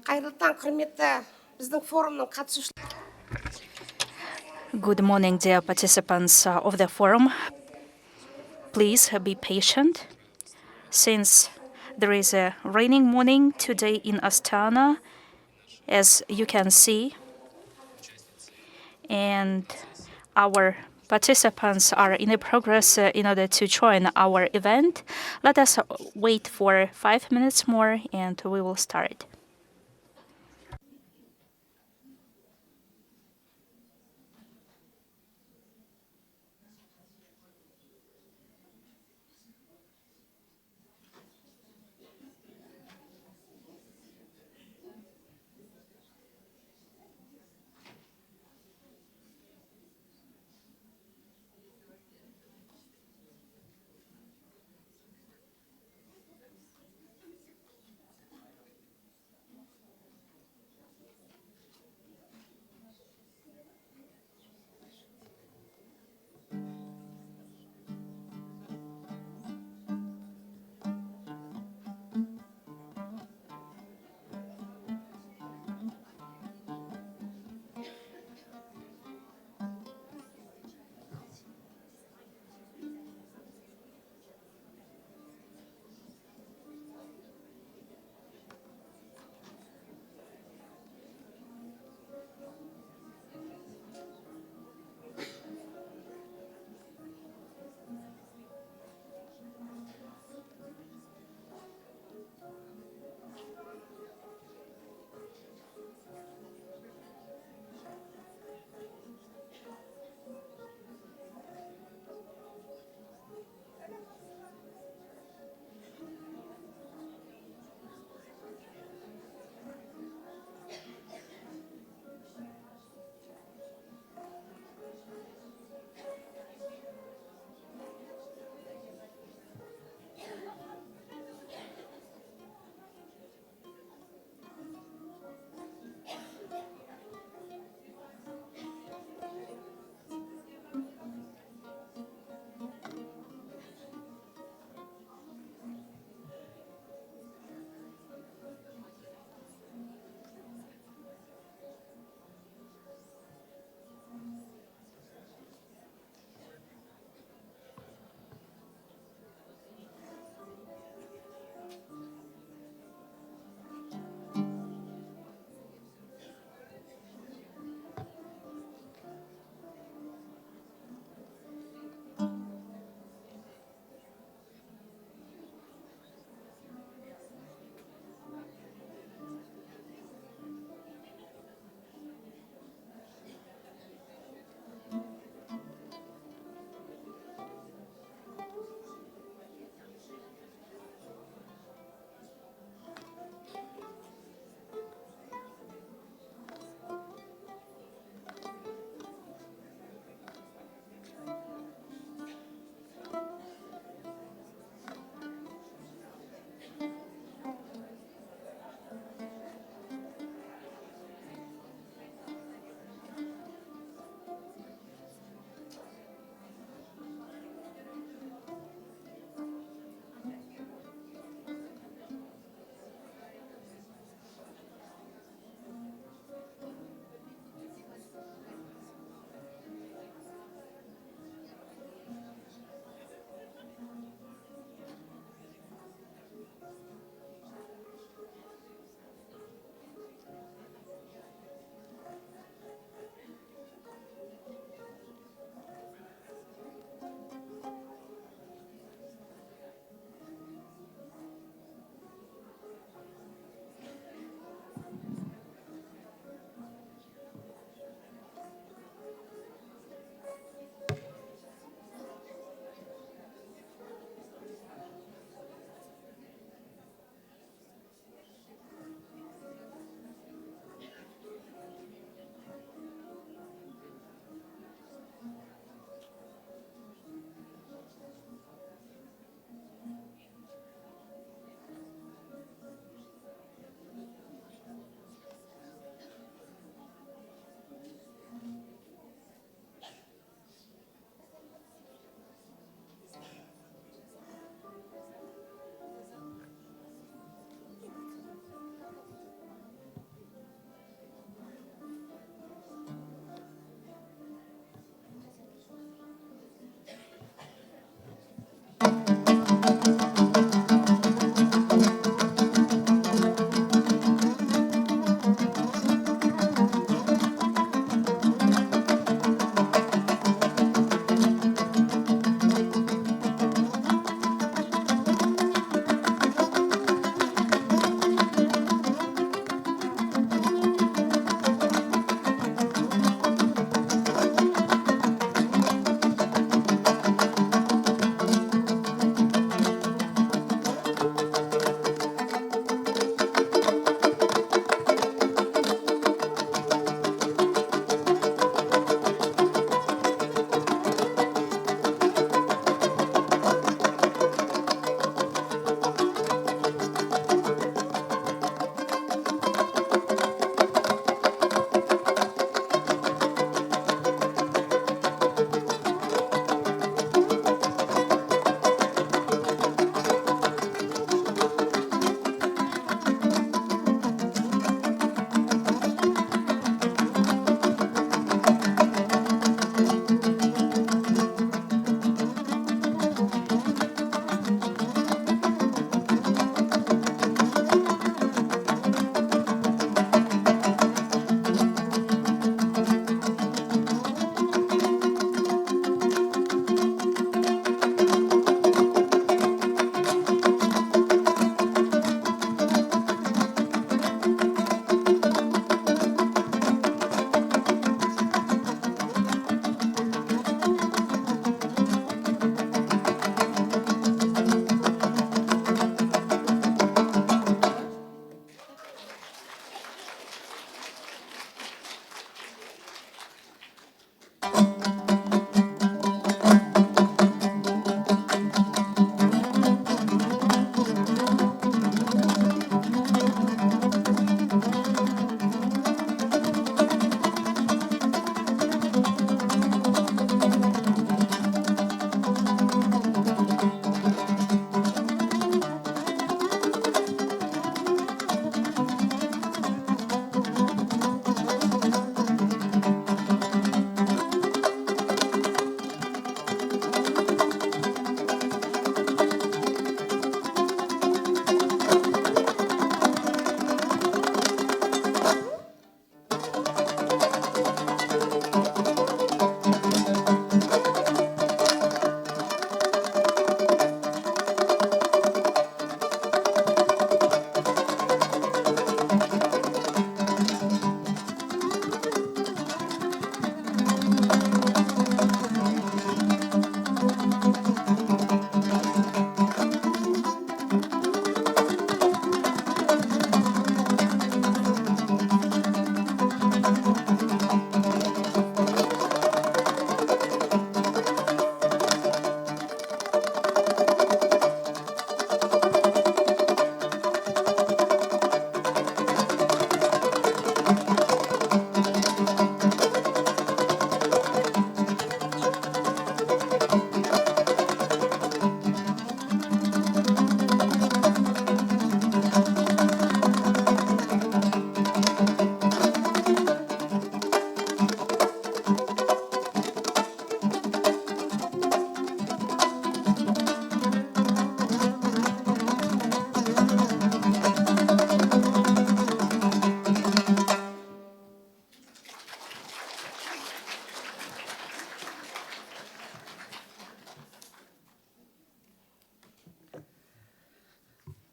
Қайырлы таң, құрметті біздің форумның қатысушылары. Good morning, dear participants of the forum. Please be patient, since there is a raining morning today in Astana, as you can see, and our participants are in the progress in order to join our event. Let us wait for 5 minutes more and we will start.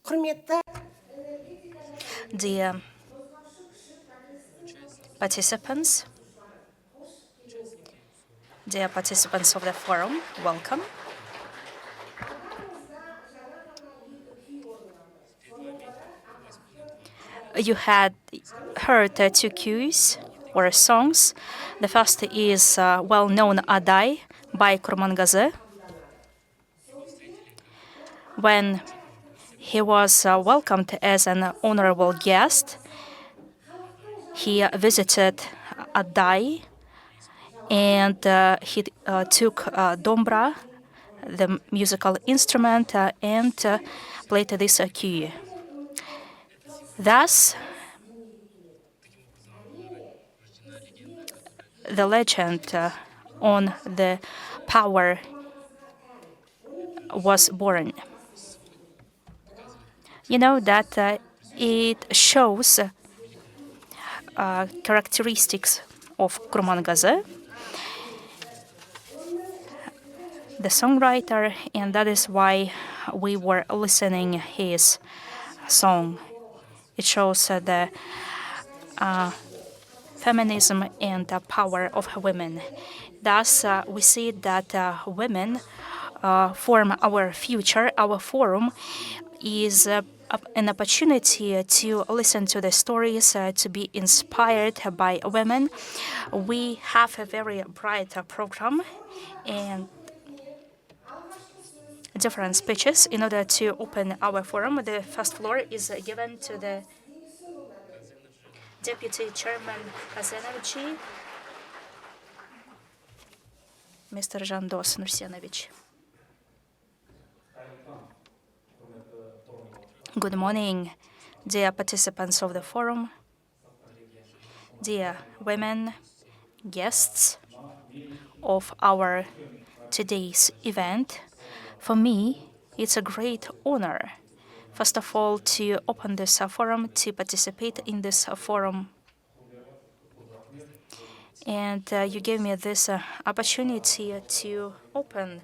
Құрметті Dear participants, of the forum, welcome. You had heard two cues or songs. The first is well-known Aday by Kurmangaze. When he was welcomed as an honorable guest, he visited Aday and he took dombra, the musical instrument, and played this cue. Thus, the legend on the power was born. You know that it shows characteristics of Kurmangaze, the songwriter, and that is why we were listening his song. It shows the feminism and the power of women. Thus, we see that women form our future. Our forum is an opportunity to listen to the stories, to be inspired by women. We have a very bright program and different speeches in order to open our forum. The first floor is given to the Deputy Chairman KAZENERGY, Mr. Jandos Nursenovich. Good morning, dear participants of the forum, dear women, guests of our today's event. For me, it's a great honor, first of all, to open this forum, to participate in this forum. And you gave me this opportunity to open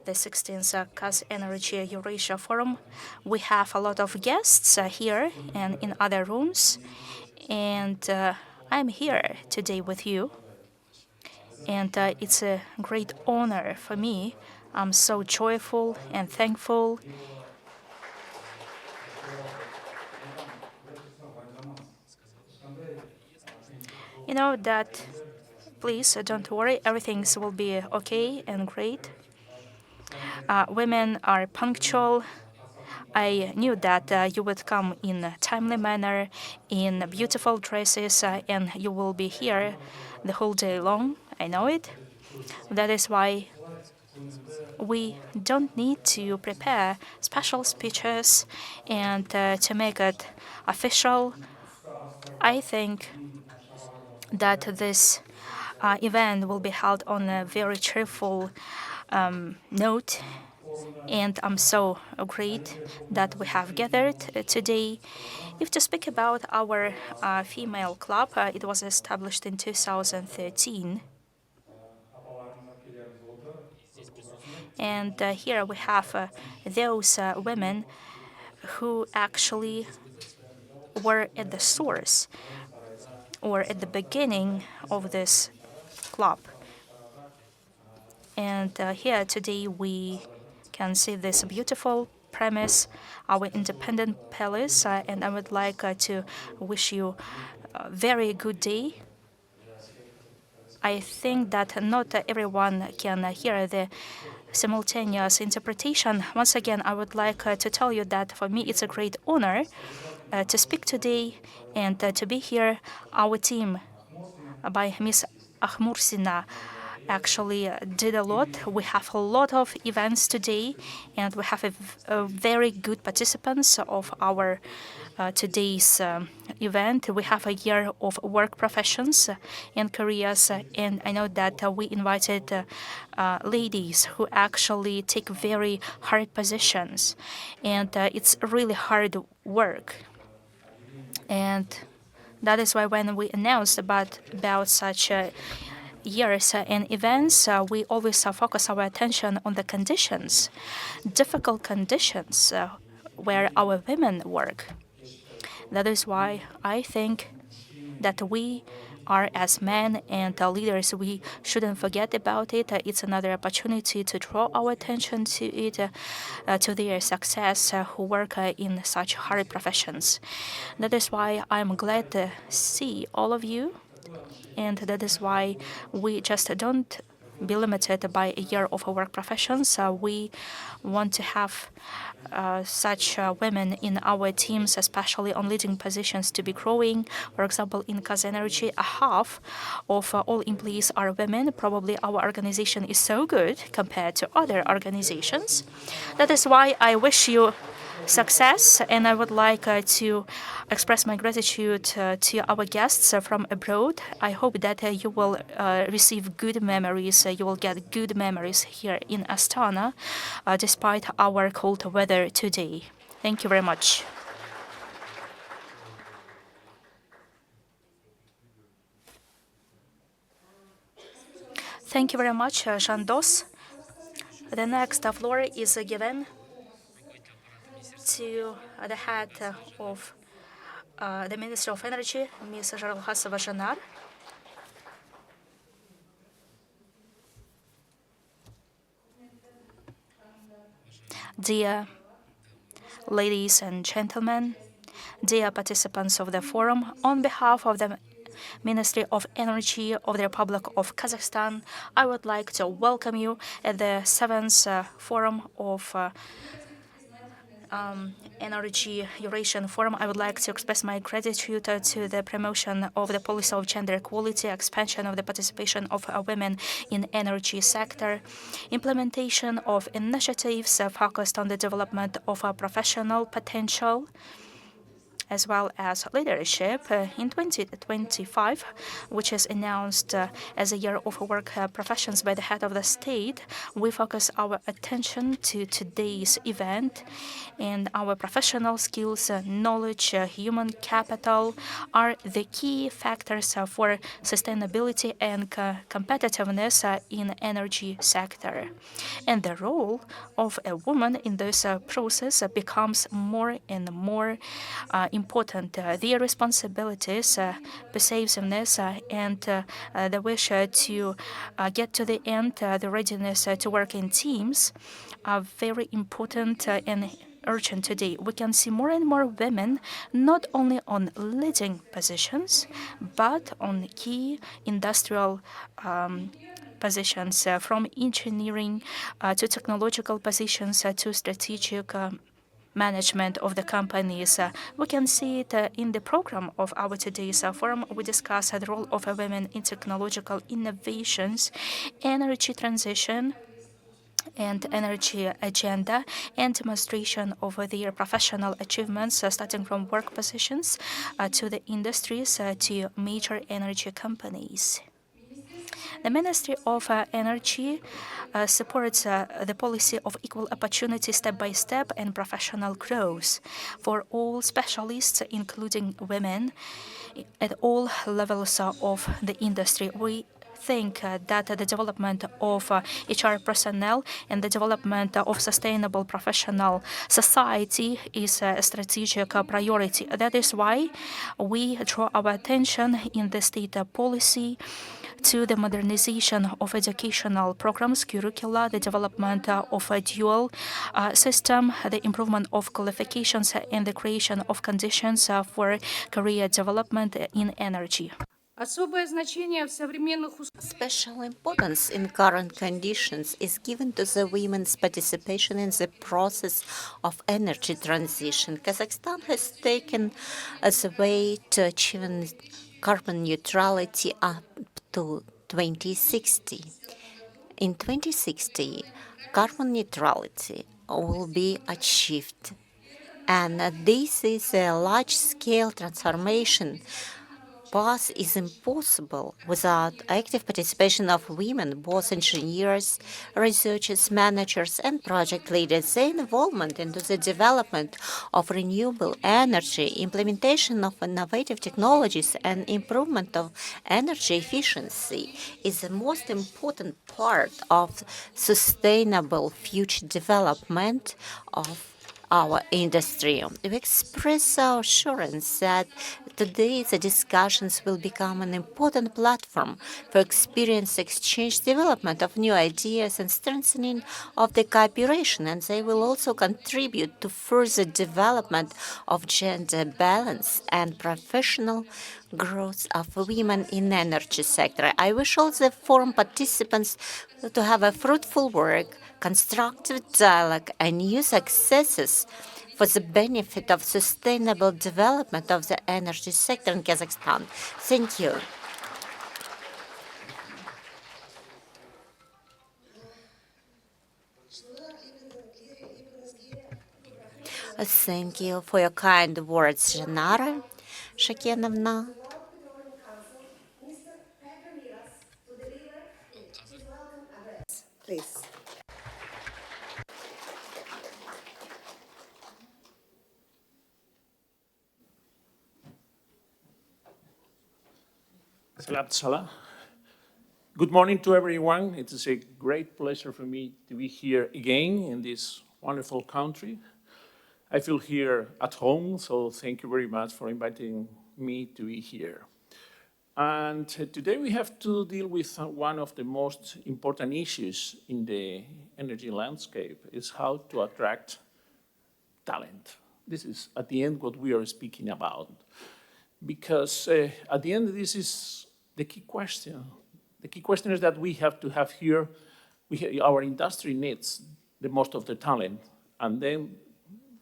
the 16th KAZENERGY Eurasia Forum. We have a lot of guests here and in other rooms, and I'm here today with you. And it's a great honor for me. I'm so joyful and thankful. You know that, please don't worry, everything will be okay and great. Women are punctual. I knew that you would come in a timely manner, in beautiful dresses, and you will be here the whole day long. I know it. That is why we don't need to prepare special speeches and to make it official. I think that this event will be held on a very cheerful note, and I'm so great that we have gathered today. If to speak about our female club, it was established in 2013. And here we have those women who actually were at the source or at the beginning of this club. And here today we can see this beautiful premise, our independent palace, and I would like to wish you a very good day. I think that not everyone can hear the simultaneous interpretation. Once again, I would like to tell you that for me it's a great honor to speak today and to be here. Our team by Ms. Akhmursina actually did a lot. We have a lot of events today, and we have a very good participants of our today's event. We have a year of work professions and careers, and I know that we invited ladies who actually take very hard positions, and it's really hard work. And that is why when we announced about such years and events, we always focus our attention on the conditions, difficult conditions where our women work. That is why I think that we are, as men and leaders, we shouldn't forget about it. It's another opportunity to draw our attention to it, to their success, who work in such hard professions. That is why I'm glad to see all of you, and that is why we just don't be limited by a year of work professions. We want to have such women in our teams, especially on leading positions, to be growing. For example, in KAZENERGY, a half of all employees are women. Probably our organization is so good compared to other organizations. That is why I wish you success, and I would like to express my gratitude to our guests from abroad. I hope that you will receive good memories, you will get good memories here in Astana, despite our cold weather today. Thank you very much. Thank you very much, Shandos. The next floor is given to the head of the Ministry of Energy, Ms. Jaralhasova Janar. Dear ladies and gentlemen, dear participants of the forum, on behalf of the Ministry of Energy of the Republic of Kazakhstan, I would like to welcome you at the 7th Forum of Energy Eurasian Forum. I would like to express my gratitude to the promotion of the policy of gender equality, expansion of the participation of women in energy sector, implementation of initiatives focused on the development of a professional potential, as well as leadership in 2025, which is announced as a year of work professions by the head of the state. We focus our attention to today's event, and our professional skills, knowledge, human capital are the key factors for sustainability and competitiveness in energy sector. And the role of a woman in this process becomes more and more important. Their responsibilities, persuasiveness, and the wish to get to the end, the readiness to work in teams are very important and urgent today. We can see more and more women not only on leading positions, but on key industrial positions, from engineering to technological positions to strategic management of the companies. We can see it in the program of our today's forum. We discuss the role of women in technological innovations, energy transition, and energy agenda, and demonstration of their professional achievements, starting from work positions to the industries to major energy companies. The Ministry of Energy supports the policy of equal opportunity step by step and professional growth for all specialists, including women, at all levels of the industry. We think that the development of HR personnel and the development of sustainable professional society is a strategic priority. That is why we draw our attention in the state policy to the modernization of educational programs, curricula, the development of a dual system, the improvement of qualifications, and the creation of conditions for career development in energy. Special importance in current conditions is given to the women's participation in the process of energy transition. Kazakhstan has taken as a way to achieving carbon neutrality up to 2060. In 2060, carbon neutrality will be achieved, and this is a large-scale transformation path is impossible without active participation of women, both engineers, researchers, managers, and project leaders. Their involvement into the development of renewable energy, implementation of innovative technologies, and improvement of energy efficiency is the most important part of sustainable future development of our industry. We express our assurance that today the discussions will become an important platform for experience exchange, development of new ideas, and strengthening of the cooperation, and they will also contribute to further development of gender balance and professional growth of women in the energy sector. I wish all the forum participants to have a fruitful work, constructive dialogue, and new successes for the benefit of sustainable development of the energy sector in Kazakhstan. Thank you. Thank you for your kind words, Janara Shakenovna. Please. Good morning to everyone. It is a great pleasure for me to be here again in this wonderful country. I feel here at home, so thank you very much for inviting me to be here. And today we have to deal with one of the most important issues in the energy landscape, is how to attract talent. This is, at the end, what we are speaking about. Because at the end, this is the key question. The key question is that we have to have here, our industry needs the most of the talent, and then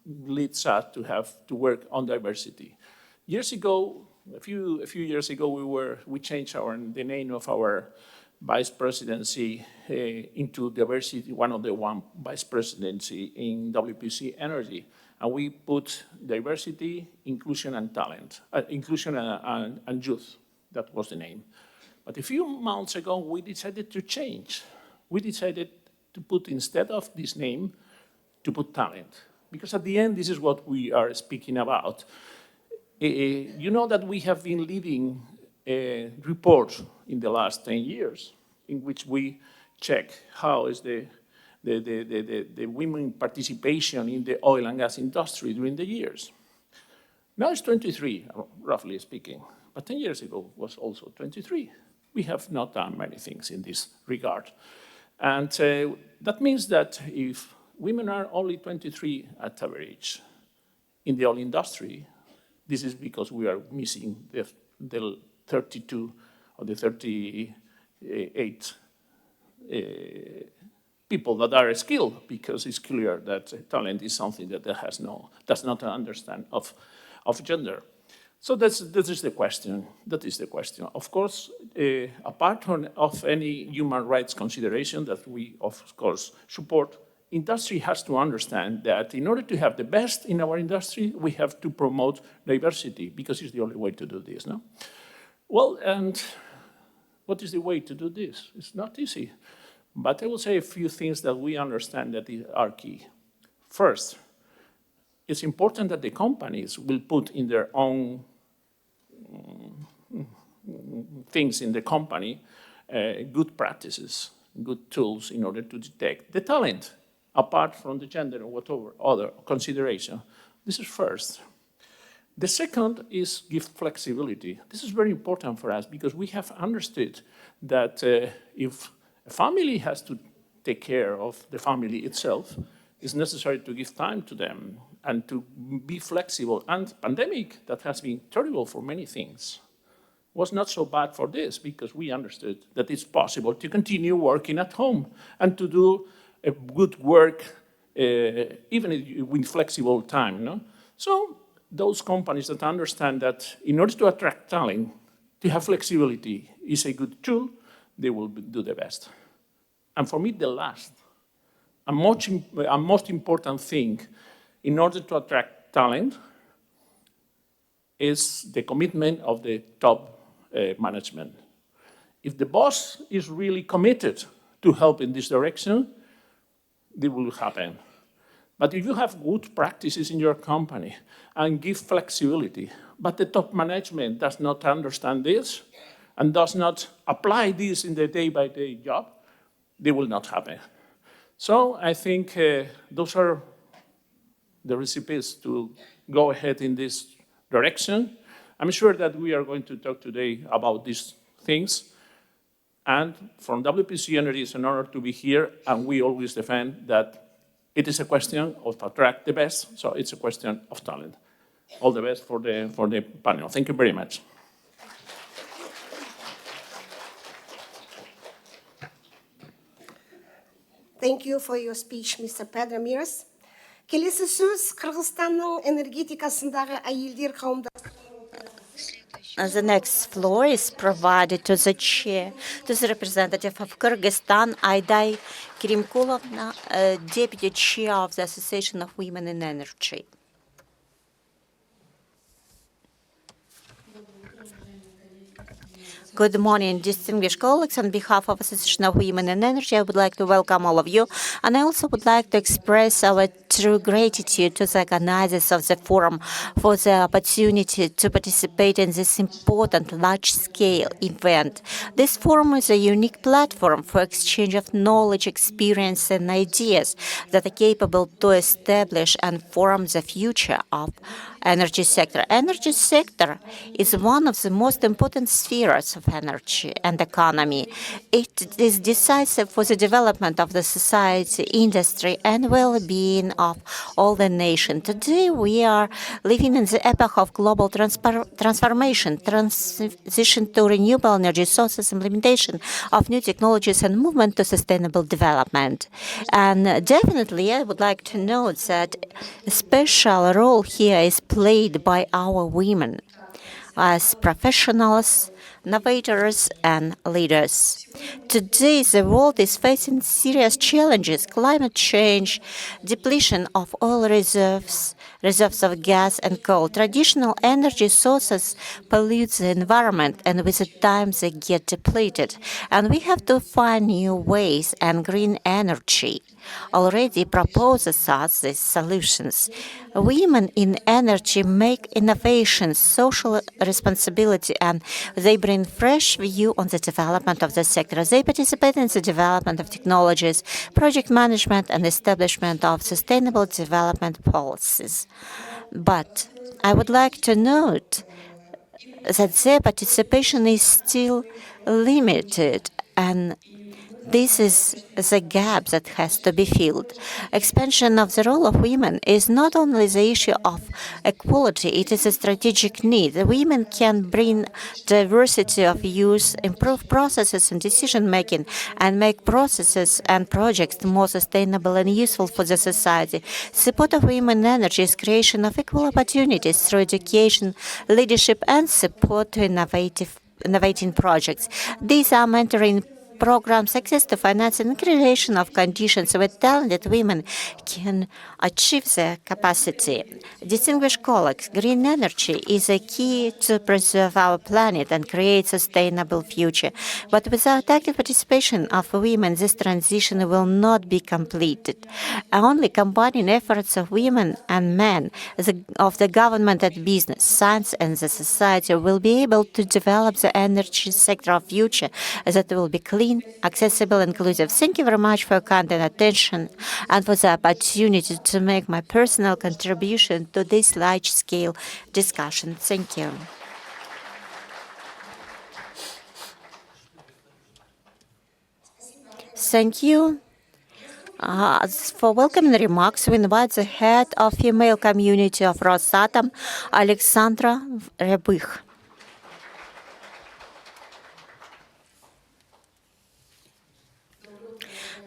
leads us to have to work on diversity. Years ago, a few years ago, we changed the name of our vice presidency into diversity, one vice presidency in WPC Energy. And we put diversity, inclusion, and talent, inclusion and youth. That was the name. But a few months ago, we decided to change. We decided to put, instead of this name, to put talent. Because at the end, this is what we are speaking about. You know that we have been leading a report in the last 10 years in which we check how is the women participation in the oil and gas industry during the years. Now it's 23, roughly speaking, but 10 years ago was also 23. We have not done many things in this regard. And that means that if women are only 23 at average in the oil industry, this is because we are missing the 32 or the 38 people that are skilled, because it's clear that talent is something that does not understand of gender. So this is the question. That is the question. Of course, apart of any human rights consideration that we, of course, support, industry has to understand that in order to have the best in our industry, we have to promote diversity, because it's the only way to do this, no? Well, and what is the way to do this? It's not easy. But I will say a few things that we understand that are key. First, it's important that the companies will put in their own things in the company, good practices, good tools in order to detect the talent, apart from the gender or whatever other consideration. This is first. The second is give flexibility. This is very important for us because we have understood that if a family has to take care of the family itself, it's necessary to give time to them and to be flexible. And pandemic, that has been terrible for many things, was not so bad for this because we understood that it's possible to continue working at home and to do a good work even with flexible time. No? So those companies that understand that in order to attract talent, to have flexibility is a good tool, they will do the best. And for me, the last and most important thing in order to attract talent is the commitment of the top management. If the boss is really committed to help in this direction, it will happen. But if you have good practices in your company and give flexibility, but the top management does not understand this and does not apply this in the day-by-day job, they will not happen. So I think those are the recipes to go ahead in this direction. I'm sure that we are going to talk today about these things. And from WPC Energy, it's an honor to be here, and we always defend that it is a question of attract the best, so it's a question of talent. All the best for the panel. Thank you very much. Thank you for your speech, Mr. Pedro Miras. Келесі сөз Қырғызстанның энергетикасындағы әйелдер қауымдастығы. The next floor is provided to the chair, to the representative of Kyrgyzstan, Ayday Kirimkulovna, Deputy Chair of the Association of Women in Energy. Good morning, distinguished colleagues. On behalf of Association of Women in Energy, I would like to welcome all of you. And I also would like to express our true gratitude to the organizers of the forum for the opportunity to participate in this important large-scale event. This forum is a unique platform for exchange of knowledge, experience, and ideas that are capable to establish and form the future of energy sector. Energy sector is one of the most important spheres of energy and economy. It is decisive for the development of the society, industry, and well-being of all the nation. Today, we are living in the epoch of global transformation, transition to renewable energy sources, implementation of new technologies, and movement to sustainable development. And definitely, I would like to note that a special role here is played by our women as professionals, innovators, and leaders. Today, the world is facing serious challenges: climate change, depletion of oil reserves of gas and coal. Traditional energy sources pollute the environment, and with time they get depleted. And we have to find new ways, and green energy already proposes us these solutions. Women in energy make innovations, social responsibility, and they bring fresh view on the development of the sector. They participate in the development of technologies, project management, and establishment of sustainable development policies. But I would like to note that their participation is still limited, and this is the gap that has to be filled. Expansion of the role of women is not only the issue of equality, it is a strategic need. The women can bring diversity of views, improve processes and decision-making, and make processes and projects more sustainable and useful for the society. Support of women in energy is creation of equal opportunities through education, leadership, and support to innovating projects. These are mentoring programs, access to financing, and creation of conditions where talented women can achieve their capacity. Distinguished colleagues, green energy is a key to preserve our planet and create a sustainable future. But without active participation of women, this transition will not be completed. Only combining efforts of women and men, of the government and business, science, and the society will be able to develop the energy sector of future that will be clean, accessible, inclusive. Thank you very much for your kind attention and for the opportunity to make my personal contribution to this large-scale discussion. Thank you. Thank you. For welcoming remarks, we invite the head of female community of Rosatom, Alexandra Rябых.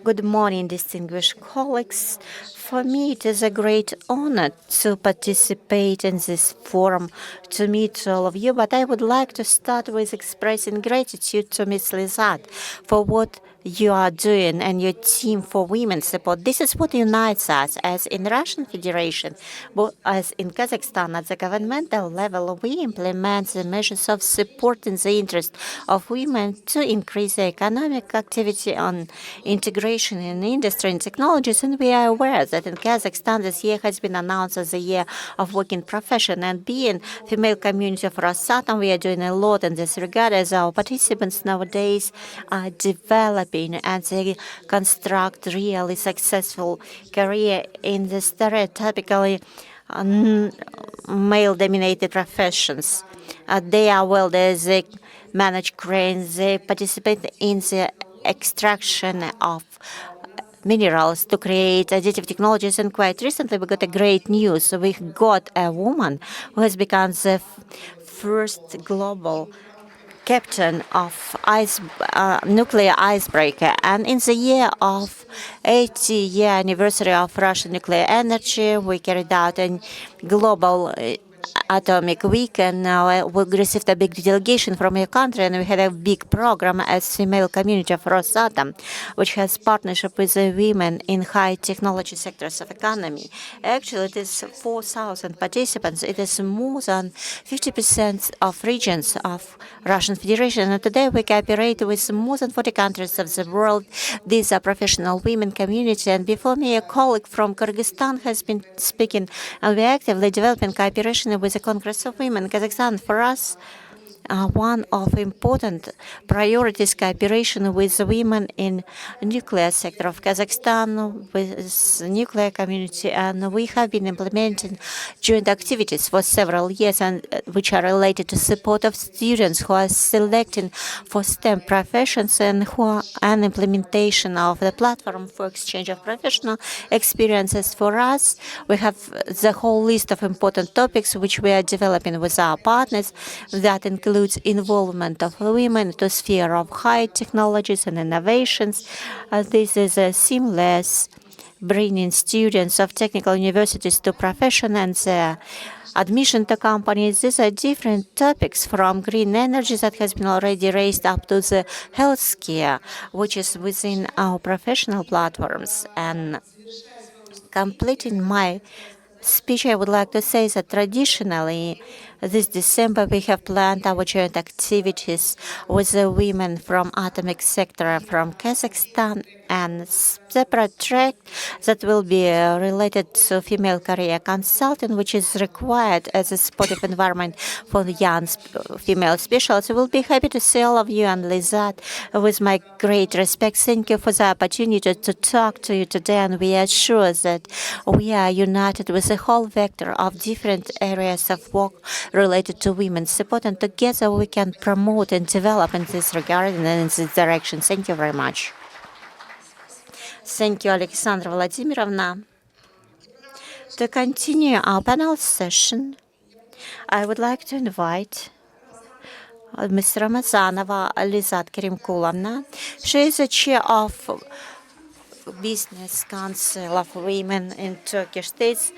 Good morning, distinguished colleagues. For me, it is a great honor to participate in this forum, to meet all of you. But I would like to start with expressing gratitude to Ms. Lizat for what you are doing and your team for women support. This is what unites us as in Russian Federation, but as in Kazakhstan at the governmental level, we implement the measures of supporting the interest of women to increase the economic activity on integration in industry and technologies. And we are aware that in Kazakhstan this year has been announced as the Year of Working Profession. And being female community of Rosatom, we are doing a lot in this regard as our participants nowadays are developing and they construct really successful career in the stereotypically male-dominated professions. They are welders, they manage cranes, they participate in the extraction of minerals to create additive technologies. And quite recently, we got a great news. We got a woman who has become the first global captain of nuclear icebreaker. And in the year of 80-year anniversary of Russian nuclear energy, we carried out a global Atomic Week, and now we received a big delegation from your country, and we had a big program as female community of Rosatom, which has partnership with the women in high technology sectors of economy. Actually, it is 4,000 participants. It is more than 50% of regions of Russian Federation, and today we cooperate with more than 40 countries of the world. These are professional women community, and before me, a colleague from Kyrgyzstan has been speaking, and we're actively developing cooperation with the Congress of Women. Kazakhstan, for us, one of important priorities cooperation with women in nuclear sector of Kazakhstan, with the nuclear community, and we have been implementing joint activities for several years, and which are related to support of students who are selecting for STEM professions and who are an implementation of the platform for exchange of professional experiences. For us, we have the whole list of important topics which we are developing with our partners that includes involvement of women into the sphere of high technologies and innovations. This is a seamless bringing students of technical universities to profession and admission to companies. These are different topics from green energy that has been already raised up to the healthcare, which is within our professional platforms. And completing my speech, I would like to say that traditionally this December we have planned our joint activities with the women from atomic sector from Kazakhstan and separate track that will be related to female career consulting, which is required as a supportive environment for the young female specialists. I will be happy to see all of you and Lizat with my great respect. Thank you for the opportunity to talk to you today, and we are sure that we are united with the whole vector of different areas of work related to women's support, and together we can promote and develop in this regard and in this direction. Thank you very much. Thank you, Alexandra Vladimirovna. To continue our panel session, I would like to invite Ms. Ramazanova Lizat Kerimkulovna. She is the chair of Business Council of Women in Turkish states.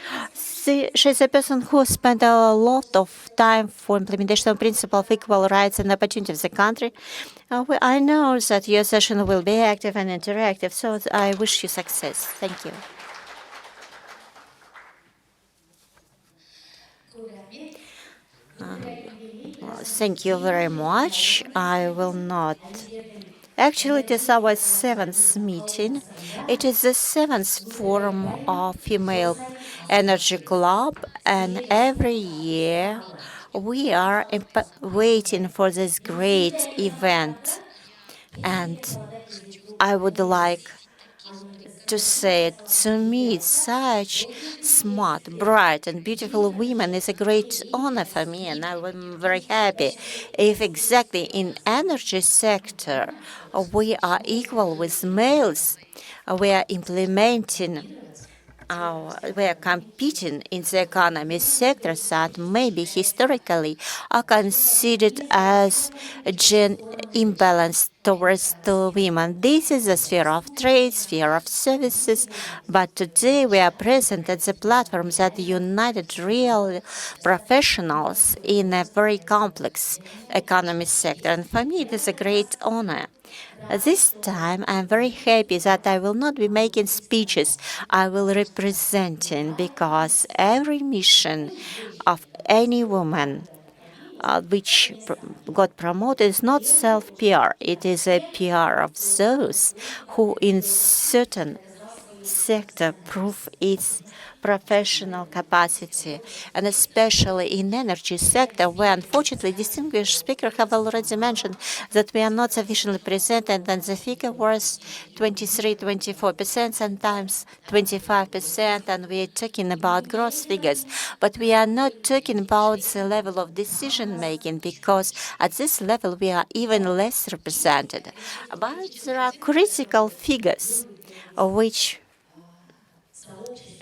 She's a person who spent a lot of time for implementation of principle of equal rights and opportunities in the country. I know that your session will be active and interactive, so I wish you success. Thank you. Thank you very much. I will not. Actually, it is our 7th meeting. It is the 7th forum of Female Energy Club, and every year we are waiting for this great event. And I would like to say, to meet such smart, bright, and beautiful women is a great honor for me, and I'm very happy. If exactly in energy sector we are equal with males, we are implementing. We are competing in the economy sectors that maybe historically are considered as imbalanced towards the women. This is the sphere of trade, sphere of services, but today we are present at the platform that united real professionals in a very complex economy sector. And for me, it is a great honor This time, I'm very happy that I will not be making speeches. I will representing, because every mission of any woman which got promoted is not self-PR. It is a PR of those who in certain sector prove its professional capacity, and especially in energy sector, where unfortunately distinguished speakers have already mentioned that we are not sufficiently presented, and the figure was 23–24%, sometimes 25%, and we are talking about gross figures. But we are not talking about the level of decision making, because at this level we are even less represented. But there are critical figures which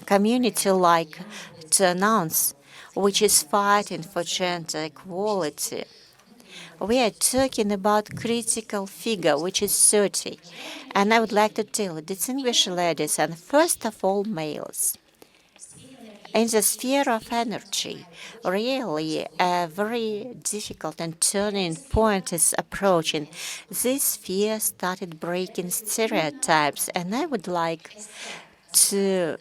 community like to announce, which is fighting for gender equality. We are talking about critical figure, which is 30. And I would like to tell distinguished ladies, and first of all males, in the sphere of energy, really a very difficult and turning point is approaching. This sphere started breaking stereotypes, and I would like to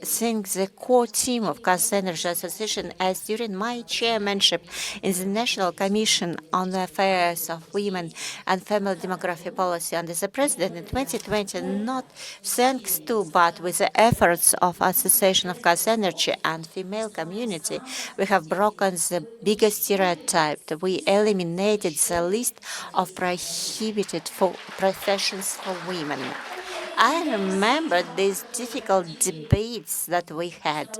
thank the core team of KAZENERGY Association, as during my chairmanship in the National Commission on the Affairs of Women and Family Demography Policy under the President in 2020, not thanks to, but with the efforts of Association of KAZENERGY and female community, we have broken the biggest stereotype. We eliminated the list of prohibited professions for women. I remember these difficult debates that we had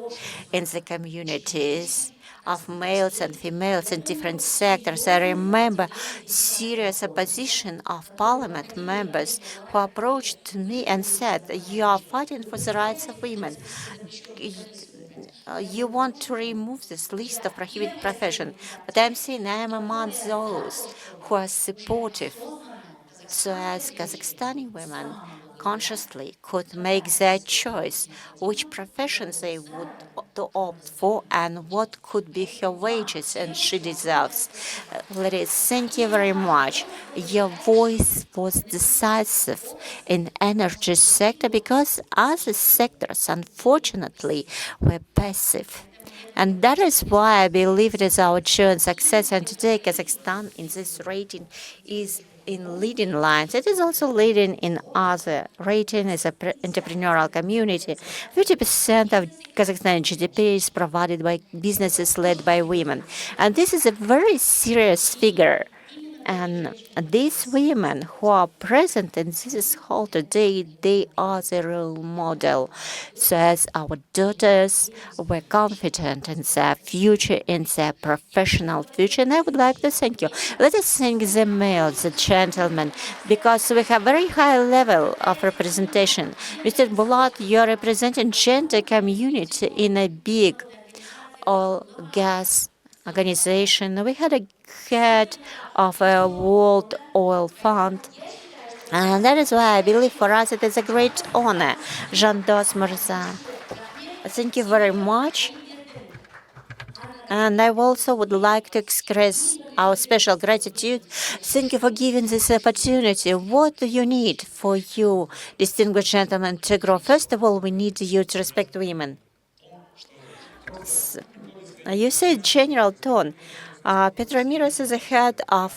in the communities of males and females in different sectors. I remember serious opposition of parliament members who approached me and said, "You are fighting for the rights of women. You want to remove this list of prohibited profession." But I'm saying I am among those who are supportive, so as Kazakhstani women consciously could make their choice which professions they would to opt for and what could be her wages and she deserves. Ladies, thank you very much. Your voice was decisive in energy sector, because other sectors unfortunately were passive. And that is why I believe it is our joint success. And today, Kazakhstan in this rating is in leading lines. It is also leading in other rating as an entrepreneurial community. 50% of Kazakhstan GDP is provided by businesses led by women. And this is a very serious figure. And these women who are present in this hall today, they are the role model. So as our daughters were confident in their future, in their professional future, and I would like to thank you. Let us thank the males, the gentlemen, because we have very high level of representation. Mr. Bulat, you are representing gender community in a big oil gas organization. We had a head of a World Oil Fund, and that is why I believe for us it is a great honor. Jandos Mirza, thank you very much. And I also would like to express our special gratitude. Thank you for giving this opportunity. What do you need for you, distinguished gentlemen, to grow? First of all, we need you to respect women. You said general tone. Petro Miras is the head of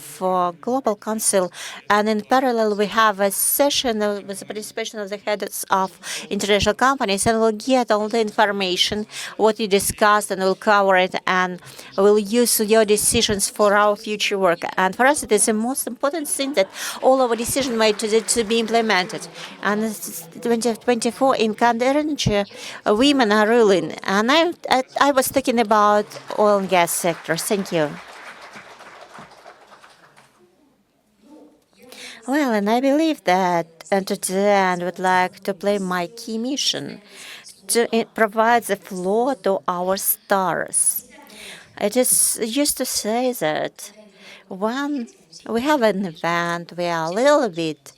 Global Council, and in parallel we have a session with the participation of the heads of international companies, and we'll get all the information, what you discussed, and we'll cover it, and we'll use your decisions for our future work. And for us, it is the most important thing that all our decisions made to be implemented. And 2024 in KAZENERGY, women are ruling. And I was talking about oil and gas sector. Thank you. Well, and I believe that, and today I would like to play my key mission to provide the floor to our stars. It is used to say that when we have an event, we are a little bit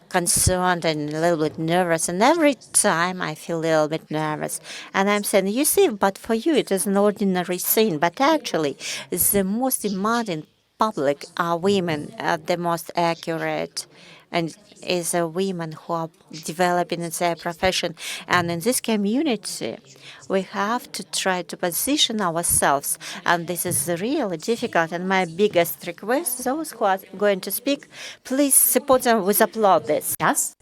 concerned and a little bit nervous, and every time I feel a little bit nervous. And I'm saying, you see, but for you it is an ordinary thing, but actually it's the most demanding public are women the most accurate, and is women who are developing in their profession. And in this community, we have to try to position ourselves, and this is really difficult. And my biggest request, those who are going to speak, please support them with applause. Yes.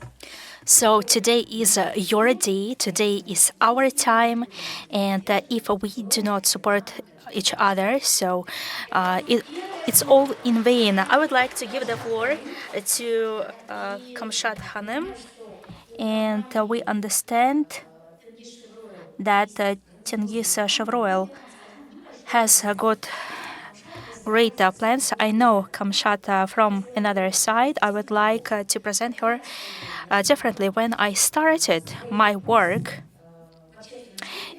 So today is your day, today is our time, and if we do not support each other, so it's all in vain. I would like to give the floor to Kamshat Hanım, and we understand that Tengiz Chevroil has got great plans. I know Kamshat from another side. I would like to present her differently. When I started my work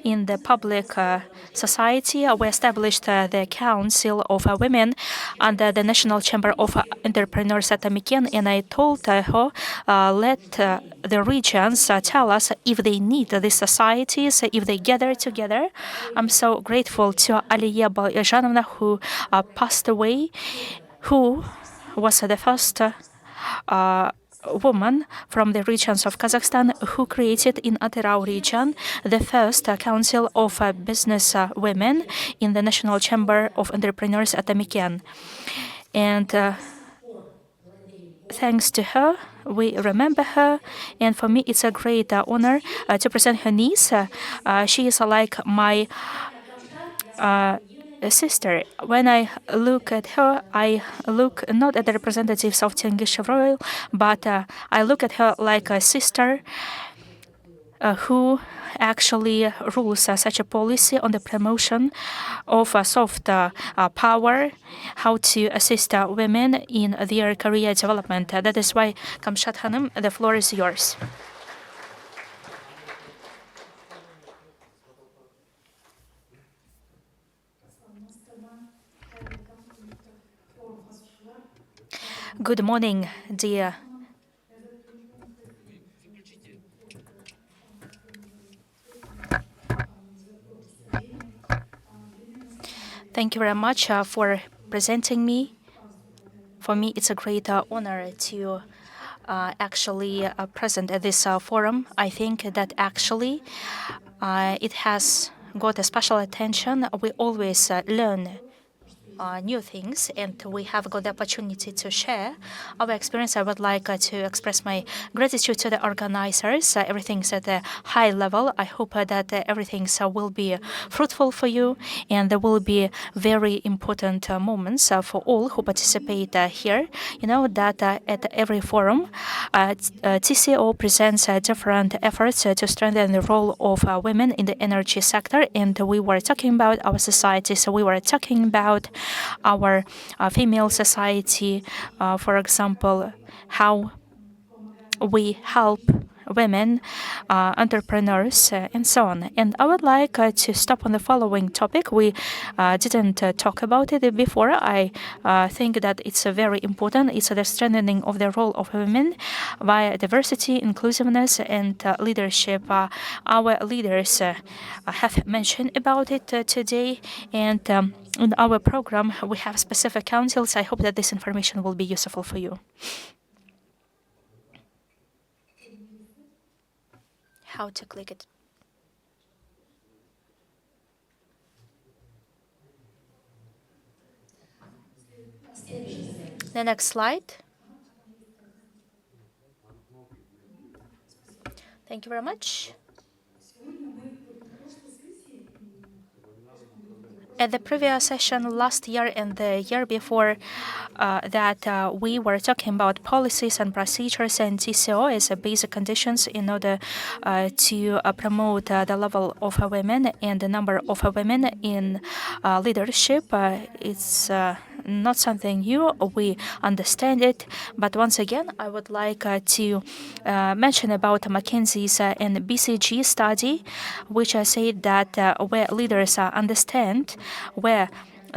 in the public society, we established the Council of Women under the National Chamber of Entrepreneurs at Tashkent, and I told her, let the regions tell us if they need these societies, if they gather together. I'm so grateful to Aliya Balyajanovna, who passed away, who was the first woman from the regions of Kazakhstan who created in Atyrau region the first Council of Business Women in the National Chamber of Entrepreneurs at Tashkent. And thanks to her, we remember her, and for me it's a great honor to present her niece. She is like my sister. When I look at her, I look not at the representatives of Tengiz Chevroil, but I look at her like a sister who actually rules such a policy on the promotion of soft power, how to assist women in their career development. That is why, Kamshat Hanım, the floor is yours. Good morning, dear. Thank you very much for presenting me. For me, it's a great honor to actually present at this forum. I think that actually it has got a special attention. We always learn new things, and we have got the opportunity to share our experience. I would like to express my gratitude to the organizers. Everything's at a high level. I hope that everything will be fruitful for you, and there will be very important moments for all who participate here. You know that at every forum, TCO presents different efforts to strengthen the role of women in the energy sector, and we were talking about our society. So we were talking about our female society, for example, how we help women, entrepreneurs, and so on. And I would like to stop on the following topic. We didn't talk about it before. I think that it's very important. It's the strengthening of the role of women via diversity, inclusiveness, and leadership. Our leaders have mentioned about it today, and in our program, we have specific councils. I hope that this information will be useful for you. How to click it? The next slide. Thank you very much. At the previous session last year and the year before that, we were talking about policies and procedures and TCO as basic conditions in order to promote the level of women and the number of women in leadership. It's not something new. We understand it. But once again, I would like to mention about McKinsey's and BCG study, which said that where leaders understand where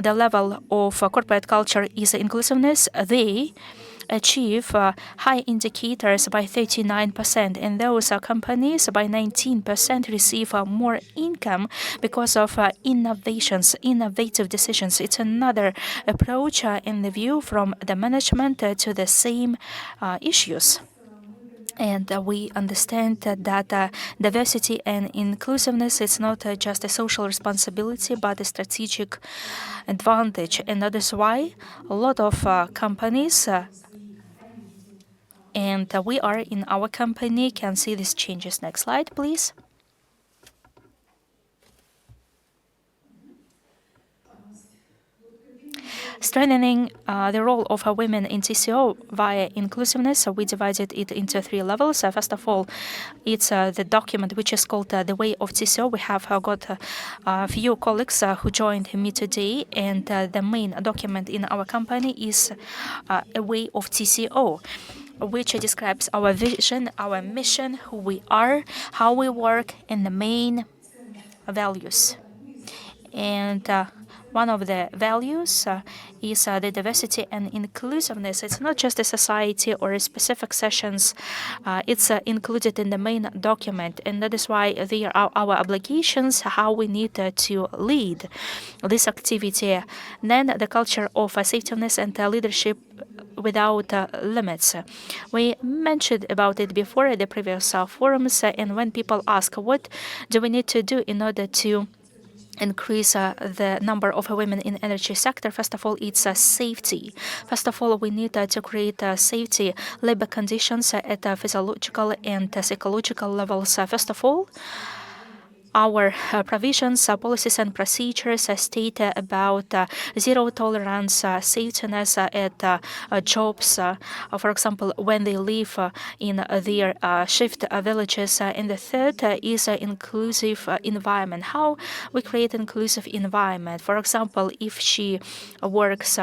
the level of corporate culture is inclusiveness, they achieve high indicators by 39%, and those companies by 19% receive more income because of innovative decisions. It's another approach in the view from the management to the same issues. And we understand that diversity and inclusiveness is not just a social responsibility, but a strategic advantage. And that is why a lot of companies, and we are in our company, can see these changes. Next slide, please. Strengthening the role of women in TCO via inclusiveness, we divided it into 3 levels. First of all, it's the document which is called the Way of TCO. We have got a few colleagues who joined me today, and the main document in our company is a Way of TCO, which describes our vision, our mission, who we are, how we work, and the main values. And one of the values is the diversity and inclusiveness. It's not just a society or a specific sessions. It's included in the main document, and that is why they are our obligations, how we need to lead this activity. Then the culture of safetiness and leadership without limits. We mentioned about it before at the previous forums, and when people ask what do we need to do in order to increase the number of women in energy sector, first of all, it's safety. First of all, we need to create safety labor conditions at physiological and psychological levels. First of all, our provisions, policies, and procedures state about zero tolerance, safetiness at jobs, for example, when they live in their shift villages. And the third is inclusive environment. How we create inclusive environment? For example, if she works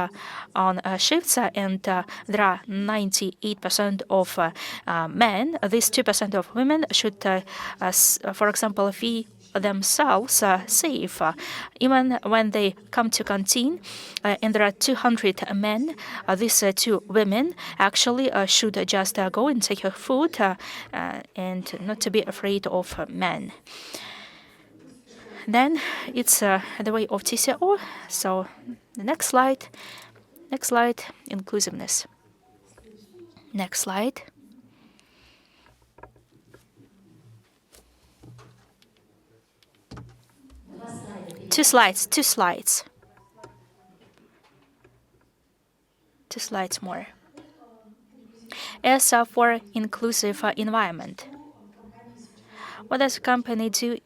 on shifts and there are 98% of men, these 2% of women should, for example, feel themselves safe. Even when they come to canteen and there are 200 men, these 2 women actually should just go and take her food and not to be afraid of men. Then it's the way of TCO. So the next slide, inclusiveness. Next slide. Two slides more. As for inclusive environment, what does the company do?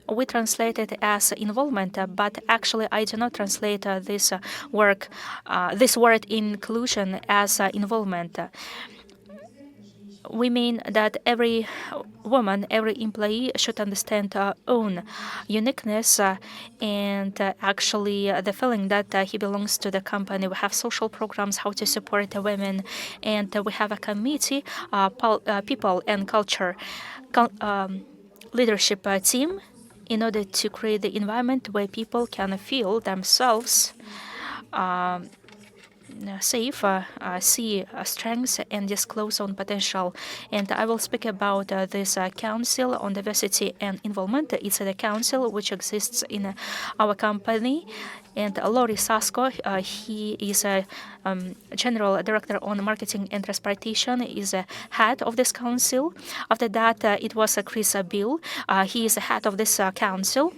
We translate it as involvement, but actually I do not translate this word inclusion as involvement. We mean that every woman, every employee should understand our own uniqueness and actually the feeling that he belongs to the company. We have social programs, how to support the women, and we have a committee, people and culture leadership team in order to create the environment where people can feel themselves safe, see strengths, and disclose on potential. And I will speak about this Council on Diversity and Involvement. It's the council which exists in our company. And Lori Sasko, he is a general director on marketing and transportation, is a head of this council. After that, it was Chris Bill. He is the head of this council.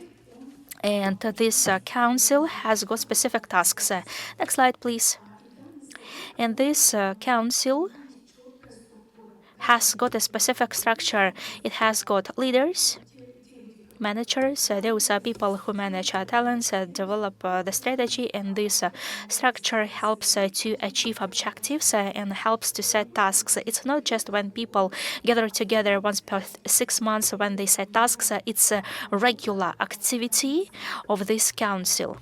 And this council has got specific tasks. Next slide, please. And this council has got a specific structure. It has got leaders, managers. Those are people who manage talents, develop the strategy, and this structure helps to achieve objectives and helps to set tasks. It's not just when people gather together once per 6 months when they set tasks. It's a regular activity of this council.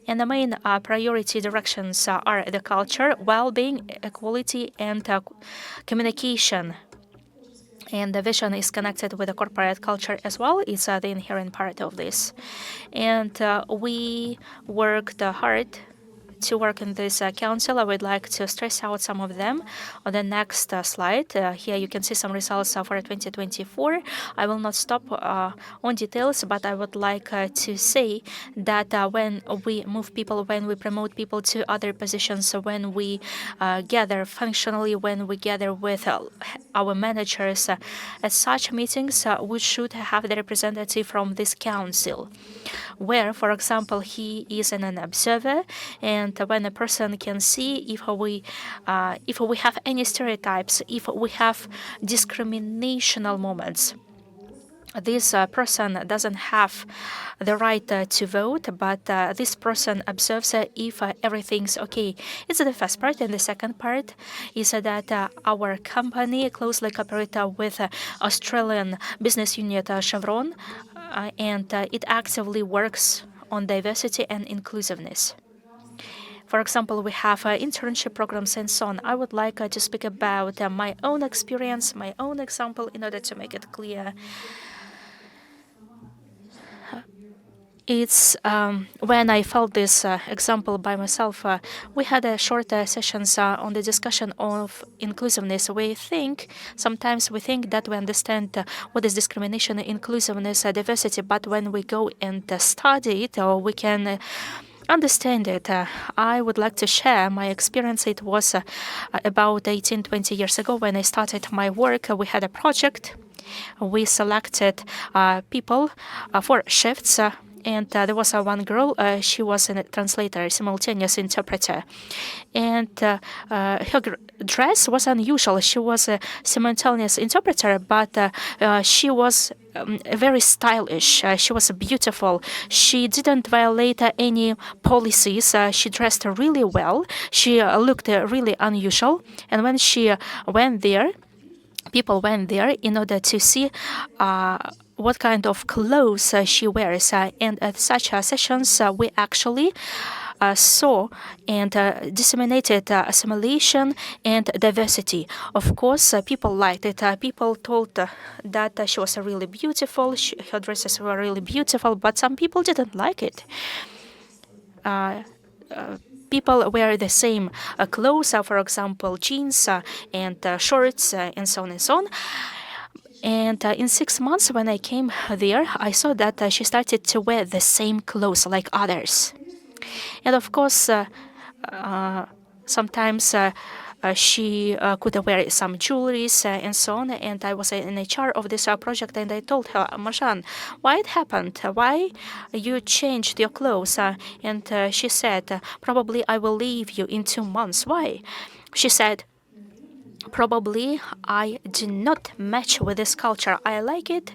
And the main priority directions are the culture, well-being, equality, and communication. And the vision is connected with the corporate culture as well. It's the inherent part of this. And we worked hard to work in this council. I would like to stress out some of them on the next slide. Here you can see some results for 2024. I will not stop on details, but I would like to say that when we move people, when we promote people to other positions, when we gather functionally, when we gather with our managers at such meetings, we should have the representative from this council, where, for example, he is an observer, and when a person can see if we have any stereotypes, if we have discriminational moments. This person doesn't have the right to vote, but this person observes if everything's okay. It's the first part, and the second part is that our company closely cooperates with Australian business unit Chevron, and it actively works on diversity and inclusiveness. For example, we have internship programs and so on. I would like to speak about my own experience, my own example, in order to make it clear. It's when I felt this example by myself, we had a short sessions on the discussion of inclusiveness. Sometimes we think that we understand what is discrimination, inclusiveness, diversity, but when we go and study it, or we can understand it. I would like to share my experience. It was about 20 years ago when I started my work. We had a project. We selected people for shifts. And there was one girl, she was a translator, simultaneous interpreter. And her dress was unusual. She was a simultaneous interpreter, but she was very stylish. She was beautiful. She didn't violate any policies. She dressed really well. She looked really unusual. And when she went there, people went there in order to see what kind of clothes she wears. And at such sessions, we actually saw and disseminated assimilation and diversity. Of course, people liked it. People told that she was really beautiful. Her dresses were really beautiful, but some people didn't like it. People wear the same clothes, for example, jeans and shorts, and so on and so on. And in 6 months, when I came there, I saw that she started to wear the same clothes like others. And of course, sometimes she could wear some jewelries and so on. And I was in HR of this project, and I told her, Marjan, why it happened? Why you changed your clothes? And she said, probably I will leave you in 2 months. Why? She said, probably I do not match with this culture. I like it,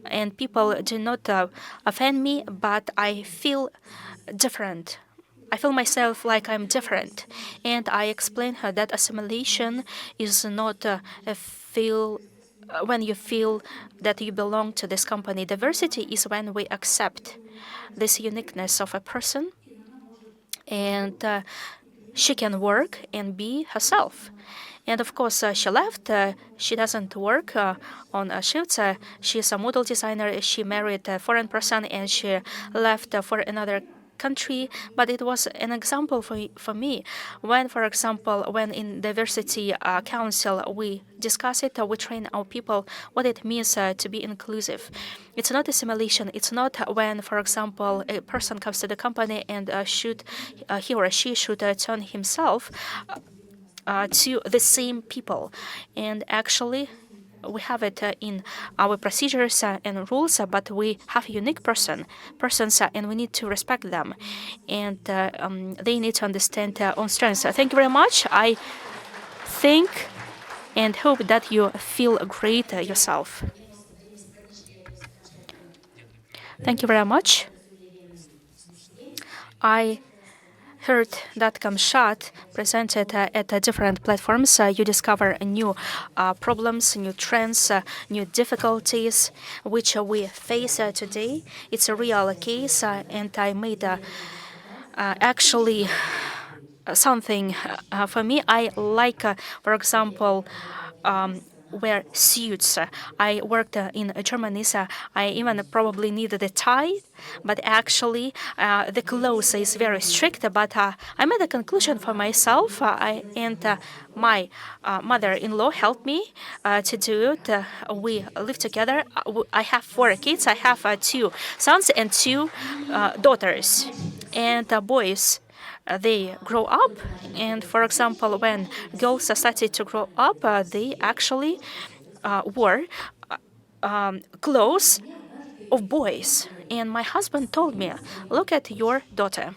and people do not offend me, but I feel different. I feel myself like I'm different. And I explained her that assimilation is not when you feel that you belong to this company. Diversity is when we accept this uniqueness of a person, and she can work and be herself. And of course, she left. She doesn't work on shifts. She's a model designer. She married a foreign person, and she left for another country. But it was an example for me. When, for example, when in diversity council we discuss it, we train our people what it means to be inclusive. It's not assimilation. It's not when, for example, a person comes to the company and he or she should turn himself to the same people. And actually, we have it in our procedures and rules, but we have unique persons, and we need to respect them. And they need to understand their own strengths. Thank you very much. I think and hope that you feel great yourself. Thank you very much. I heard that Kamshat presented at different platforms. You discover new problems, new trends, new difficulties which we face today. It's a real case, and I made actually something for me. I like, for example, wear suits. I worked in Germany, so I even probably needed a tie, but actually the clothes is very strict. But I made a conclusion for myself, and my mother-in-law helped me to do it. We live together. I have 4 kids. I have 2 sons and 2 daughters, and boys. They grow up, and for example, when girls started to grow up, they actually wore clothes of boys. And my husband told me, "Look at your daughter.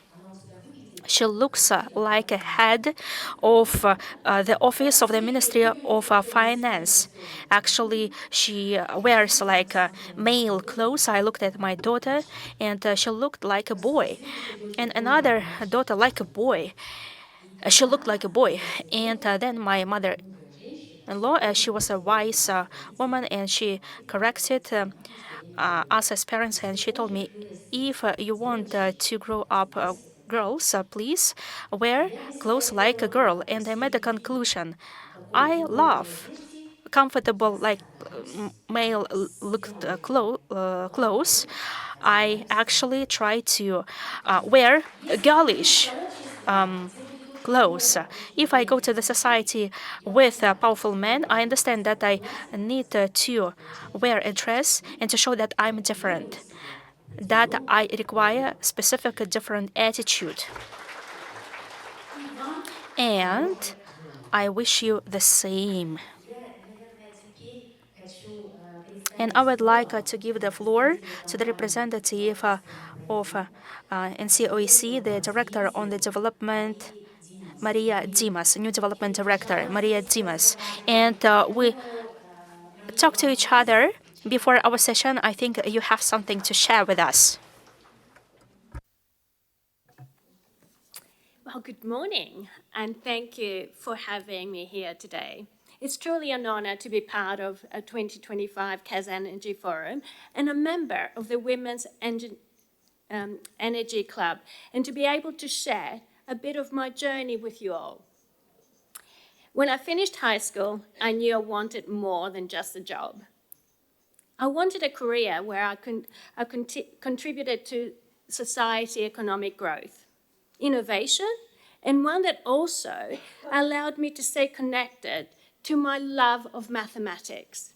She looks like a head of the office of the Ministry of Finance. Actually, she wears like male clothes." I looked at my daughter, and she looked like a boy, and another daughter like a boy. She looked like a boy, and then my mother-in-law, she was a wise woman, and she corrected us as parents, and she told me, if you want to grow up girls, please wear clothes like a girl. And I made a conclusion. I love comfortable, like male looked clothes. I actually try to wear girlish clothes. If I go to the society with powerful men, I understand that I need to wear a dress and to show that I'm different, that I require specific different attitude. And I wish you the same. And I would like to give the floor to the representative of NCOEC, the director on the development, Maria Dimas, new development director, Maria Dimas. And we talk to each other before our session. I think you have something to share with us. Well, good morning, and thank you for having me here today. It's truly an honor to be part of a 2025 KAZENERGY Forum and a member of the Women's Energy Club, and to be able to share a bit of my journey with you all. When I finished high school, I knew I wanted more than just a job. I wanted a career where I contributed to society economic growth, innovation, and one that also allowed me to stay connected to my love of mathematics.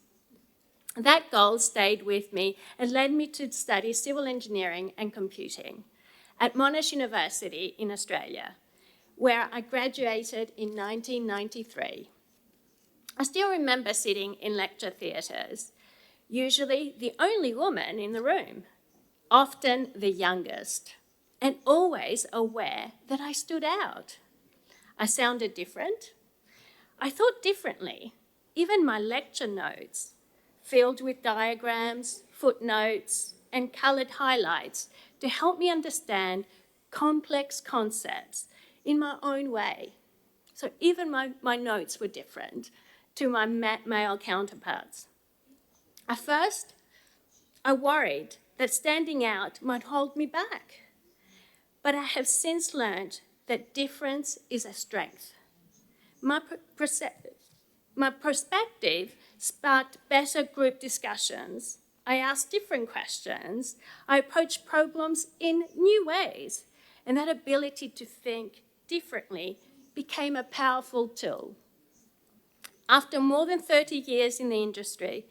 That goal stayed with me and led me to study civil engineering and computing at Monash University in Australia, where I graduated in 1993. I still remember sitting in lecture theatres, usually the only woman in the room, often the youngest, and always aware that I stood out. I sounded different. I thought differently. Even my lecture notes, filled with diagrams, footnotes, and coloured highlights to help me understand complex concepts in my own way. So even my notes were different to my male counterparts. At first, I worried that standing out might hold me back. But I have since learned that difference is a strength. My perspective sparked better group discussions. I asked different questions. I approached problems in new ways. And that ability to think differently became a powerful tool. After more than 30 years in the industry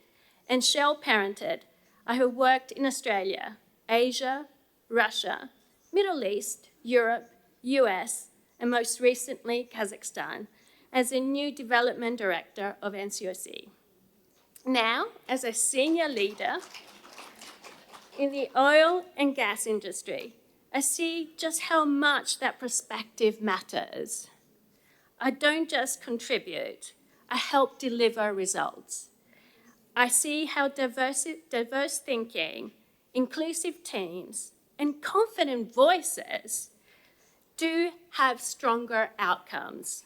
and shell-parented, I have worked in Australia, Asia, Russia, Middle East, Europe, US, and most recently Kazakhstan, as a new development director of NCOC. Now, as a senior leader in the oil and gas industry, I see just how much that perspective matters. I don't just contribute, I help deliver results. I see how diverse thinking, inclusive teams, and confident voices do have stronger outcomes.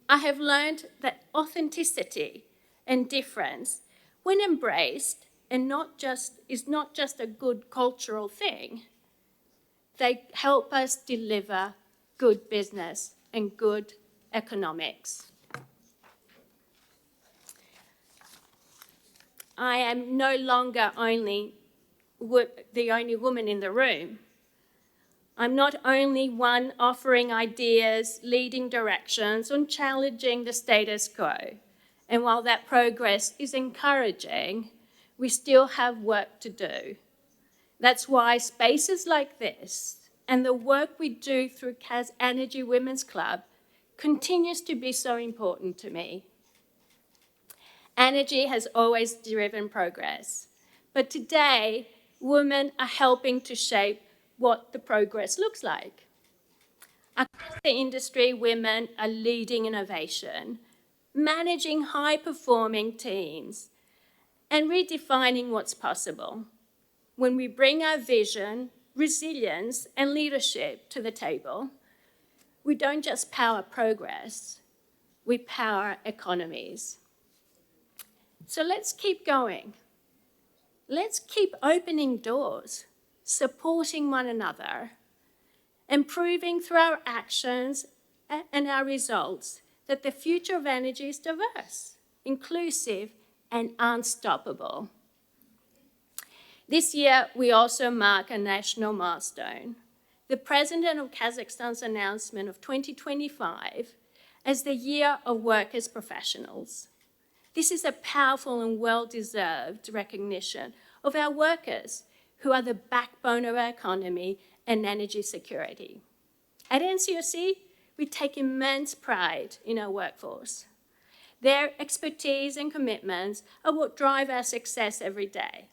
I have learned that authenticity and difference, when embraced, is not just a good cultural thing. They help us deliver good business and good economics. I am no longer the only woman in the room. I'm not only one offering ideas, leading directions, and challenging the status quo. And while that progress is encouraging, we still have work to do. That's why spaces like this and the work we do through KAZENERGY Women's Club continues to be so important to me. Energy has always driven progress, but today, women are helping to shape what the progress looks like. Across the industry, women are leading innovation, managing high-performing teams, and redefining what's possible. When we bring our vision, resilience, and leadership to the table, we don't just power progress, we power economies. So let's keep going. Let's keep opening doors, supporting one another, and proving through our actions and our results that the future of energy is diverse, inclusive, and unstoppable. This year, we also mark a national milestone, the President of Kazakhstan's announcement of 2025 as the Year of Workers' Professionals. This is a powerful and well-deserved recognition of our workers, who are the backbone of our economy and energy security. At NCOC, we take immense pride in our workforce. Their expertise and commitments are what drive our success every day.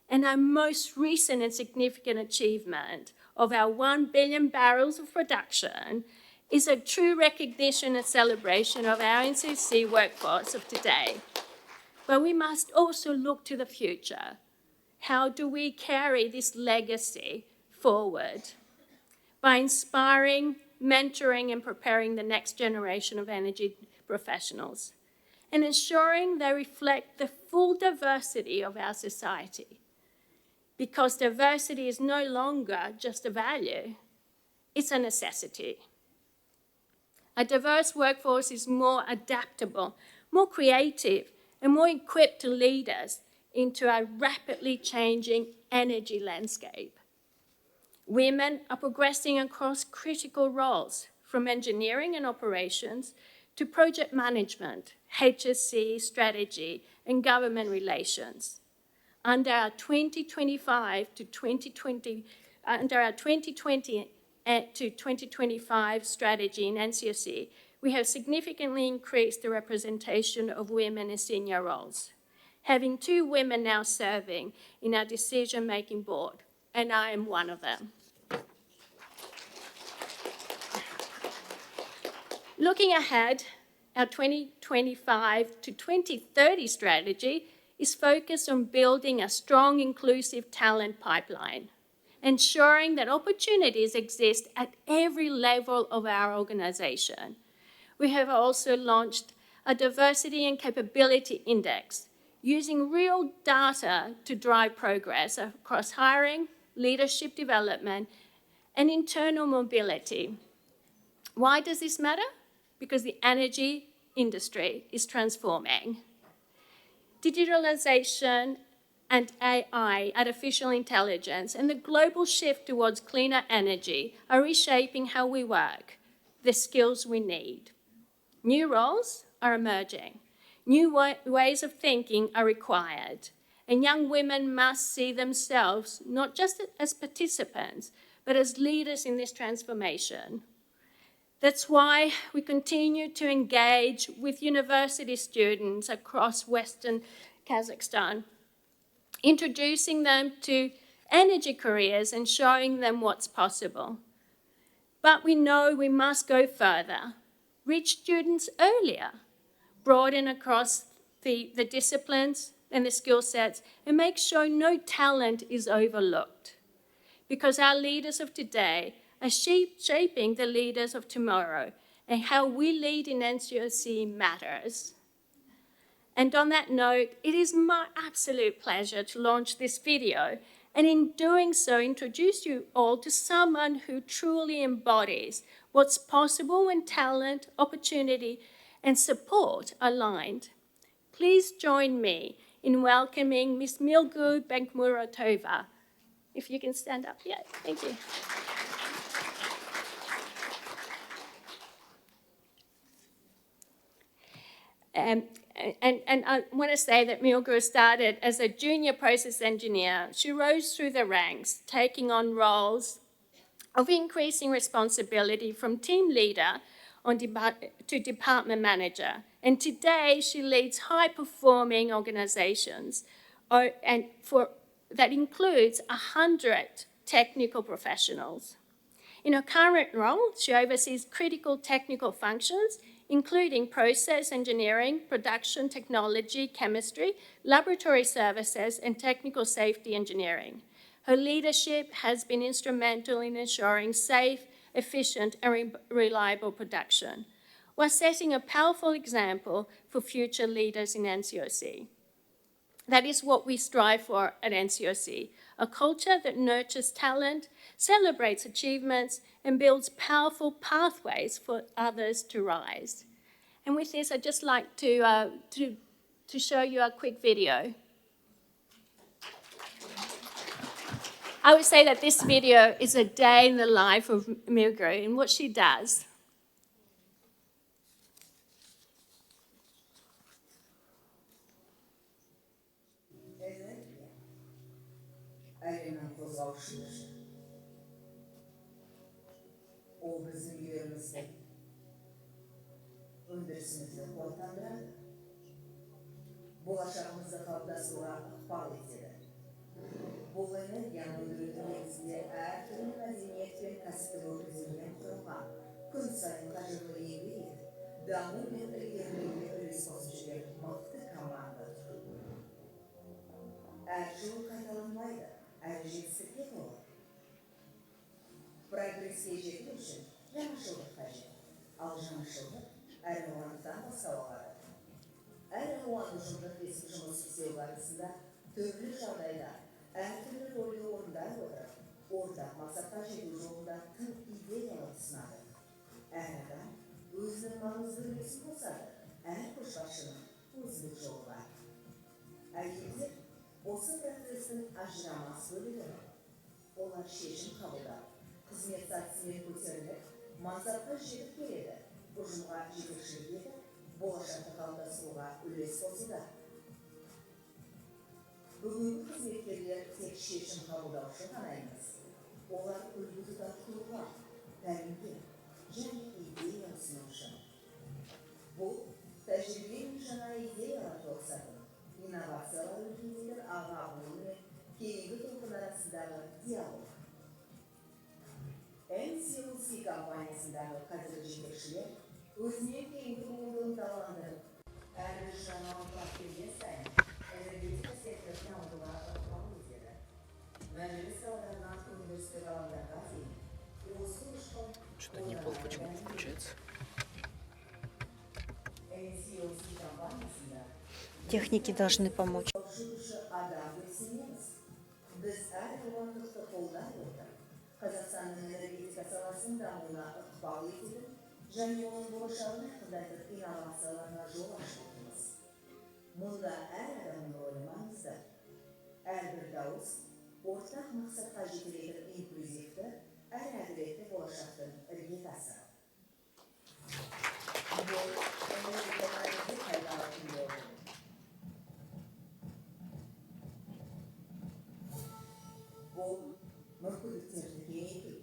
And our most recent and significant achievement of our 1 billion barrels of production is a true recognition and celebration of our NCOC workforce of today. But we must also look to the future. How do we carry this legacy forward? By inspiring, mentoring, and preparing the next generation of energy professionals, and ensuring they reflect the full diversity of our society. Because diversity is no longer just a value, it's a necessity. A diverse workforce is more adaptable, more creative, and more equipped to lead us into a rapidly changing energy landscape. Women are progressing across critical roles, from engineering and operations to project management, HSC, strategy, and government relations. Under our 2020 to 2025 strategy in NCOC, we have significantly increased the representation of women in senior roles, having 2 women now serving in our decision-making board, and I am one of them. Looking ahead, our 2025 to 2030 strategy is focused on building a strong, inclusive talent pipeline, ensuring that opportunities exist at every level of our organization. We have also launched a diversity and capability index, using real data to drive progress across hiring, leadership development, and internal mobility. Why does this matter? Because the energy industry is transforming. Digitalization and AI, artificial intelligence, and the global shift towards cleaner energy are reshaping how we work, the skills we need. New roles are emerging. New ways of thinking are required. And young women must see themselves not just as participants, but as leaders in this transformation. That's why we continue to engage with university students across Western Kazakhstan, introducing them to energy careers and showing them what's possible. But we know we must go further, reach students earlier, broaden across the disciplines and the skill sets, and make sure no talent is overlooked. Because our leaders of today are shaping the leaders of tomorrow, and how we lead in NCOC matters. And on that note, it is my absolute pleasure to launch this video, and in doing so, introduce you all to someone who truly embodies what's possible when talent, opportunity, and support are aligned. Please join me in welcoming Ms. Milgu Benkmuratova. If you can stand up, yeah, thank you. And I want to say that Milgu started as a junior process engineer. She rose through the ranks, taking on roles of increasing responsibility from team leader to department manager. And today she leads high-performing organizations that includes 100 technical professionals. In her current role, she oversees critical technical functions, including process engineering, production technology, chemistry, laboratory services, and technical safety engineering. Her leadership has been instrumental in ensuring safe, efficient, and reliable production, while setting a powerful example for future leaders in NCOC. That is what we strive for at NCOC, a culture that nurtures talent, celebrates achievements, and builds powerful pathways for others to rise. And with this, I'd just like to show you a quick video. I would say that this video is a day in the life of Milgu and what she does. O bizim yerimizde öndürsümüzü ortamdırdı. Bulaşağımızı kalbdasığa ıqbal etdi. Bu energiyanın öndürülmesinde her türlü medeniyet ve kasıtlı üzerinden kurulgan kun sayın karşılığı ilgili damı ve ilgili responsibility mıhtı komandadır. Her yıl kaydalanmaydı, her cinsiyet olur. Прогресске жету үшін жаңашылдық қажет. Ал жаңашылдық әр алуандықтан басталады. Әр алуан ұжымдық жұмыс істеу барысында түрлі жағдайда әртүрлі рөлді орындай отырып, ортақ мақсатқа жету жолында тың идеялар ұсынады. Әр адам өзінің маңызды үлесін қосады. Әр көшбасшының өзіндік жолы бар. Әйелдер осы процестің ажырамас бөлігі. Олар шешім қабылдап, қызмет сатысымен көтеріліп, мансапқа жетіп келеді. Ұжымға жетекшілік етіп, болашақты қалыптастыруға үлес қосуда. Бүгінгі қызметкерлер тек шешім қабылдаушы ғана емес. Олар үлгі тұтар тұлға, тәлімгер және идея ұсынушы. Бұл тәжірибе мен жаңа идеялар тоғысатын, инновациялар өлкелер аға буын мен кейінгі толқын арасындағы диалог. NCOC компаниясындағы қазіргі жетекшілер өзінен кейінгі буынды ынталандырып, әрбір жаңалықтар келген сайын энергетика секторын дамытуға ықпал етеді. Мәжіліс залдарынан өндірістік алаңдарға дейін осы ұшқын NCOC компаниясында Техники должны помочь. адам белсенеміз. Біз әр алуандықты қолдай отырып, Kazakhstan'ın energetika саласының дамуына ықпал ететін және оның болашағын айқындайтын инновацияларына жол ашудамыз. Мұнда әр адамның рөлі маңызды. Әрбір дауыс ортақ мақсатқа жетелейтін инклюзивті, әрі әділетті болашақтың іргетасы. Бұл энергетиканы пайдаланатын болды. Бұл мүмкіндіктерді кеңейту.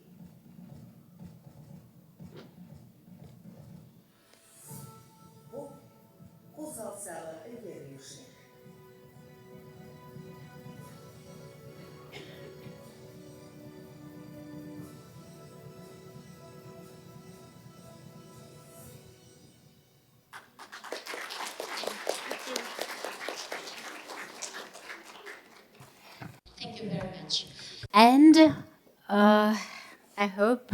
Бұл қозғалыстағы ілгерілеушілік. Thank you very much. And I hope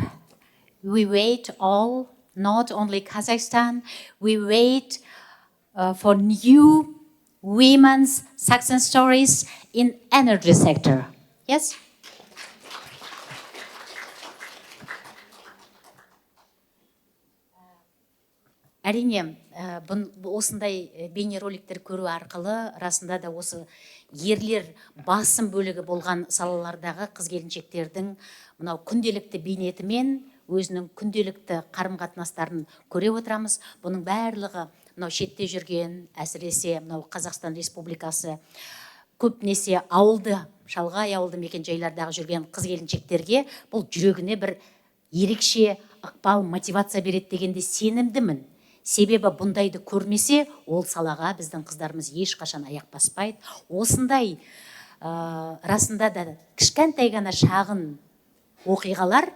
we wait all, not only Kazakhstan, we wait for new women's success stories in energy sector. Yes? Әрине, осындай бейнероликтер көру арқылы расында да осы ерлер басым бөлігі болған салалардағы қыз-келіншектердің мынау күнделікті бейнетімен өзінің күнделікті қарым-қатынастарын көре отырамыз. Бұның барлығы мынау шетте жүрген, әсіресе мынау Қазақстан Республикасы көпнесе ауылды, шалғай ауылды мекенжайлардағы жүрген қыз-келіншектерге бұл жүрегіне бір ерекше ықпал, мотивация береді дегенде сенімдімін. Себебі бұндайды көрмесе, ол салаға біздің қыздарымыз ешқашан аяқ баспайды. Осындай расында да кішкентай ғана шағын оқиғалар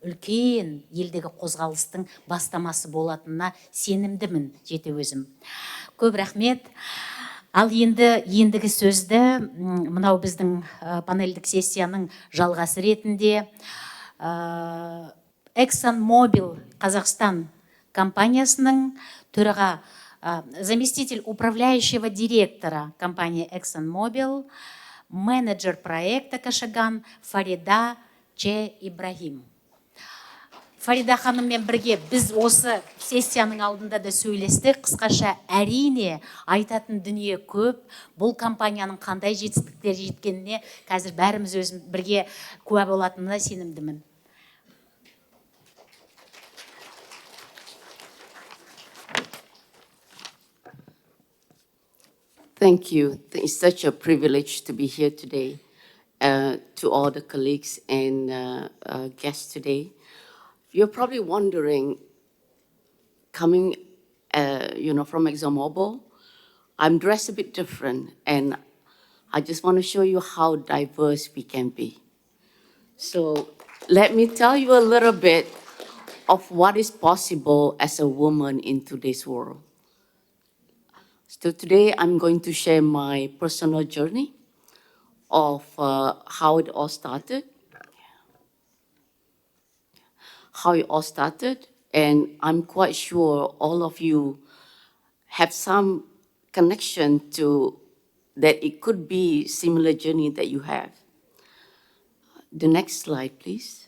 үлкен елдегі қозғалыстың бастамасы болатынына сенімдімін жете өзім. Көп рахмет. Ал ендігі сөзді мынау біздің панельдік сессияның жалғасы ретінде ExxonMobil Kazakhstan компаниясының төраға заместитель управляющего директора компании ExxonMobil, менеджер проекта Кашаган Фарида Че Ибрахим. Фарида ханыммен бірге біз осы сессияның алдында да сөйлестік. Қысқаша әрине айтатын дүние көп. Бұл компанияның қандай жетістіктер жеткеніне қазір бәріміз өзім бірге куә болатынына сенімдімін. Thank you. It's such a privilege to be here today. To all the colleagues and guests today. You're probably wondering, coming from ExxonMobil, I'm dressed a bit different, and I just want to show you how diverse we can be. So let me tell you a little bit of what is possible as a woman in today's world. So today I'm going to share my personal journey of how it all started. And I'm quite sure all of you have some connection to that it could be similar journey that you have. The next slide, please.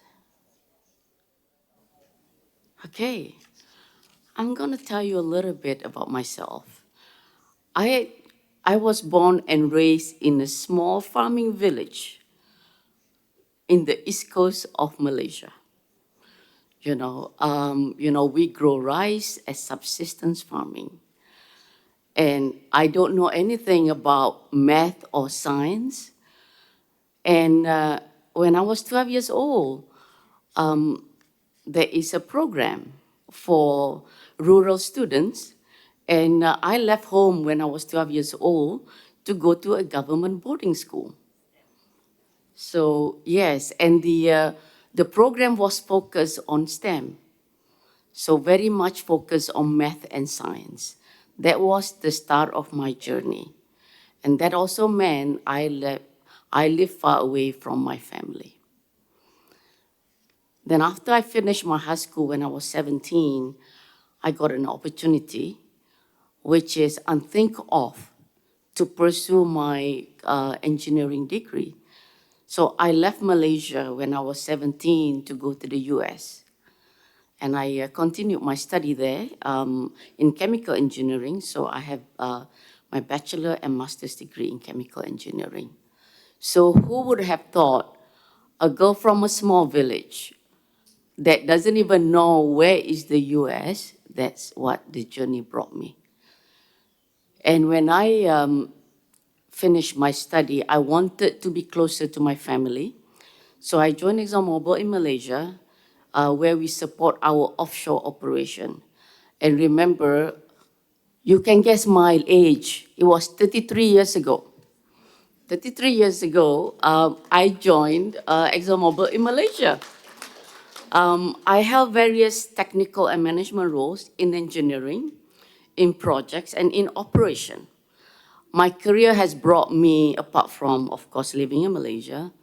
Okay, I'm gonna tell you a little bit about myself. I was born and raised in a small farming village in the east coast of Malaysia. We grow rice as subsistence farming. And I don't know anything about math or science. And when I was 12 years old, there is a program for rural students. And I left home when I was 12 years old to go to a government boarding school. So yes, and the program was focused on STEM. So very much focused on math and science. That was the start of my journey. And that also meant I lived far away from my family. Then after I finished my high school when I was 17, I got an opportunity, which is unthink of, to pursue my engineering degree. So I left Malaysia when I was 17 to go to the US. And I continued my study there in chemical engineering. So I have my bachelor and master's degree in chemical engineering. So who would have thought a girl from a small village that doesn't even know where is the US, that's what the journey brought me. And when I finished my study, I wanted to be closer to my family. So I joined ExxonMobil in Malaysia, where we support our offshore operation. And remember, you can guess my age. It was 33 years ago. 33 years ago, I joined ExxonMobil in Malaysia. I held various technical and management roles in engineering, in projects, and in operation. My career has brought me, apart from, of course, living in Malaysia,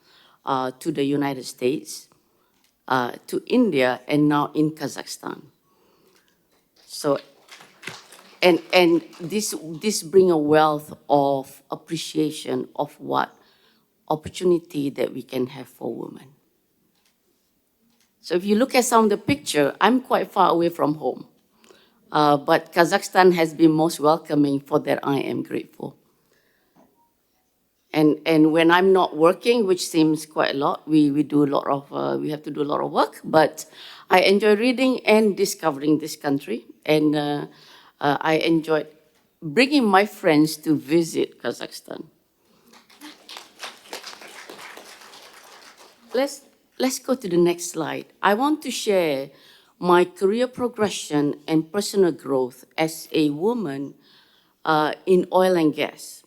to the United States, to India, and now in Kazakhstan. So, and this brings a wealth of appreciation of what opportunity that we can have for women. So if you look at some of the picture, I'm quite far away from home. But Kazakhstan has been most welcoming. For that, I am grateful. And when I'm not working, which seems quite a lot, we do a lot of, we have to do a lot of work, but I enjoy reading and discovering this country. And I enjoyed bringing my friends to visit Kazakhstan. Let's go to the next slide. I want to share my career progression and personal growth as a woman in oil and gas.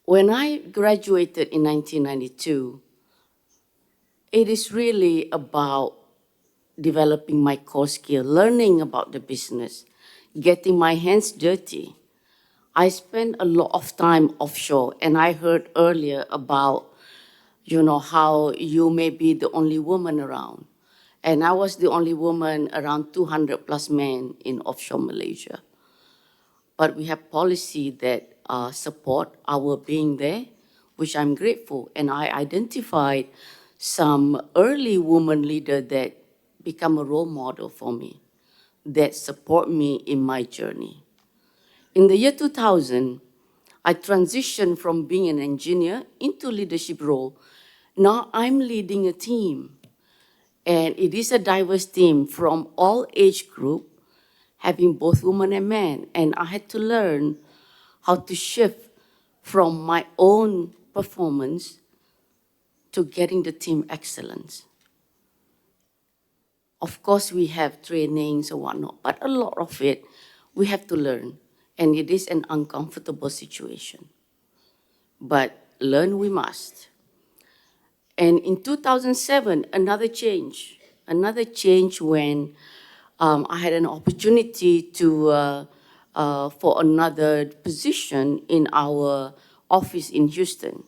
When I graduated in 1992, it is really about developing my core skill, learning about the business, getting my hands dirty. I spent a lot of time offshore, and I heard earlier about, how you may be the only woman around. And I was the only woman around 200 plus men in offshore Malaysia. But we have policy that support our being there, which I'm grateful. And I identified some early woman leader that become a role model for me, that support me in my journey. In the year 2000, I transitioned from being an engineer into leadership role. Now I'm leading a team, and it is a diverse team from all age group, having both women and men. And I had to learn how to shift from my own performance to getting the team excellence. Of course, we have trainings or whatnot, but a lot of it we have to learn, and it is an uncomfortable situation. But learn we must. And in 2007, another change when I had an opportunity to for another position in our office in Houston.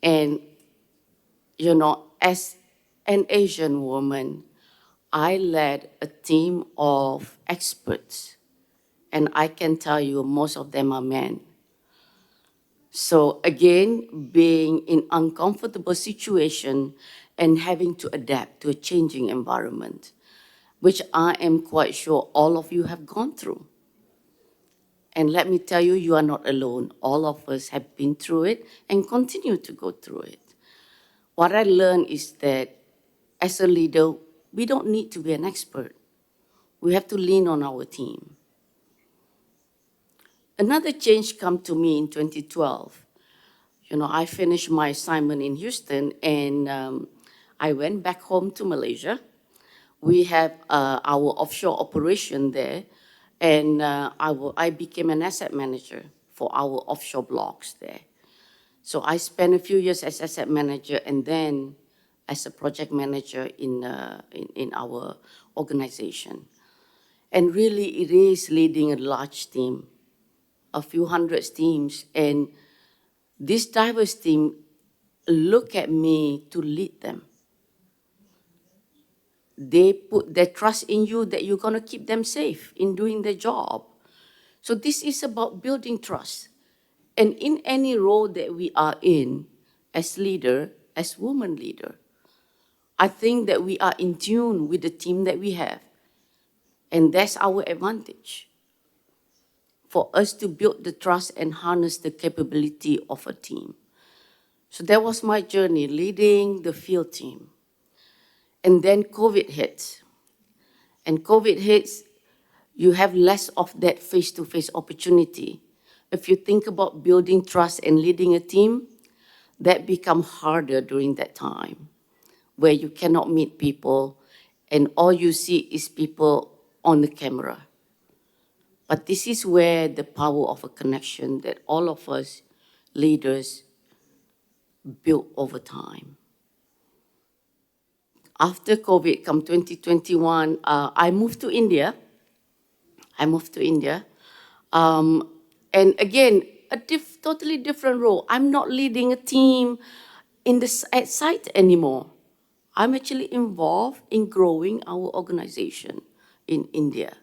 And, as an Asian woman, I led a team of experts. And I can tell you, most of them are men. So again, being in uncomfortable situation and having to adapt to a changing environment, which I am quite sure all of you have gone through. And let me tell you, you are not alone. All of us have been through it and continue to go through it. What I learned is that as a leader, we don't need to be an expert. We have to lean on our team. Another change came to me in 2012. I finished my assignment in Houston, and I went back home to Malaysia. We have our offshore operation there, and I became an asset manager for our offshore blocks there. So I spent a few years as asset manager and then as a project manager in our organization. And really, it is leading a large team, a few hundred teams, and this diverse team look at me to lead them. They put their trust in you that you're going to keep them safe in doing their job. So this is about building trust. And in any role that we are in, as leader, as woman leader, I think that we are in tune with the team that we have. And that's our advantage, for us to build the trust and harness the capability of a team. So that was my journey, leading the field team. And then COVID hits. And COVID hits, you have less of that face-to-face opportunity. If you think about building trust and leading a team, that becomes harder during that time, where you cannot meet people and all you see is people on the camera. But this is where the power of a connection that all of us leaders built over time. After COVID, come 2021, I moved to India. And again, a totally different role. I'm not leading a team at site anymore. I'm actually involved in growing our organization in India.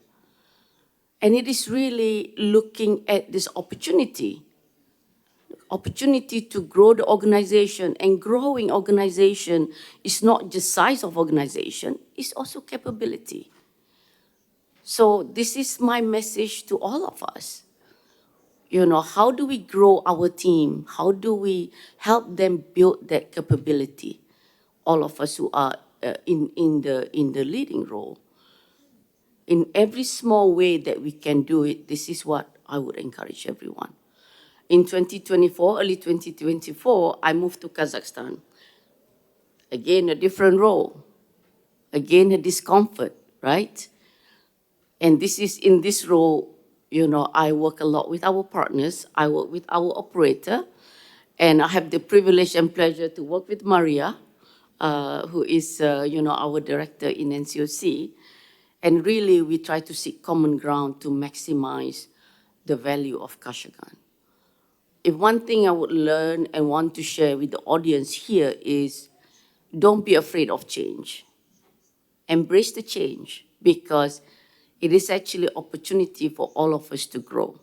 And it is really looking at this opportunity to grow the organization. And growing organization is not just size of organization, it's also capability. So this is my message to all of us. You know, how do we grow our team? How do we help them build that capability? All of us who are in the leading role. In every small way that we can do it, this is what I would encourage everyone. In 2024, early 2024, I moved to Kazakhstan. Again, a different role. Again, a discomfort, right? And this is in this role, you know, I work a lot with our partners. I work with our operator. And I have the privilege and pleasure to work with Maria, who is, you know, our director in NCOC. And really, we try to seek common ground to maximize the value of Kashagan. If one thing I would learn and want to share with the audience here is, don't be afraid of change. Embrace the change, because it is actually an opportunity for all of us to grow.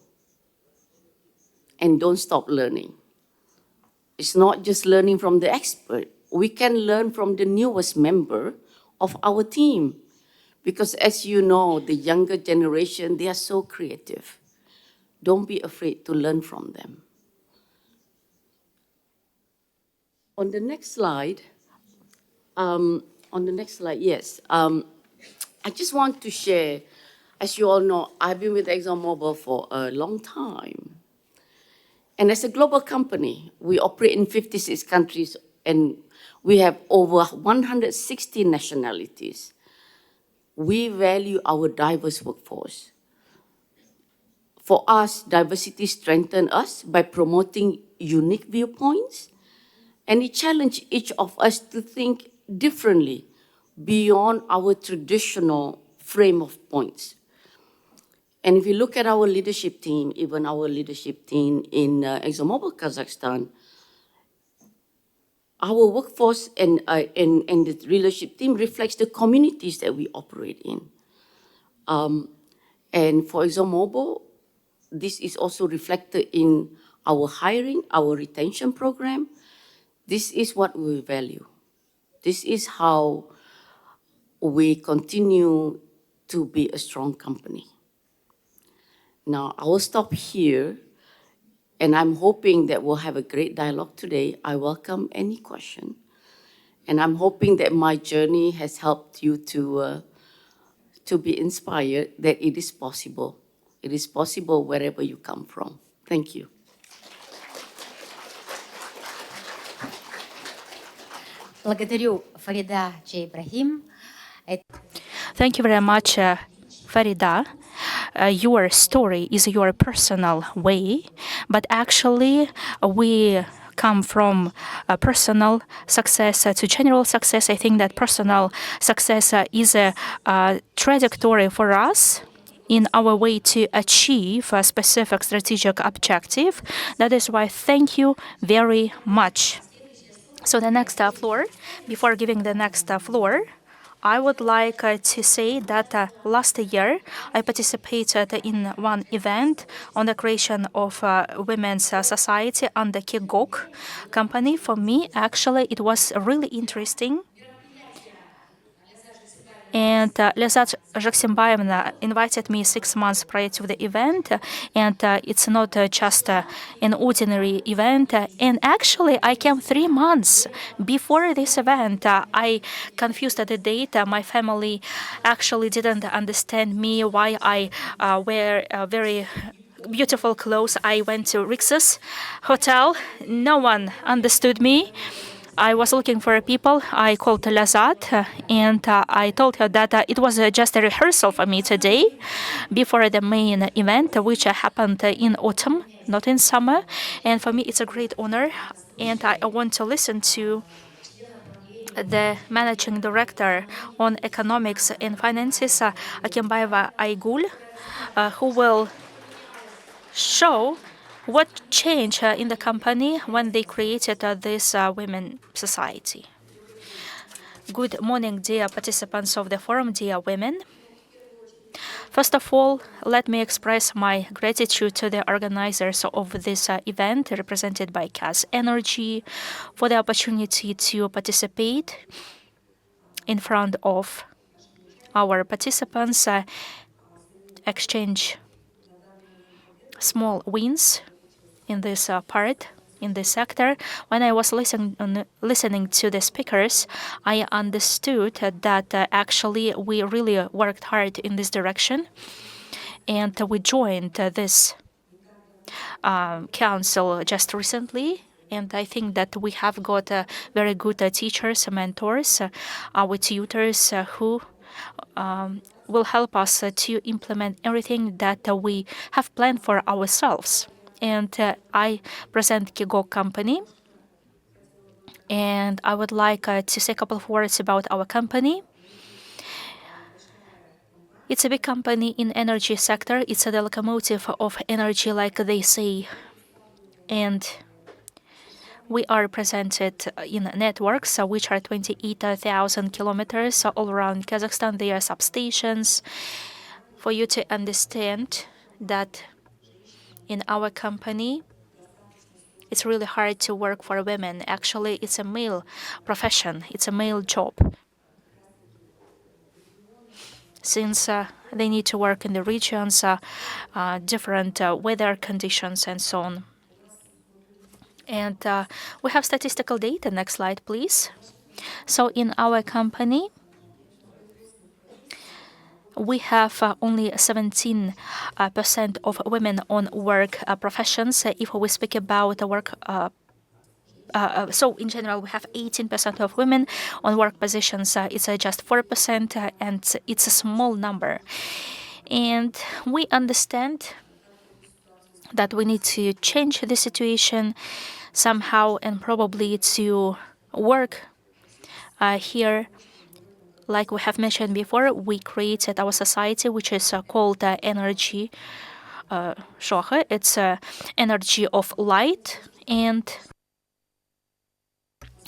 And don't stop learning. It's not just learning from the expert. We can learn from the newest member of our team. Because as you know, the younger generation, they are so creative. Don't be afraid to learn from them. On the next slide, yes. I just want to share, as you all know, I've been with ExxonMobil for a long time. And as a global company, we operate in 56 countries and we have over 160 nationalities. We value our diverse workforce. For us, diversity strengthens us by promoting unique viewpoints, and it challenges each of us to think differently beyond our traditional frame of points. And if you look at our leadership team, even our leadership team in ExxonMobil Kazakhstan, our workforce and the leadership team reflects the communities that we operate in. And for ExxonMobil, this is also reflected in our hiring, our retention program. This is what we value. This is how we continue to be a strong company. Now, I will stop here, and I'm hoping that we'll have a great dialogue today. I welcome any question, and I'm hoping that my journey has helped you to be inspired that it is possible. It is possible wherever you come from. Thank you. Благодарю, Фарида Ибрахим. Thank you very much, Farida. Your story is your personal way, but actually we come from personal success to general success. I think that personal success is a trajectory for us in our way to achieve a specific strategic objective. That is why thank you very much. So the next floor, before giving the next floor, I would like to say that last year I participated in one event on the creation of women's society under KGOK company. For me, actually, it was really interesting. And Lezat Jaksimbayevna invited me 6 months prior to the event, and it's not just an ordinary event. And actually, I came 3 months before this event. I confused the date. My family actually didn't understand me, why I wear very beautiful clothes. I went to Rix's hotel. No one understood me. I was looking for people. I called Lazat and I told her that it was just a rehearsal for me today before the main event, which happened in autumn, not in summer. And for me, it's a great honor. And I want to listen to the managing director on economics and finances, Akimbayeva Aygul, who will show what changed in the company when they created this women society. Good morning, dear participants of the forum, dear women. First of all, let me express my gratitude to the organizers of this event, represented by KAZENERGY, for the opportunity to participate in front of our participants exchange small wins in this in this sector. When I was listening to the speakers, I understood that actually we really worked hard in this direction, and we joined this council just recently. And I think that we have got very good teachers, mentors, our tutors who will help us to implement everything that we have planned for ourselves. And I present Kigo company. And I would like to say a couple of words about our company. It's a big company in energy sector. It's the locomotive of energy, like they say. And we are presented in networks, which are 28,000 kilometers all around Kazakhstan. They are substations. For you to understand that in our company, it's really hard to work for women. Actually, it's a male profession. It's a male job. Since they need to work in the regions, different weather conditions, and so on. And we have statistical data. Next slide, please. So in our company, we have only 17% of women on work professions. If we speak about work, so in general, we have 18% of women on work positions. It's just 4%, and it's a small number. And we understand that we need to change the situation somehow, and probably to work here. Like we have mentioned before, we created our society, which is called Energy Shohe. It's energy of light, and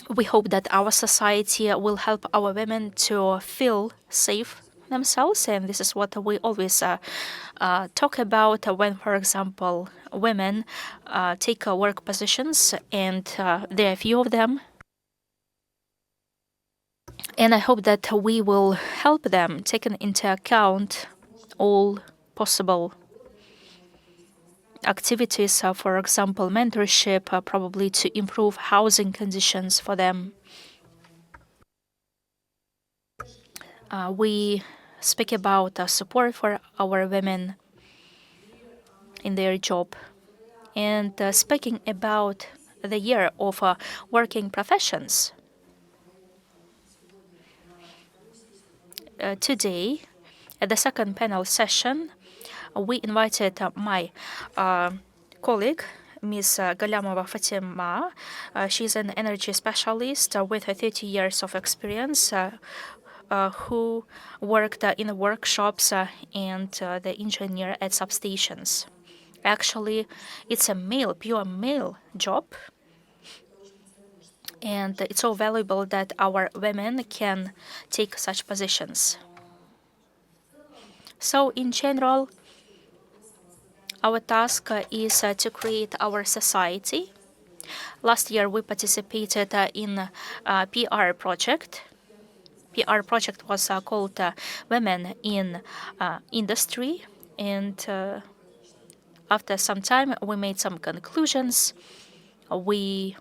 we hope that our society will help our women to feel safe themselves. And this is what we always talk about when, for example, women take work positions, and there are few of them. And I hope that we will help them, taking into account all possible activities, for example, mentorship, probably to improve housing conditions for them. We speak about support for our women in their job. And speaking about the year of working professions, today, at the second panel session, we invited my colleague, Ms. Galyamova Fatima. She's an energy specialist with 30 years of experience, who worked in workshops and the engineer at substations. Actually, it's a pure male job. And it's so valuable that our women can take such positions. So in general, our task is to create our society. Last year, we participated in a PR project. PR project was called Women in Industry. And after some time, we made some conclusions. We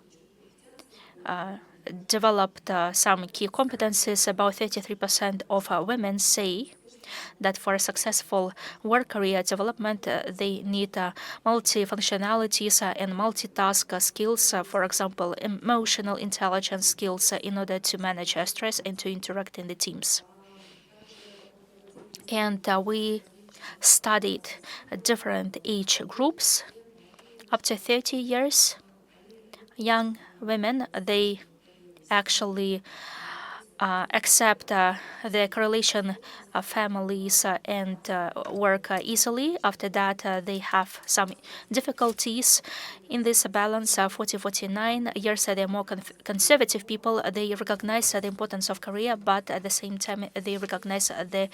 developed some key competencies. About 33% of women say that for successful work career development, they need multi-functionalities and multitask skills, for example, emotional intelligence skills in order to manage stress and to interact in the teams. And we studied different age groups, up to 30 years. Young women, they actually accept the correlation of families and work easily. After that, they have some difficulties in this balance. 40-49 years, they're more conservative people. They recognize the importance of career, but at the same time, they recognize the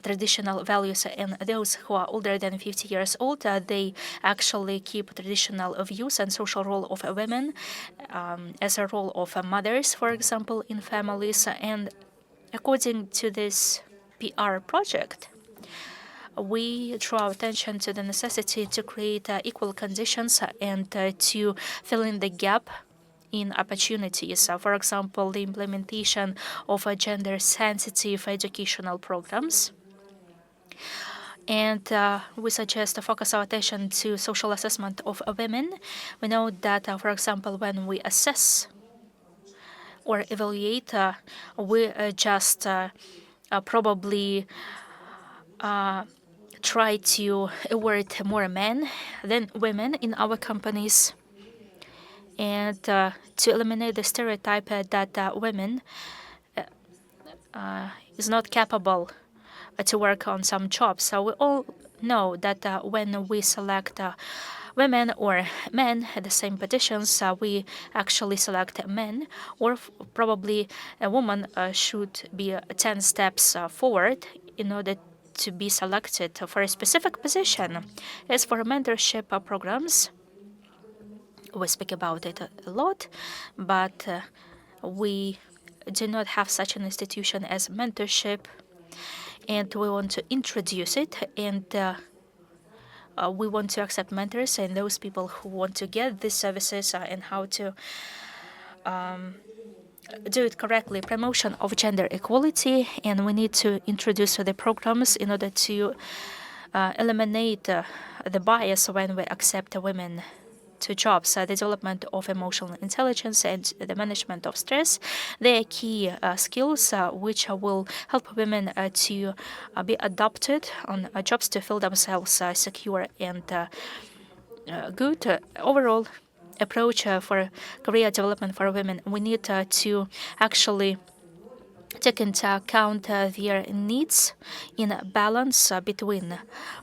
traditional values. And those who are older than 50 years old, they actually keep traditional views and social role of women as a role of mothers, for example, in families. And according to this PR project, we draw attention to the necessity to create equal conditions and to fill in the gap in opportunities. For example, the implementation of gender-sensitive educational programs. And we suggest to focus our attention to social assessment of women. We know that, for example, when we assess or evaluate, we just probably try to award more men than women in our companies, and to eliminate the stereotype that women is not capable to work on some jobs. So we all know that when we select women or men at the same positions, we actually select men, or probably a woman should be 10 steps forward in order to be selected for a specific position. As for mentorship programs, we speak about it a lot, but we do not have such an institution as mentorship, and we want to introduce it, and we want to accept mentors and those people who want to get these services and how to do it correctly. Promotion of gender equality, and we need to introduce the programs in order to eliminate the bias when we accept women to jobs. The development of emotional intelligence and the management of stress, they are key skills which will help women to be adopted on jobs to feel themselves secure and good. Overall approach for career development for women, we need to actually take into account their needs in a balance between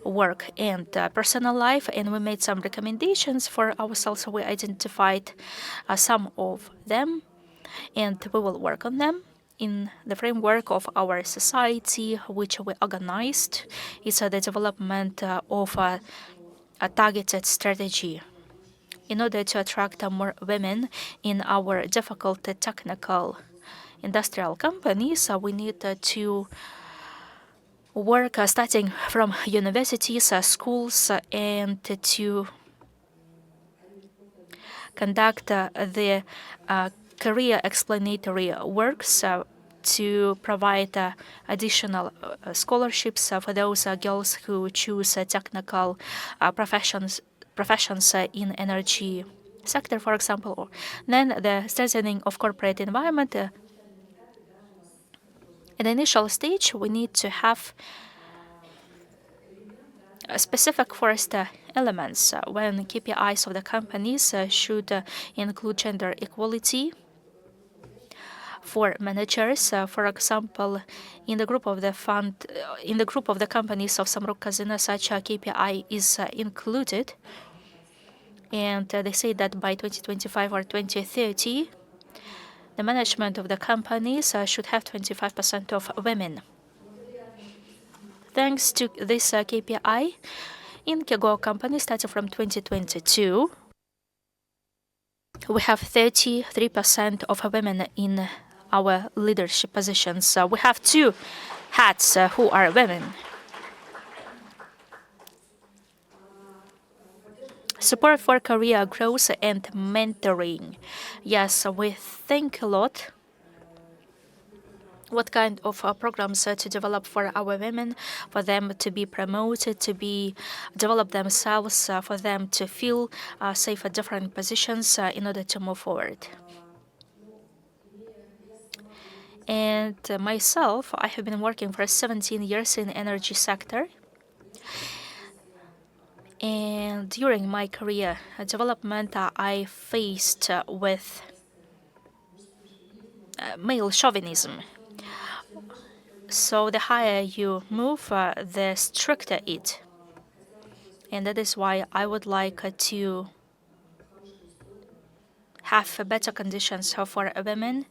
work and personal life, and we made some recommendations for ourselves. We identified some of them, and we will work on them in the framework of our society, which we organized. It's the development of a targeted strategy in order to attract more women in our difficult technical industrial companies. We need to work starting from universities, schools, and to conduct the career explanatory works to provide additional scholarships for those girls who choose technical professions in energy sector, for example. Then the strengthening of corporate environment. In the initial stage, we need to have specific first elements when KPIs of the companies should include gender equality for managers. For example, in the group of the companies of Samruk Kazyna, such a KPI is included, and they say that by 2025 or 2030. The management of the companies should have 25% of women. Thanks to this KPI, in Kego company, starting from 2022, we have 33% of women in our leadership positions. We have 2 hats who are women. Support for career growth and mentoring. Yes, we think a lot what kind of programs to develop for our women, for them to be promoted, to be develop themselves, for them to feel safe at different positions in order to move forward. And myself, I have been working for 17 years in energy sector. And during my career development, I faced with male chauvinism. So the higher you move, the stricter it. And that is why I would like to have better conditions for women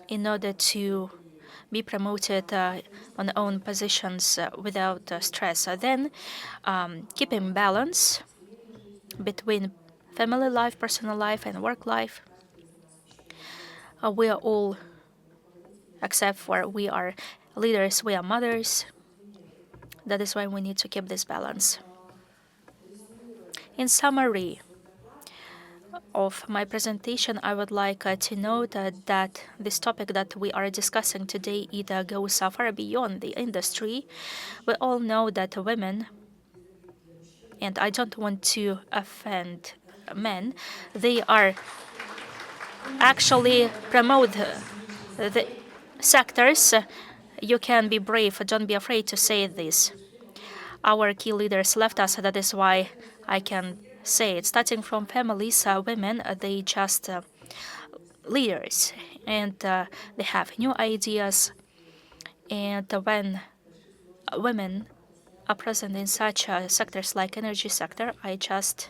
in order to be promoted on own positions without stress. Then keeping balance between family life, personal life, and work life. We are all, except for we are leaders, we are mothers. That is why we need to keep this balance. In summary of my presentation, I would like to note that this topic that we are discussing today goes far beyond the industry. We all know that women, and I don't want to offend men, they are actually promote the sectors. You can be brave, don't be afraid to say this. Our key leaders left us, that is why I can say it. Starting from families, women, they just leaders, and they have new ideas. And when women are present in such sectors like energy sector, I just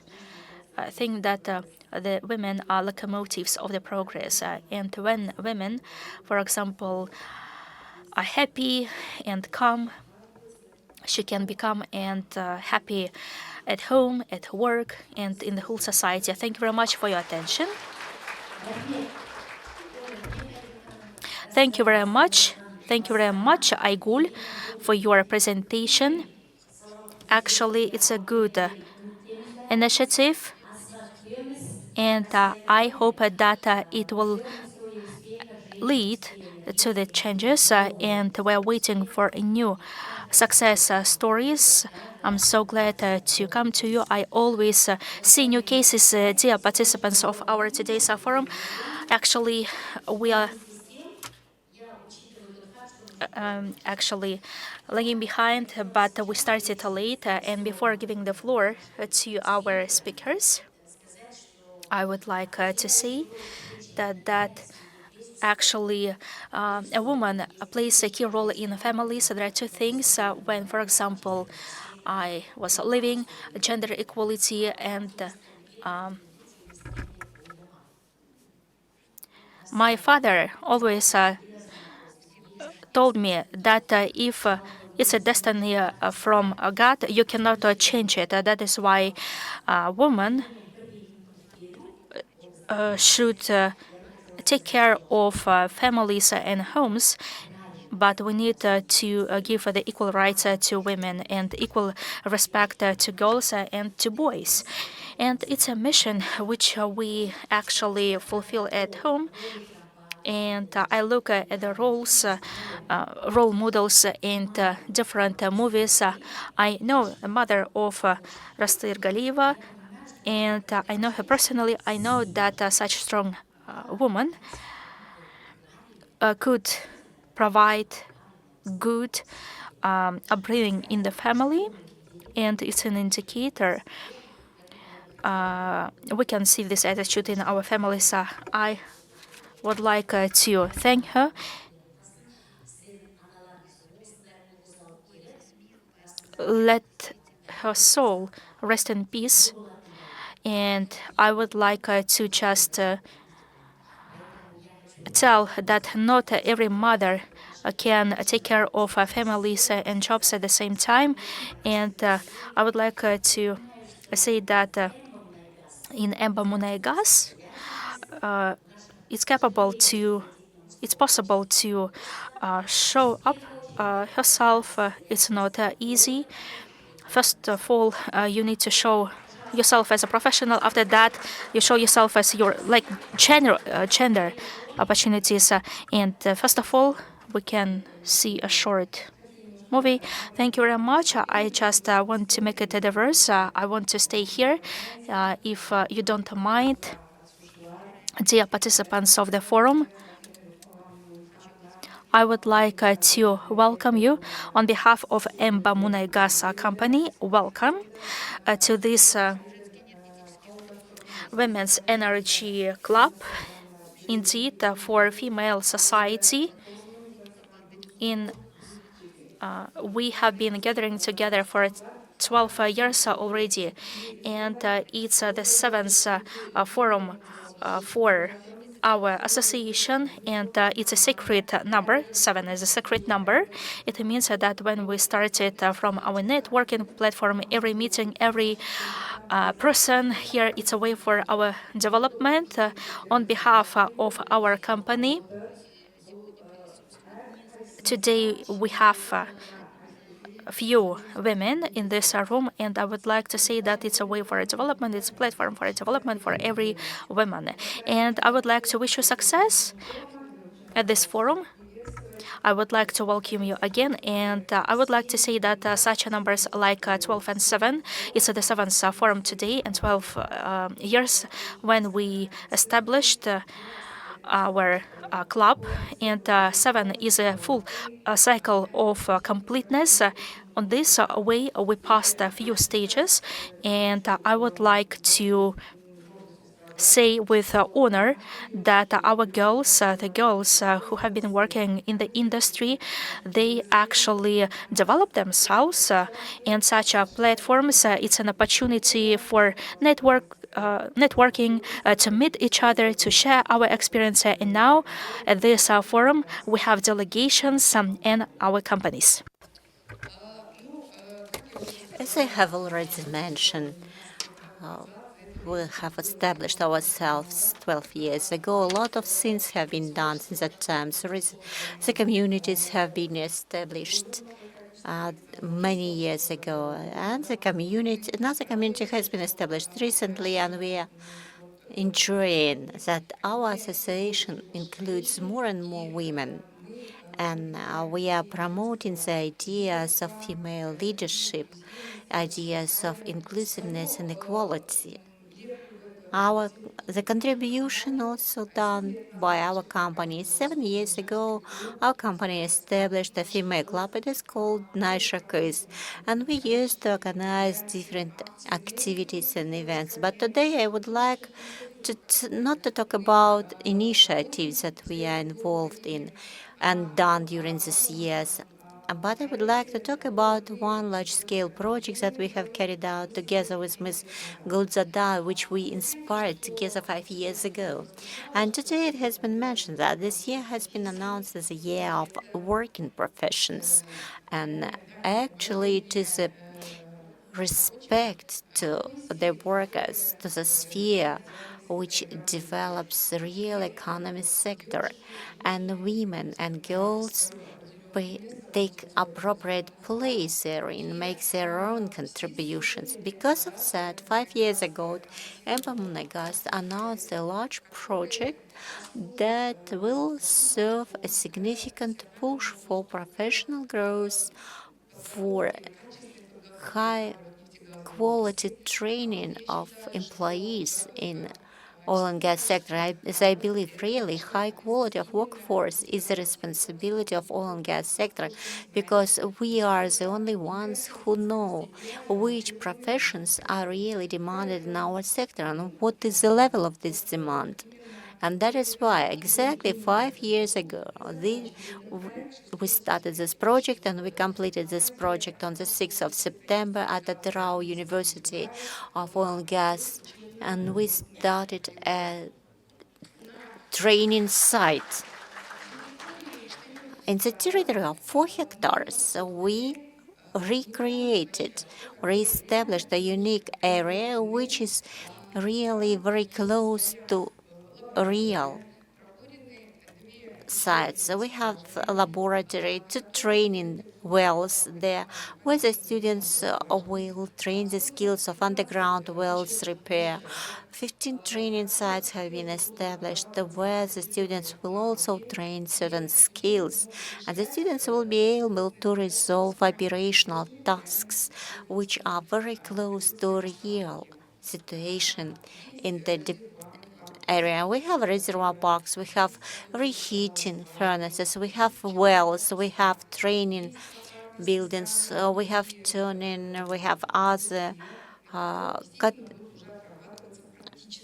think that the women are locomotives of the progress. And when women, for example, are happy and calm, she can become and happy at home, at work, and in the whole society. Thank you very much for your attention. Thank you very much. Thank you very much, Aygul, for your presentation. Actually, it's a good initiative, and I hope that it will lead to the changes, and we're waiting for new success stories. I'm so glad to come to you. I always see new cases, dear participants of our today's forum. Actually, we are actually lagging behind, but we started late. And before giving the floor to our speakers, I would like to say that actually a woman plays a key role in a family. So there are two things. When, for example, I was living gender equality, and my father always told me that if it's a destiny from God, you cannot change it. That is why women should take care of families and homes, but we need to give the equal rights to women and equal respect to girls and to boys. And it's a mission which we actually fulfill at home. And I look at the role models in different movies. I know the mother of Rastir Galieva, and I know her personally. I know that such strong woman could provide good upbringing in the family, and it's an indicator. We can see this attitude in our families. I would like to thank her. Let her soul rest in peace. And I would like to just tell that not every mother can take care of families and jobs at the same time. And I would like to say that in Emba Munaigas, it's possible to show up herself. It's not easy. First of all, you need to show yourself as a professional. After that, you show yourself as your gender opportunities. And first of all, we can see a short movie. Thank you very much. I just want to make it diverse. I want to stay here. If you don't mind, dear participants of the forum, I would like to welcome you on behalf of Emba Munaigas company. Welcome to this Women's Energy Club, indeed for female society. We have been gathering together for 12 years already, and it's the seventh forum for our association, and it's a secret number. 7 is a secret number. It means that when we started from our networking platform, every meeting, every person here, it's a way for our development. On behalf of our company, Today we have a few women in this room, and I would like to say that it's a way for a development, it's a platform for a development for every woman. And I would like to wish you success at this forum. I would like to welcome you again, and I would like to say that such numbers like 12 and 7 is the seventh forum today, and 12 years when we established our club, and 7 is a full cycle of completeness. On this way, we passed a few stages, and I would like to say with honor that our girls, the girls who have been working in the industry, they actually develop themselves, and such platforms. It's an opportunity for networking, to meet each other, to share our experience. And now, at this forum, we have delegations and our companies. As I have already mentioned, we have established ourselves 12 years ago. A lot of things have been done since that time. The communities have been established many years ago, and another community has been established recently, and we are enjoying that our association includes more and more women. And we are promoting the ideas of female leadership, ideas of inclusiveness and equality. The contribution also done by our company. 7 years ago, our company established a female club. It is called Naisha Quiz, and we used to organize different activities and events. But today I would like not to talk about initiatives that we are involved in and done during these years, but I would like to talk about one large-scale project that we have carried out together with Ms. Gulzada, which we inspired together 5 years ago. And today it has been mentioned that this year has been announced as a year of working professions. And actually it is a respect to the workers, to the sphere which develops the real economy sector, and women and girls take appropriate place therein, make their own contributions. Because of that, 5 years ago, Monegasc announced a large project that will serve a significant push for professional growth, for high quality training of employees in oil and gas sector. As I believe, really high quality of workforce is the responsibility of oil and gas sector, because we are the only ones who know which professions are really demanded in our sector and what is the level of this demand. And that is why exactly 5 years ago, we started this project, and we completed this project on the 6th of September at Atyrau University of Oil and Gas. And we started a training site. In the territory of 4 hectares, we re-established a unique area which is really very close to real sites. So we have a laboratory to training wells there, where the students will train the skills of underground wells repair. 15 training sites have been established where the students will also train certain skills, and the students will be able to resolve operational tasks which are very close to real situation in the area. We have reservoir parks, we have reheating furnaces, we have wells, we have training buildings, we have tuning, we have other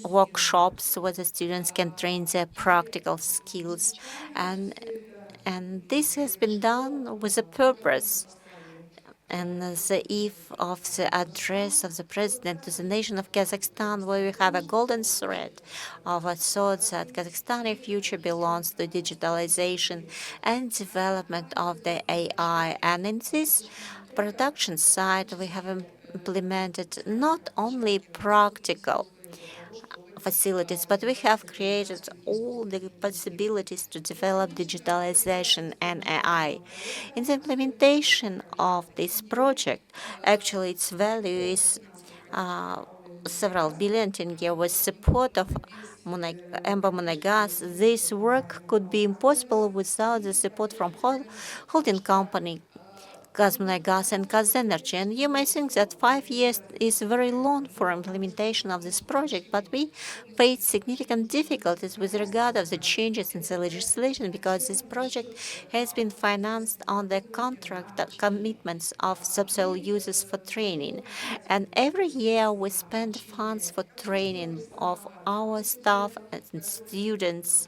workshops where the students can train their practical skills. And this has been done with a purpose. And the eve of the address of the president to the nation of Kazakhstan, where we have a golden thread of a thought that Kazakhstani future belongs to digitalization and development of the AI. And in this production side, we have implemented not only practical facilities, but we have created all the possibilities to develop digitalization and AI. In the implementation of this project, actually its value is several billion tenge with support of Emba Monegas. This work could be impossible without the support from holding company KAZENERGY and KAZENERGY. And you may think that 5 years is very long for implementation of this project, but we faced significant difficulties with regard of the changes in the legislation because this project has been financed on the contract commitments of subsoil users for training. And every year we spend funds for training of our staff and students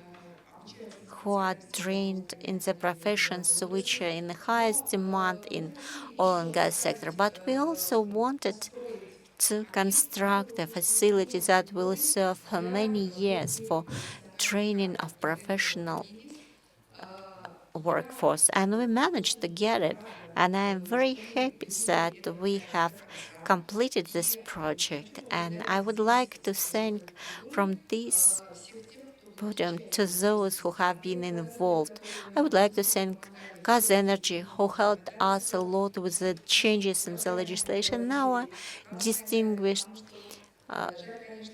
who are trained in the professions which are in the highest demand in oil and gas sector. But we also wanted to construct a facility that will serve for many years for training of professional workforce, and we managed to get it. And I am very happy that we have completed this project. And I would like to thank from this podium to those who have been involved. I would like to thank KAZENERGY, who helped us a lot with the changes in the legislation. Our distinguished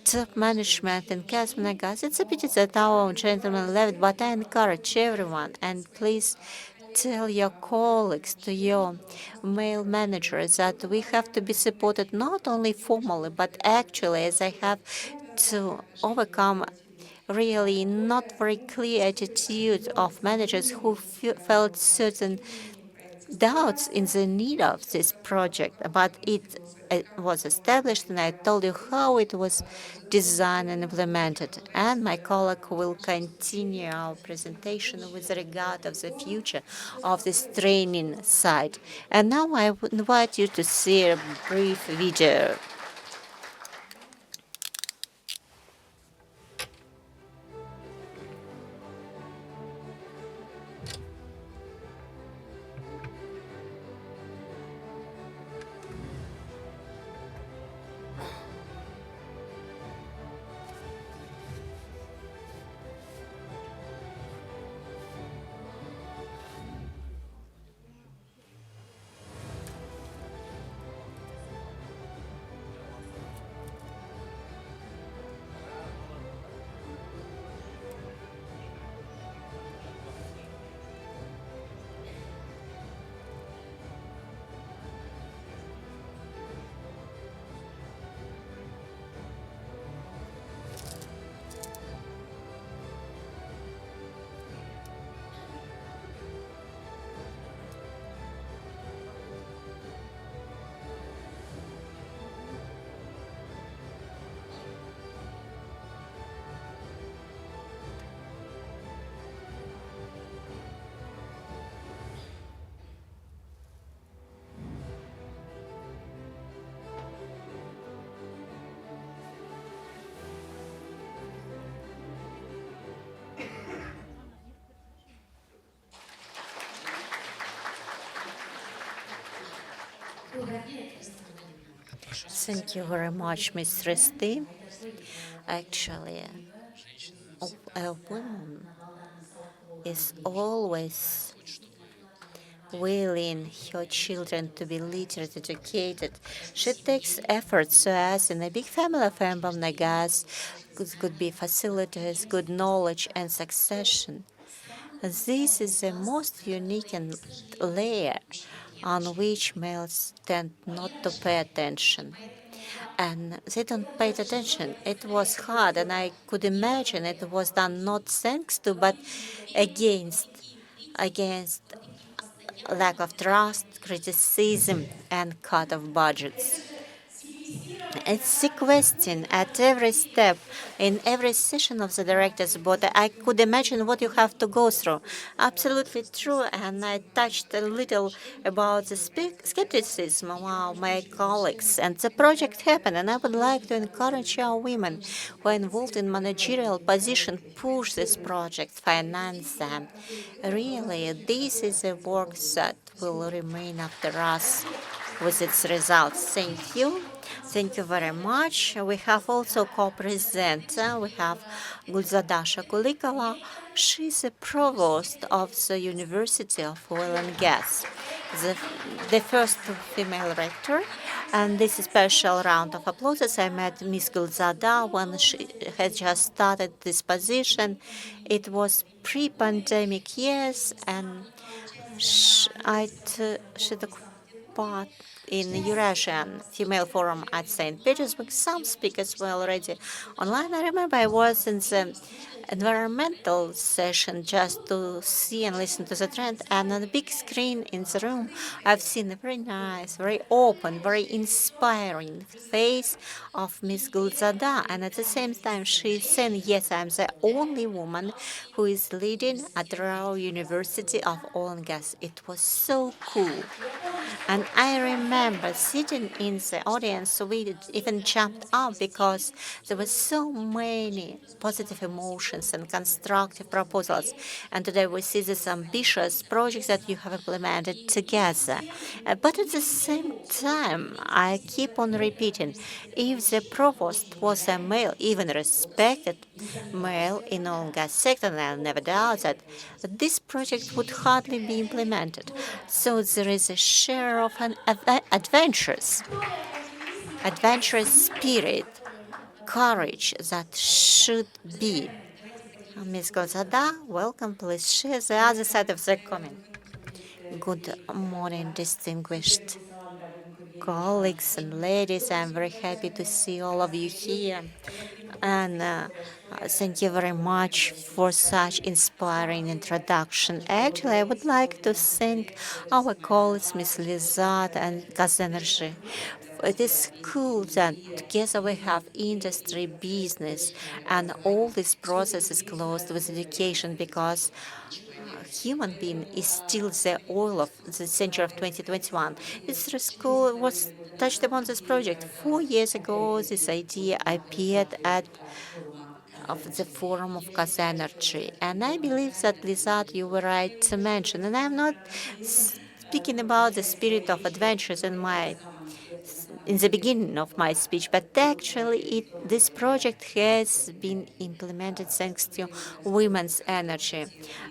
top management in KAZENERGY. It's a pity that our gentleman left, but I encourage everyone, and please tell your colleagues, to your male managers, that we have to be supported not only formally, but actually, as I have to overcome really not very clear attitude of managers who felt certain doubts in the need of this project, but it was established, and I told you how it was designed and implemented. And my colleague will continue our presentation with regard of the future of this training site. And now I would invite you to see a brief video. Thank you very much, Ms. Resti. Actually, a woman is always willing her children to be literate, educated. She takes efforts so as in a big family of Nagas could be facilities, good knowledge, and succession. This is the most unique layer on which males tend not to pay attention. And they don't pay attention. It was hard, and I could imagine it was done not thanks to, but against lack of trust, criticism, and cut of budgets. It's a question at every step, in every session of the director's board. I could imagine what you have to go through. Absolutely true, and I touched a little about the skepticism of my colleagues. And the project happened, and I would like to encourage our women who are involved in managerial position, push this project, finance them. Really, this is a work that will remain after us with its results. Thank you. Thank you very much. We have also co-presenter. We have Gulzadasha Kulikova. She's a provost of the University of Oil and Gas, the first female rector. And this is a special round of applause. As I met Ms. Gulzada when she had just started this position. It was pre-pandemic years, and she took part in the Eurasian Female Forum at St. Petersburg. Some speakers were already online. I remember I was in the environmental session just to see and listen to the trend. And on the big screen in the room, I've seen a very nice, very open, very inspiring face of Ms. Gulzada. And at the same time, she's saying, yes, I'm the only woman who is leading Atyrau University of Oil and Gas. It was so cool. And I remember sitting in the audience, we even jumped up because there were so many positive emotions and constructive proposals. And today we see these ambitious projects that you have implemented together. But at the same time, I keep on repeating, if the provost was a male, even respected male in oil and gas sector, and I'll never doubt that, this project would hardly be implemented. So there is a share of an adventurous spirit, courage that should be. Ms. Gozada, welcome. Please share the other side of the comment. Good morning, distinguished colleagues and ladies. I'm very happy to see all of you here. And thank you very much for such inspiring introduction. Actually, I would like to thank our colleagues, Ms. Lizat and KAZENERGY. It is cool that together we have industry, business, and all this process is closed with education, because human being is still the oil of the century of 2021. This school was touched upon this project 4 years ago. This idea appeared at of the Forum of KAZENERGY. And I believe that, Lizat, you were right to mention, and I'm not speaking about the spirit of adventures in the beginning of my speech, but actually this project has been implemented thanks to women's energy.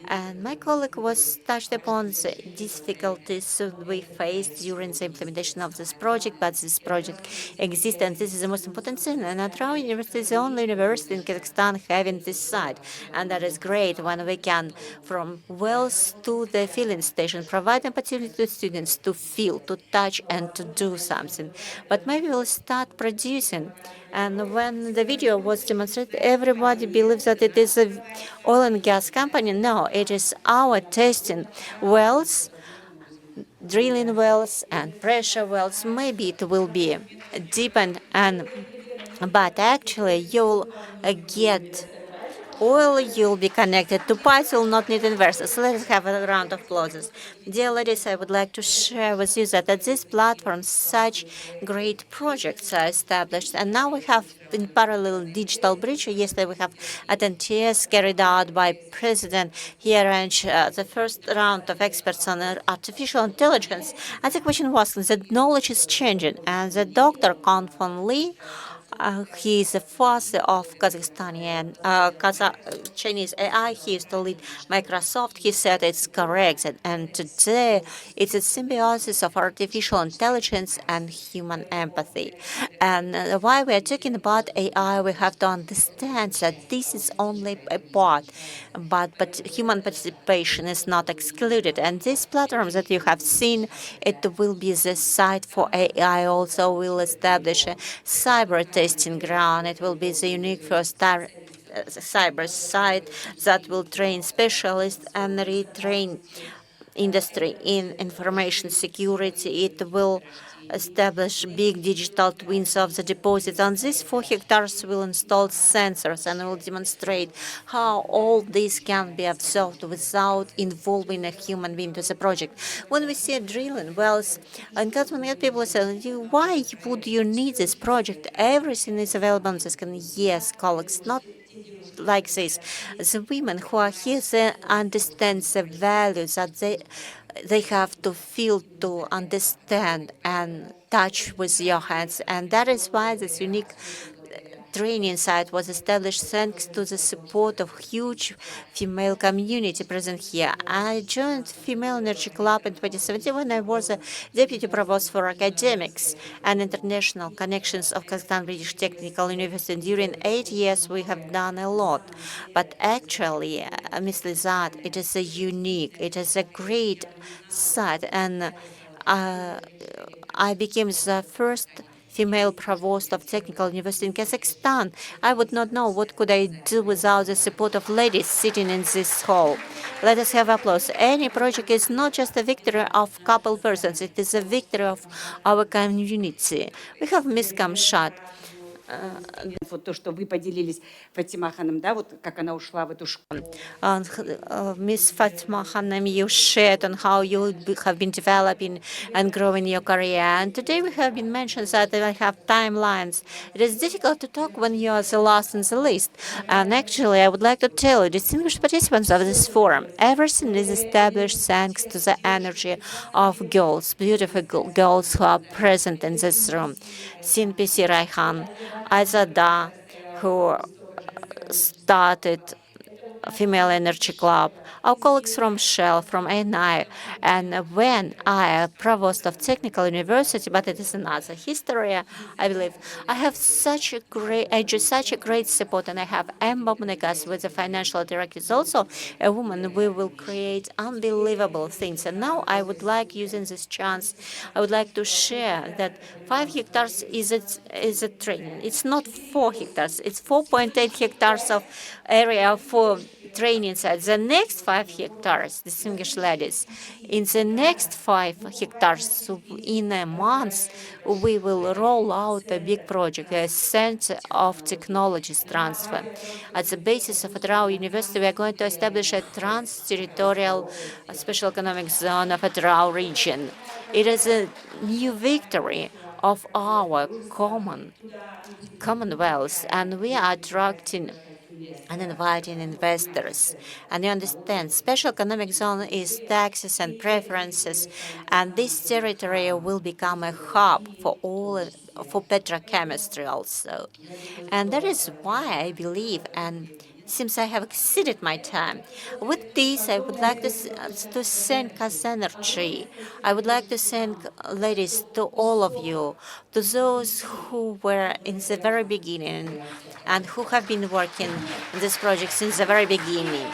And my colleague was touched upon the difficulties we faced during the implementation of this project, but this project exists, and this is the most important thing. And Atyrau University is the only university in Kazakhstan having this site, and that is great when we can, from wells to the filling station, provide opportunity to students to feel, to touch, and to do something. But maybe we'll start producing. And when the video was demonstrated, everybody believes that it is an oil and gas company. No, it is our testing wells, drilling wells, and pressure wells. Maybe it will be deepened, but actually you'll get oil, you'll be connected to pipes, you'll not need inverters. So let's have a round of applause. Dear ladies, I would like to share with you that at this platform, such great projects are established. And now we have in parallel digital bridge. Yesterday we have attendance carried out by President here, and the first round of experts on artificial intelligence. And the question was, the knowledge is changing, and the Dr. Confon Lee, he is the father of Kazakhstani Chinese AI. He used to lead Microsoft. He said it's correct. And today, it's a symbiosis of artificial intelligence and human empathy. And while we are talking about AI, we have to understand that this is only a part, but human participation is not excluded. And these platforms that you have seen, it will be the site for AI. Also, will establish a cyber testing ground. It will be the unique first cyber site that will train specialists and retrain industry in information security. It will establish big digital twins of the deposits. On these 4 hectares will install sensors and will demonstrate how all this can be observed without involving a human being to the project. When we see drilling wells, and Kazakhstan people say, why would you need this project? Everything is available on this. Yes, colleagues, not like this. The women who are here, they understand the values that they have to feel, to understand and touch with your hands. And that is why this unique training site was established thanks to the support of huge female community present here. I joined Female Energy Club in 2017 when I was a deputy provost for academics and international connections of Kazakhstan British Technical University. During 8 years, we have done a lot. But actually, Ms. Lizard, it is a unique, it is a great site, and I became the first female provost of Technical University in Kazakhstan. I would not know what could I do without the support of ladies sitting in this hall. Let us have applause. Any project is not just a victory of a couple persons. It is a victory of our community. We have Ms. Kamshat. Вот то, что вы поделились, Фатима Ханым, да, вот как она ушла в эту школу. Ms. Fatima Hanım, you shared on how you have been developing and growing your career. And today we have been mentioned that I have timelines. It is difficult to talk when you are the last on the list. And actually, I would like to tell you, distinguished participants of this forum, everything is established thanks to the energy of girls, beautiful girls who are present in this room. Sinpisi Raihan, Azada, who started Female Energy Club, our colleagues from Shell, from ANI, and when I provost of Technical University, but it is another history, I believe. I have such a great support, and I have Emma Monegas with the financial director is also a woman. We will create unbelievable things. And now I would like, using this chance, I would like to share that 5 hectares is a training. It's not 4 hectares. It's 4.8 hectares of area for training sites. The next 5 hectares, distinguished ladies, in the next 5 hectares, in a month, we will roll out a big project, a center of technologies transfer. At the basis of Atyrau University, we are going to establish a trans-territorial special economic zone of Atyrau region. It is a new victory of our commonwealth, and we are attracting and inviting investors. And you understand, special economic zone is taxes and preferences, and this territory will become a hub for petrochemistry also. And that is why I believe, and seems I have exceeded my time. With this, I would like to thank KAZENERGY. I would like to thank, ladies, to all of you, to those who were in the very beginning and who have been working on this project since the very beginning.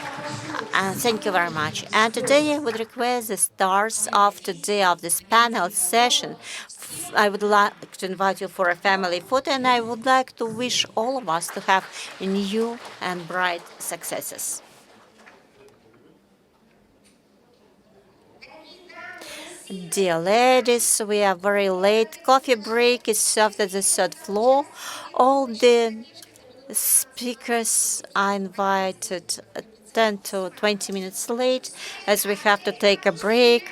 Thank you very much. And today I would request the stars of today of this panel session. I would like to invite you for a family photo, and I would like to wish all of us to have new and bright successes. Dear ladies, we are very late. Coffee break is served at the 3rd floor. All the speakers are invited 10 to 20 minutes late, as we have to take a break.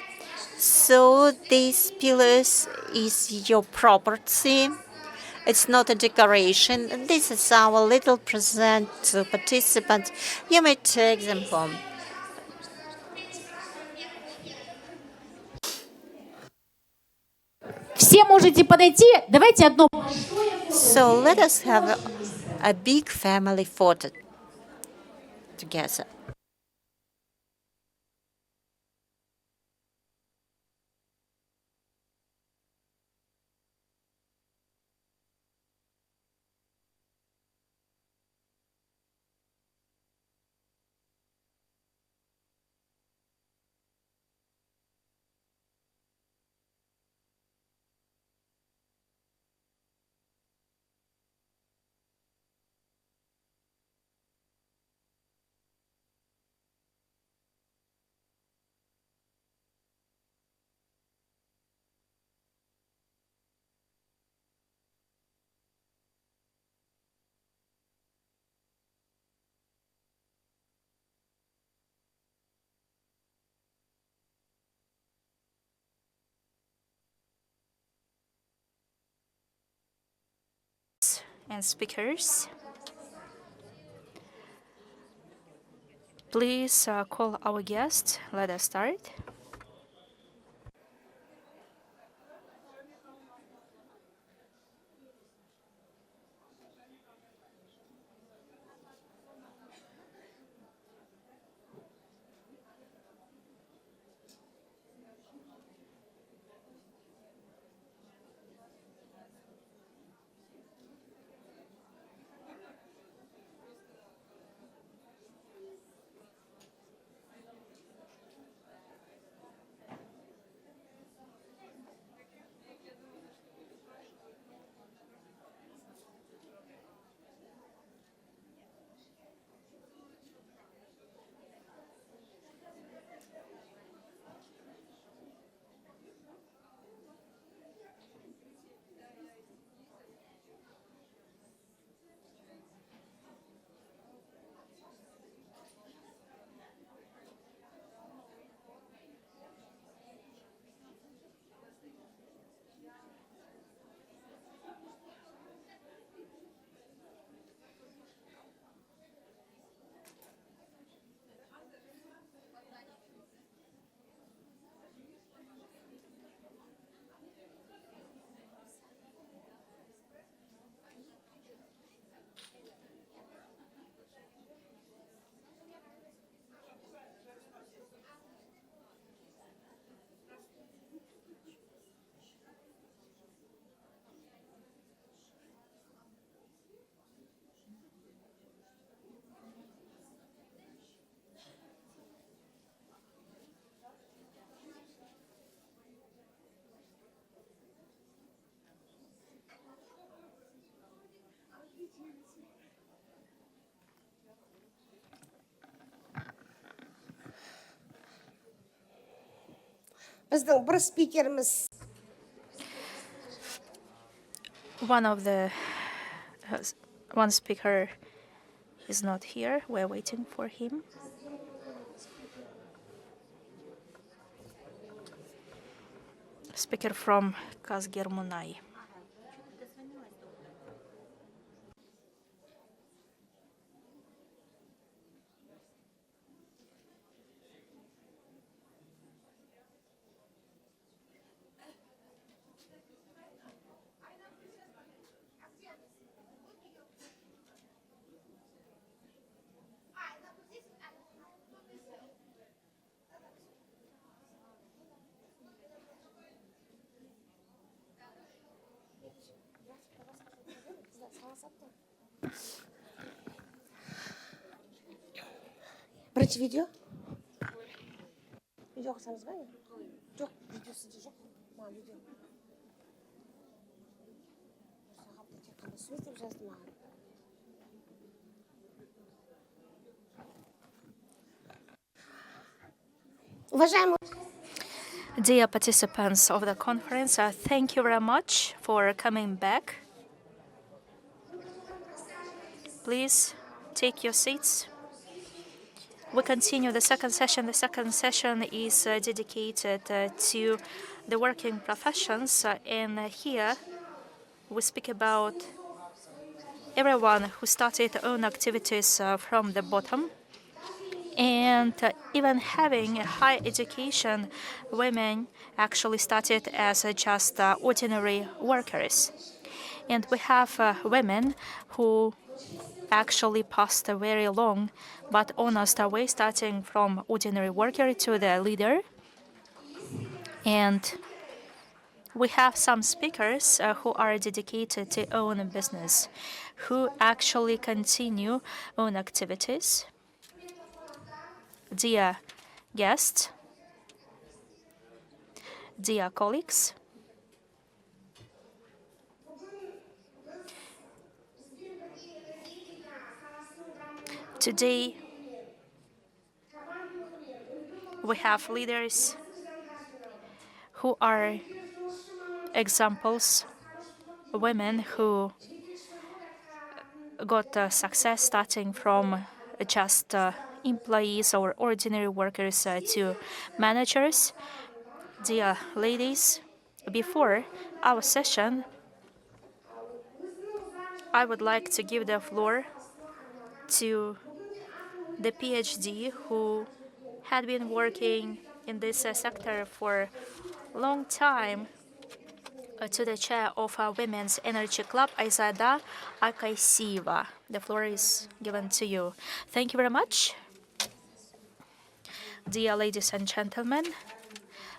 So these pillars is your property. It's not a decoration. This is our little present to participants. You may take them home. Все можете подойти. Давайте одно. So let us have a big family photo together. And speakers. Please call our guests. Let us start. біздің бір спикеріміз One speaker is not here. We're waiting for him. Speaker from Kazgermunay. бірінші видео қылсаңыз ба жоқ видеосы де жоқ маған видео сағатта тек қана сөз деп жазды маған. Уважаемые Dear participants of the conference, thank you very much for coming back. Please take your seats. We continue the second session. The second session is dedicated to the working professions, and here we speak about everyone who started their own activities from the bottom. And even having a high education, women actually started as just ordinary workers. And we have women who actually passed a very long but honest way, starting from ordinary worker to the leader. And we have some speakers who are dedicated to own business, who actually continue own activities. Dear guests, dear colleagues, today we have leaders who are examples, women who got success starting from just employees or ordinary workers to managers. Dear ladies, before our session, I would like to give the floor to the PhD who had been working in this sector for a long time, to the chair of Women's Energy Club, Aizada Akaiseva. The floor is given to you. Thank you very much. Dear ladies and gentlemen,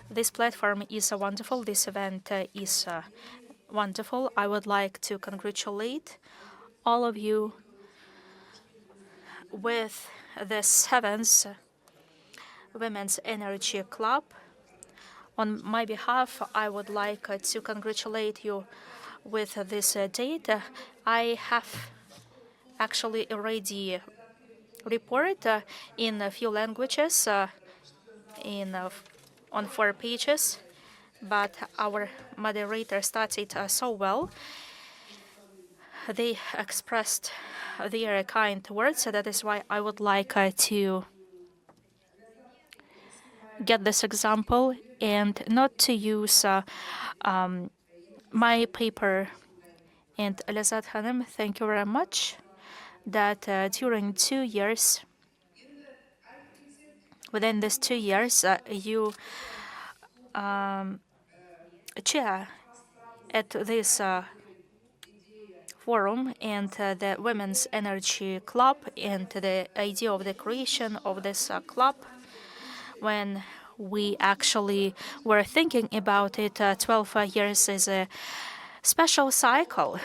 this platform is wonderful. This event is wonderful. I would like to congratulate all of you with the 7th Women's Energy Club. On my behalf, I would like to congratulate you with this date. I have actually already report in a few languages on 4 pages, but our moderator started so well. They expressed their kind words, so that is why I would like to get this example and not to use my paper. And Lazat Hanım, thank you very much that during 2 years, within these 2 years, you chair at this forum and the Women's Energy Club, and the idea of the creation of this club. When we actually were thinking about it, 12 years is a special cycle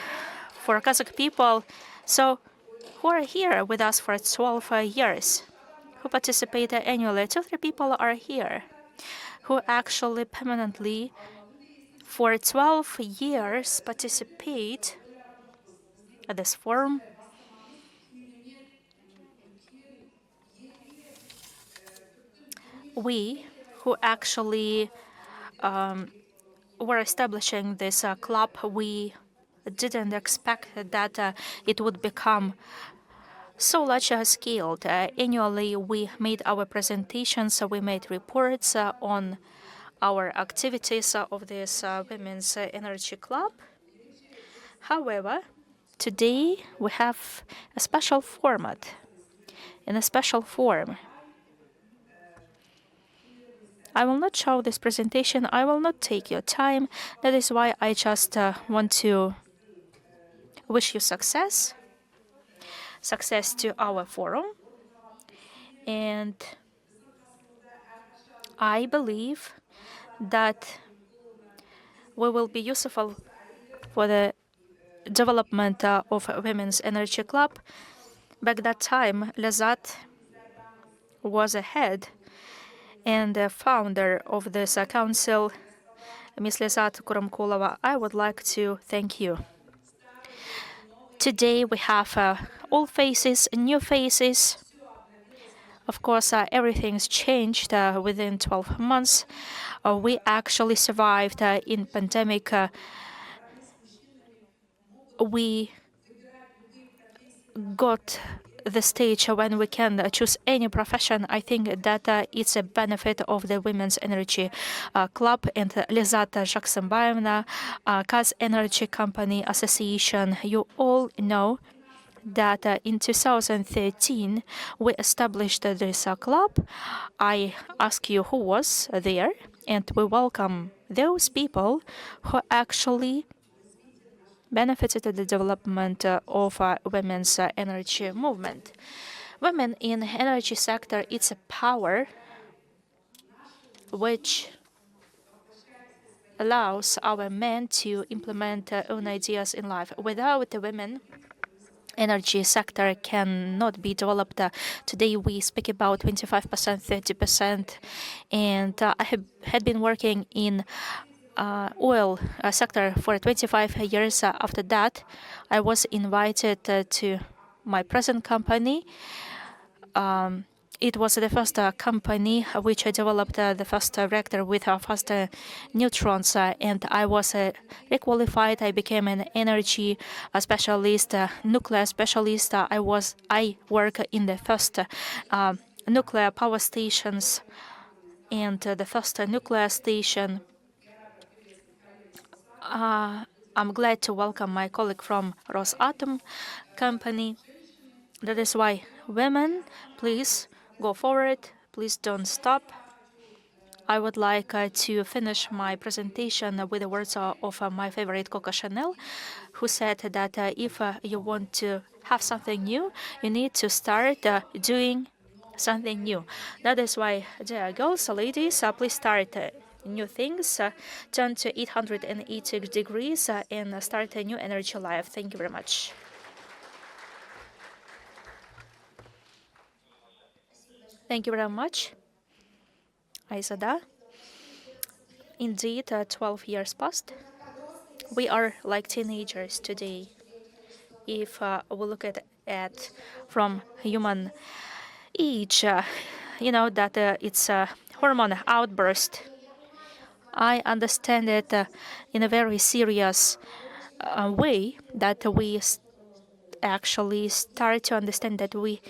for Kazakh people. So who are here with us for 12 years, who participate annually? 2-3 people are here who actually permanently for 12 years participate at this forum. We who actually were establishing this club, we didn't expect that it would become so large scaled. Annually, we made our presentations, we made reports on our activities of this Women's Energy Club. However, today we have a special format, in a special form. I will not show this presentation. I will not take your time. That is why I just want to wish you success. Success to our forum. And I believe that we will be useful for the development of Women's Energy Club. Back that time, Lazat was a head and the founder of this council, Ms. Lazat Kuramkulova. I would like to thank you. Today we have old faces, new faces. Of course, everything's changed within 12 months. We actually survived in pandemic. We got the stage when we can choose any profession. I think that it's a benefit of the Women's Energy Club and Lizata Jaksymbayevna, KAZENERGY Company Association. You all know that in 2013 we established this club. I ask you who was there, and we welcome those people who actually benefited the development of women's energy movement. Women in energy sector, it's a power which allows our men to implement their own ideas in life. Without the women, energy sector cannot be developed. Today we speak about 25%, 30%, and I had been working in oil sector for 25 years. After that, I was invited to my present company. It was the first company which developed the first reactor with fast neutrons, and I was requalified. I became an energy specialist, nuclear specialist. I work in the first nuclear power stations, and the first nuclear station. I'm glad to welcome my colleague from Rosatom company. That is why women, please go forward. Please don't stop. I would like to finish my presentation with the words of my favorite Coco Chanel, who said that if you want to have something new, you need to start doing something new. That is why, dear girls, ladies, please start new things, turn to 880 degrees, and start a new energy life. Thank you very much. Thank you very much, Aizada. Indeed, 12 years passed. We are like teenagers today. If we look at from human age, you know that it's a hormone outburst. I understand it in a very serious way that we actually start to understand that we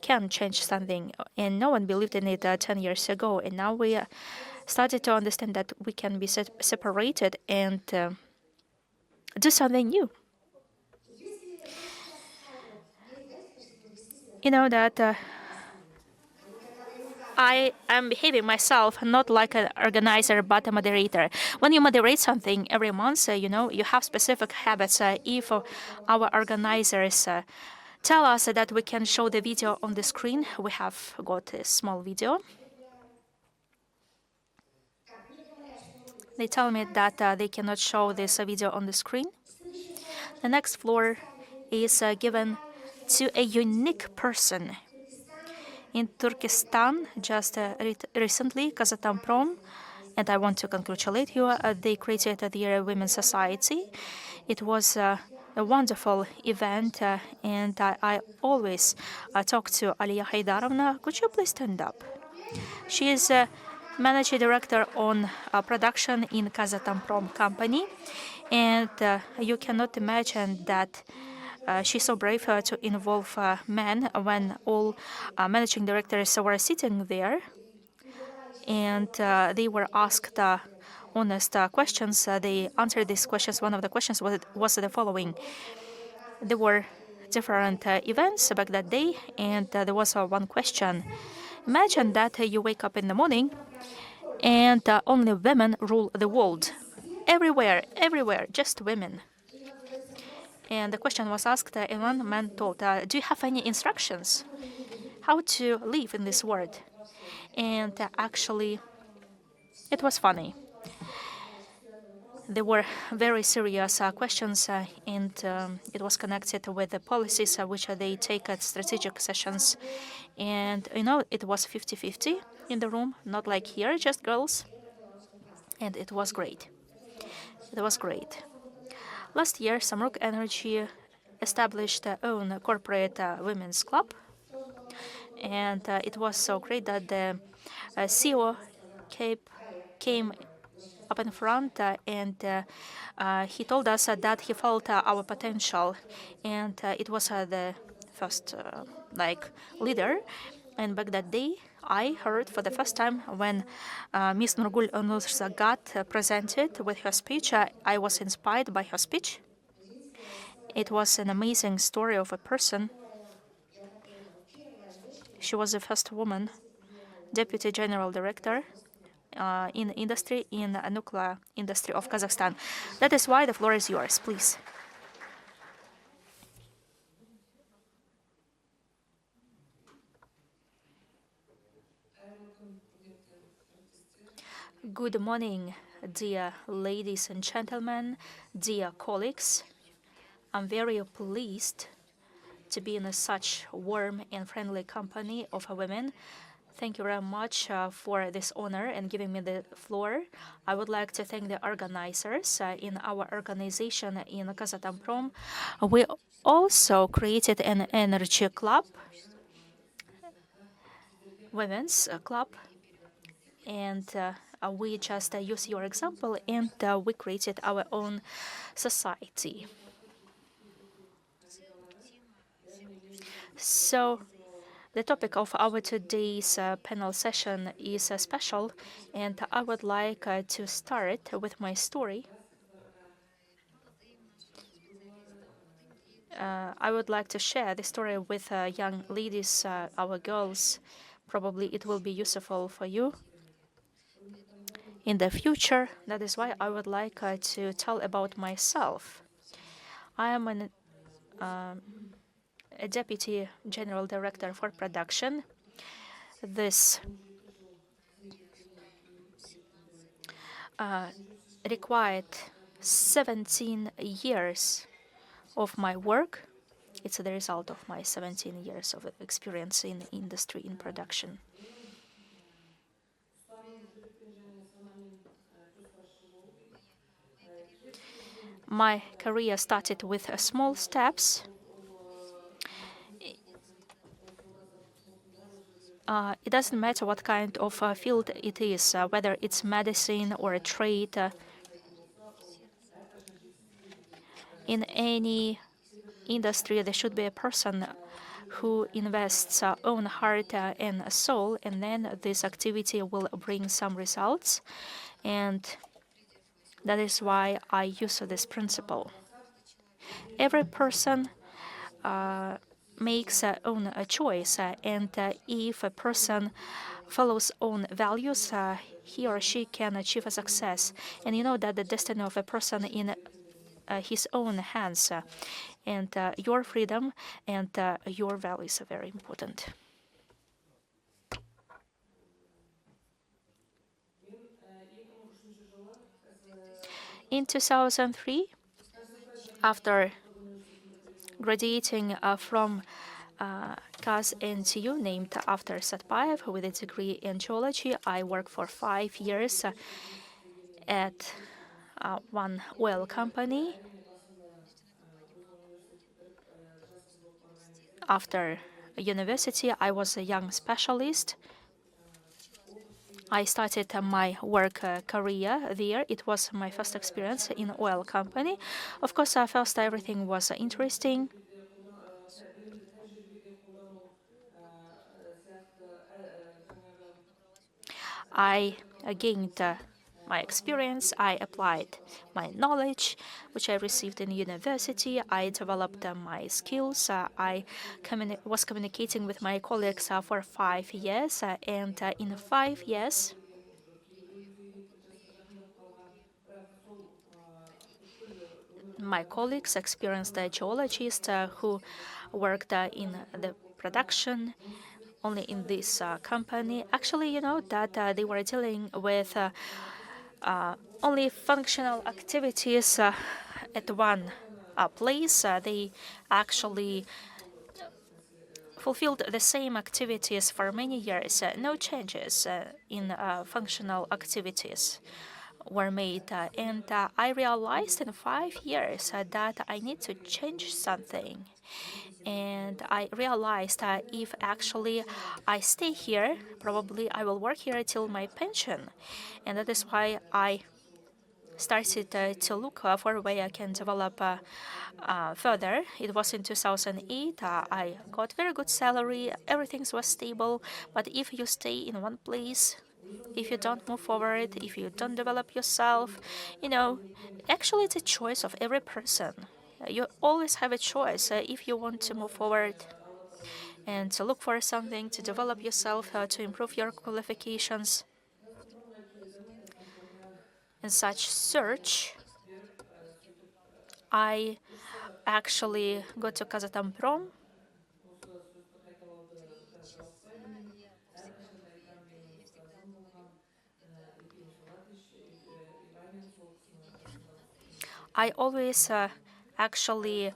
can change something, and no one believed in it 10 years ago, and now we started to understand that we can be separated and do something new. You know that I am behaving myself not like an organizer but a moderator. When you moderate something every month, you know, you have specific habits. If our organizers tell us that we can show the video on the screen, we have got a small video. They tell me that they cannot show this video on the screen. The next floor is given to a unique person. In Turkestan, just recently, Kazatomprom, and I want to congratulate you, they created the Women's Society. It was a wonderful event, and I always talk to Aliya Haydarovna. Could you please stand up? She is managing director on production in Kazatomprom company, and you cannot imagine that she's so brave to involve men when all managing directors were sitting there, and they were asked honest questions. They answered these questions. One of the questions was the following. There were different events back that day, and there was one question. Imagine that you wake up in the morning and only women rule the world. Everywhere, just women. And the question was asked, and one man told, do you have any instructions how to live in this world? And actually, it was funny. There were very serious questions, and it was connected with the policies which they take at strategic sessions. And, you know, it was 50-50 in the room, not like here, just girls. And it was great. It was great. Last year, Samruk Energy established their own corporate women's club. And it was so great that the CEO came up in front and he told us that he felt our potential. And it was the first leader. And back that day, I heard for the first time when Miss Nurgul Onurzagat presented with her speech. I was inspired by her speech. It was an amazing story of a person. She was the first woman, deputy general director in industry, in the nuclear industry of Kazakhstan. That is why the floor is yours, please. Good morning, dear ladies and gentlemen, dear colleagues. I'm very pleased to be in such warm and friendly company of women. Thank you very much for this honor and giving me the floor. I would like to thank the organizers in our organization in Kazatomprom. We also created an energy club, women's club, and we just use your example, and we created our own society. So the topic of our today's panel session is special, and I would like to start with my story. I would like to share the story with young ladies, our girls. Probably it will be useful for you in the future. That is why I would like to tell about myself. I am a deputy general director for production. This required 17 years of my work. It's the result of my 17 years of experience in industry, in production. My career started with small steps. It doesn't matter what kind of field it is, whether it's medicine or a trade. In any industry, there should be a person who invests own heart and soul, and then this activity will bring some results. And that is why I use this principle. Every person makes own choice, and if a person follows own values, he or she can achieve a success. And you know that the destiny of a person in his own hands, and your freedom and your values are very important. In 2003, after graduating from KAZENERGY, named after Satpayev, with a degree in geology, I worked for 5 years at one oil company. After university, I was a young specialist. I started my work career there. It was my first experience in oil company. Of course, at first everything was interesting. I gained my experience. I applied my knowledge, which I received in university. I developed my skills. I was communicating with my colleagues for 5 years, and in 5 years, my colleagues, experienced geologists who worked in the production only in this company, actually, you know that they were dealing with only functional activities at one place. They actually fulfilled the same activities for many years. No changes in functional activities were made. And I realized in 5 years that I need to change something. And I realized that if actually I stay here, probably I will work here till my pension. And that is why I started to look for a way I can develop further. It was in 2008. I got very good salary. Everything was stable. But if you stay in one place, if you don't move forward, if you don't develop yourself, you know, actually it's a choice of every person. You always have a choice if you want to move forward and to look for something, to develop yourself, to improve your qualifications. In such search, I actually go to Kazatomprom. I always actually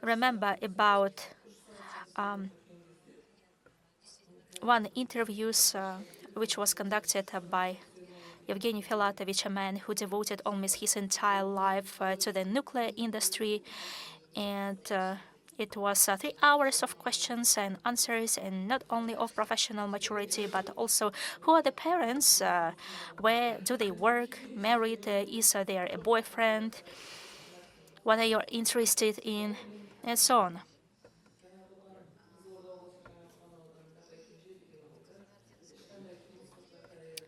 remember about one interviews which was conducted by Evgeny Filatovich, a man who devoted almost his entire life to the nuclear industry. And it was 3 hours of questions and answers, and not only of professional maturity, but also who are the parents, where do they work, married, is there a boyfriend, what are you interested in, and so on.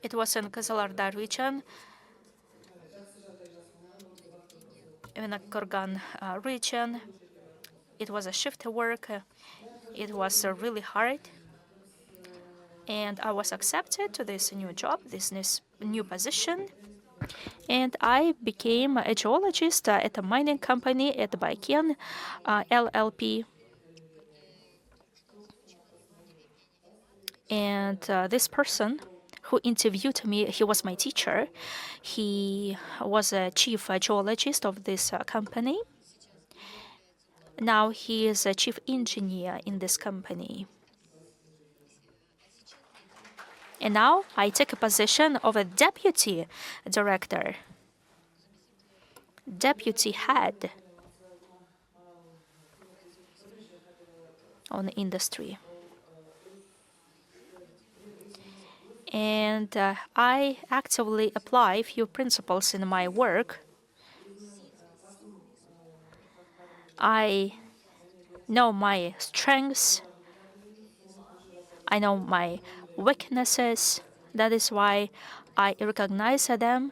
It was in Kazakhstan region, in a Kurgan region. It was a shift work. It was really hard. And I was accepted to this new job, this new position. And I became a geologist at a mining company at Baiken LLP. And this person who interviewed me, he was my teacher. He was a chief geologist of this company. Now he is a chief engineer in this company. And now I take a position of a deputy director, deputy head on the industry. And I actively apply a few principles in my work. I know my strengths. I know my weaknesses. That is why I recognize them.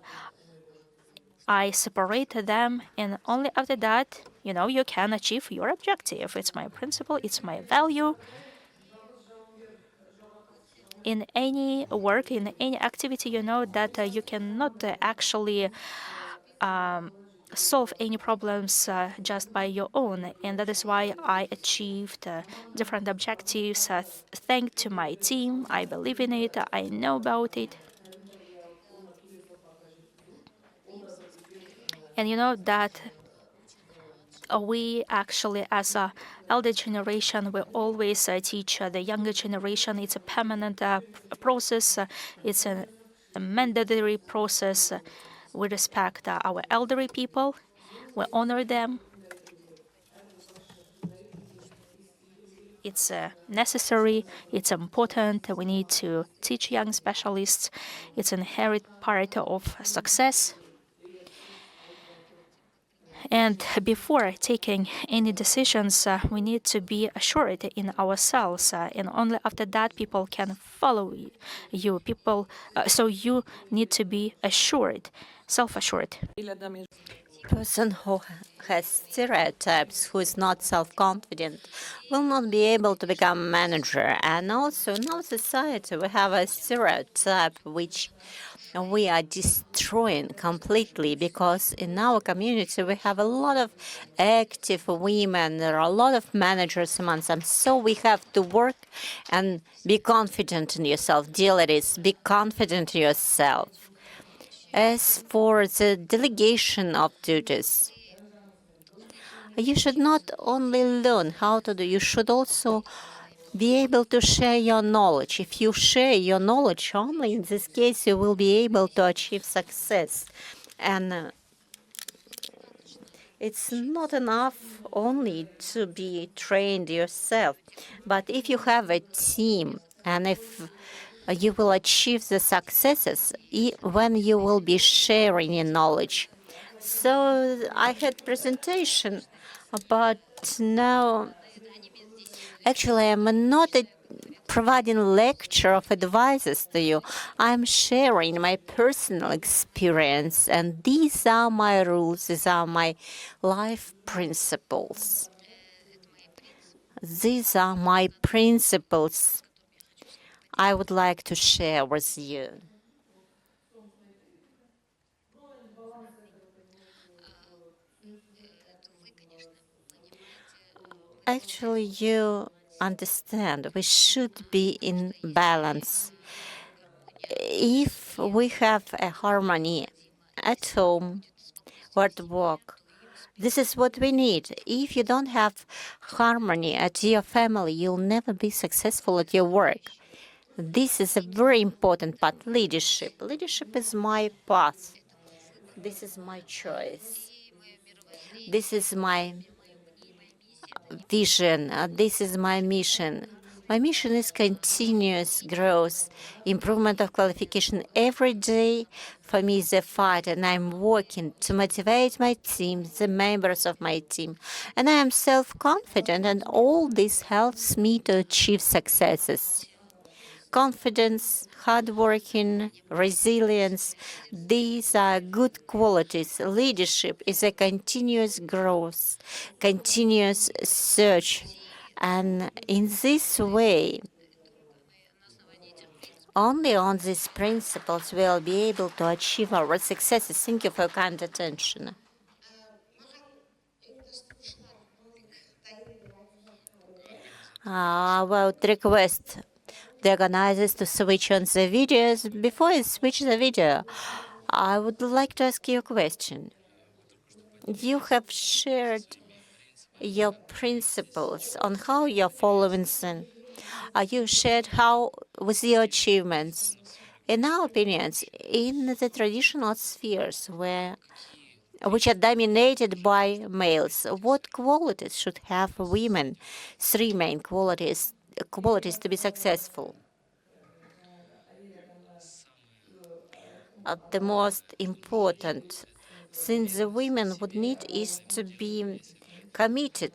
I separate them, and only after that, you can achieve your objective. It's my principle. It's my value. In any work, in any activity, you know that you cannot actually solve any problems just by your own, and that is why I achieved different objectives thanks to my team. I believe in it. I know about it. And you know that we actually, as a elder generation, we always teach the younger generation. It's a permanent process. It's a mandatory process. We respect our elderly people. We honor them. It's necessary. It's important. We need to teach young specialists. It's an inherent part of success. And before taking any decisions, we need to be assured in ourselves, and only after that people can follow you. So you need to be assured, self-assured. Person who has stereotypes, who is not self-confident, will not be able to become manager. And also in our society, we have a stereotype which we are destroying completely, because in our community we have a lot of active women. There are a lot of managers among them. So we have to work and be confident in yourself. Dear ladies, be confident in yourself. As for the delegation of duties, you should not only learn how to do, you should also be able to share your knowledge. If you share your knowledge, only in this case you will be able to achieve success. And it's not enough only to be trained yourself, but if you have a team, and if you will achieve the successes when you will be sharing your knowledge. So I had presentation, but now actually I'm not providing a lecture of advices to you. I'm sharing my personal experience, and these are my rules, these are my life principles. These are my principles I would like to share with you. Actually, you understand, we should be in balance. If we have a harmony at home or at work, this is what we need. If you don't have harmony at your family, you'll never be successful at your work. This is a very important part. Leadership. Leadership is my path. This is my choice. This is my vision. This is my mission. My mission is continuous growth, improvement of qualification every day. For me is a fight, and I'm working to motivate my team, the members of my team. And I am self-confident, and all this helps me to achieve successes. confidence, hardworking, resilience. These are good qualities. Leadership is a continuous growth, continuous search. And in this way, only on these principles we'll be able to achieve our successes. Thank you for your kind attention. I would request the organizers to switch on the videos. Before I switch the video, I would like to ask you a question. You have shared your principles on how you're following them. You shared how with your achievements. In our opinions, in the traditional spheres which are dominated by males, what qualities should have women? Three main qualities to be successful. The most important thing the women would need is to be committed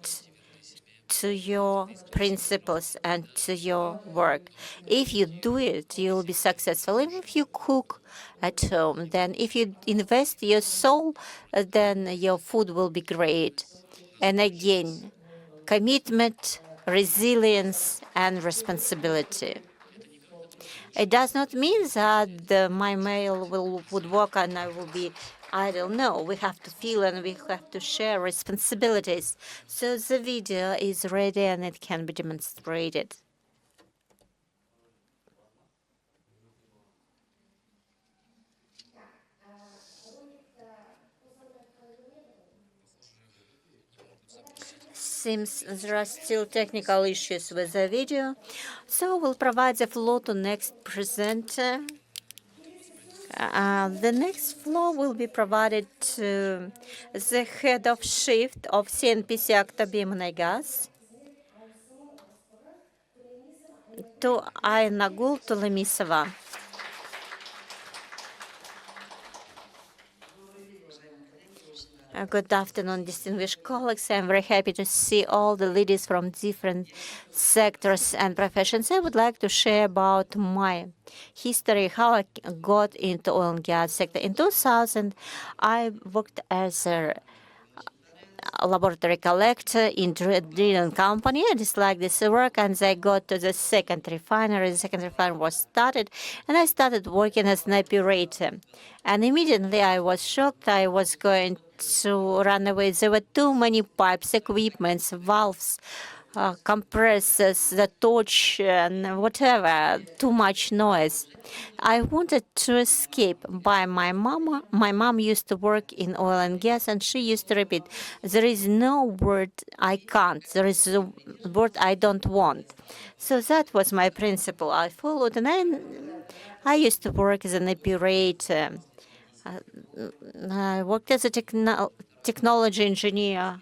to your principles and to your work. If you do it, you'll be successful. And if you cook at home, then if you invest your soul, then your food will be great. And again, commitment, resilience, and responsibility. It does not mean that my male would work and I will be idle. No, we have to feel and we have to share responsibilities. So the video is ready and it can be demonstrated. Seems there are still technical issues with the video, so we'll provide the floor to next presenter. The next floor will be provided to the head of shift of CNPC Aktobe-Gas, to Ainagul Tulemisova. Good afternoon, distinguished colleagues. I'm very happy to see all the leaders from different sectors and professions. I would like to share about my history, how I got into oil and gas sector. In 2000, I worked as a laboratory collector in a drilling company. I disliked this work, and I got to the second refinery. The second refinery was started, and I started working as an operator. And immediately I was shocked. I was going to run away. There were too many pipes, equipments, valves, compressors, the torch, and whatever, too much noise. I wanted to escape by my mama. My mom used to work in oil and gas, and she used to repeat, there is no word I can't, there is a word I don't want. So that was my principle. I followed, and I used to work as an operator. I worked as a technology engineer,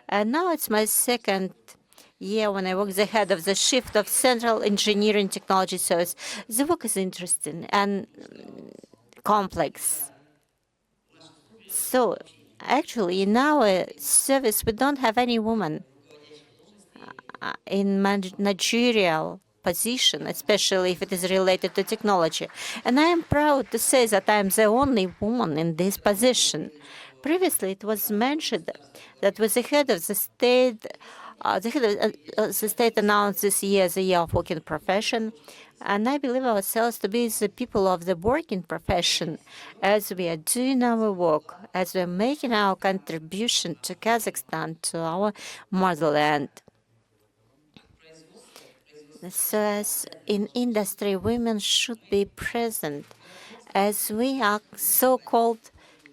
and now it's my second year when I work the head of the shift of Central Engineering Technology Service. The work is interesting and complex. So actually, in our service, we don't have any woman in managerial position, especially if it is related to technology. And I am proud to say that I am the only woman in this position. Previously, it was mentioned that with the head of the state, the state announced this year the Year of Working Profession, and I believe ourselves to be the people of the working profession as we are doing our work, as we are making our contribution to Kazakhstan, to our motherland. So as in industry, women should be present, as we are so-called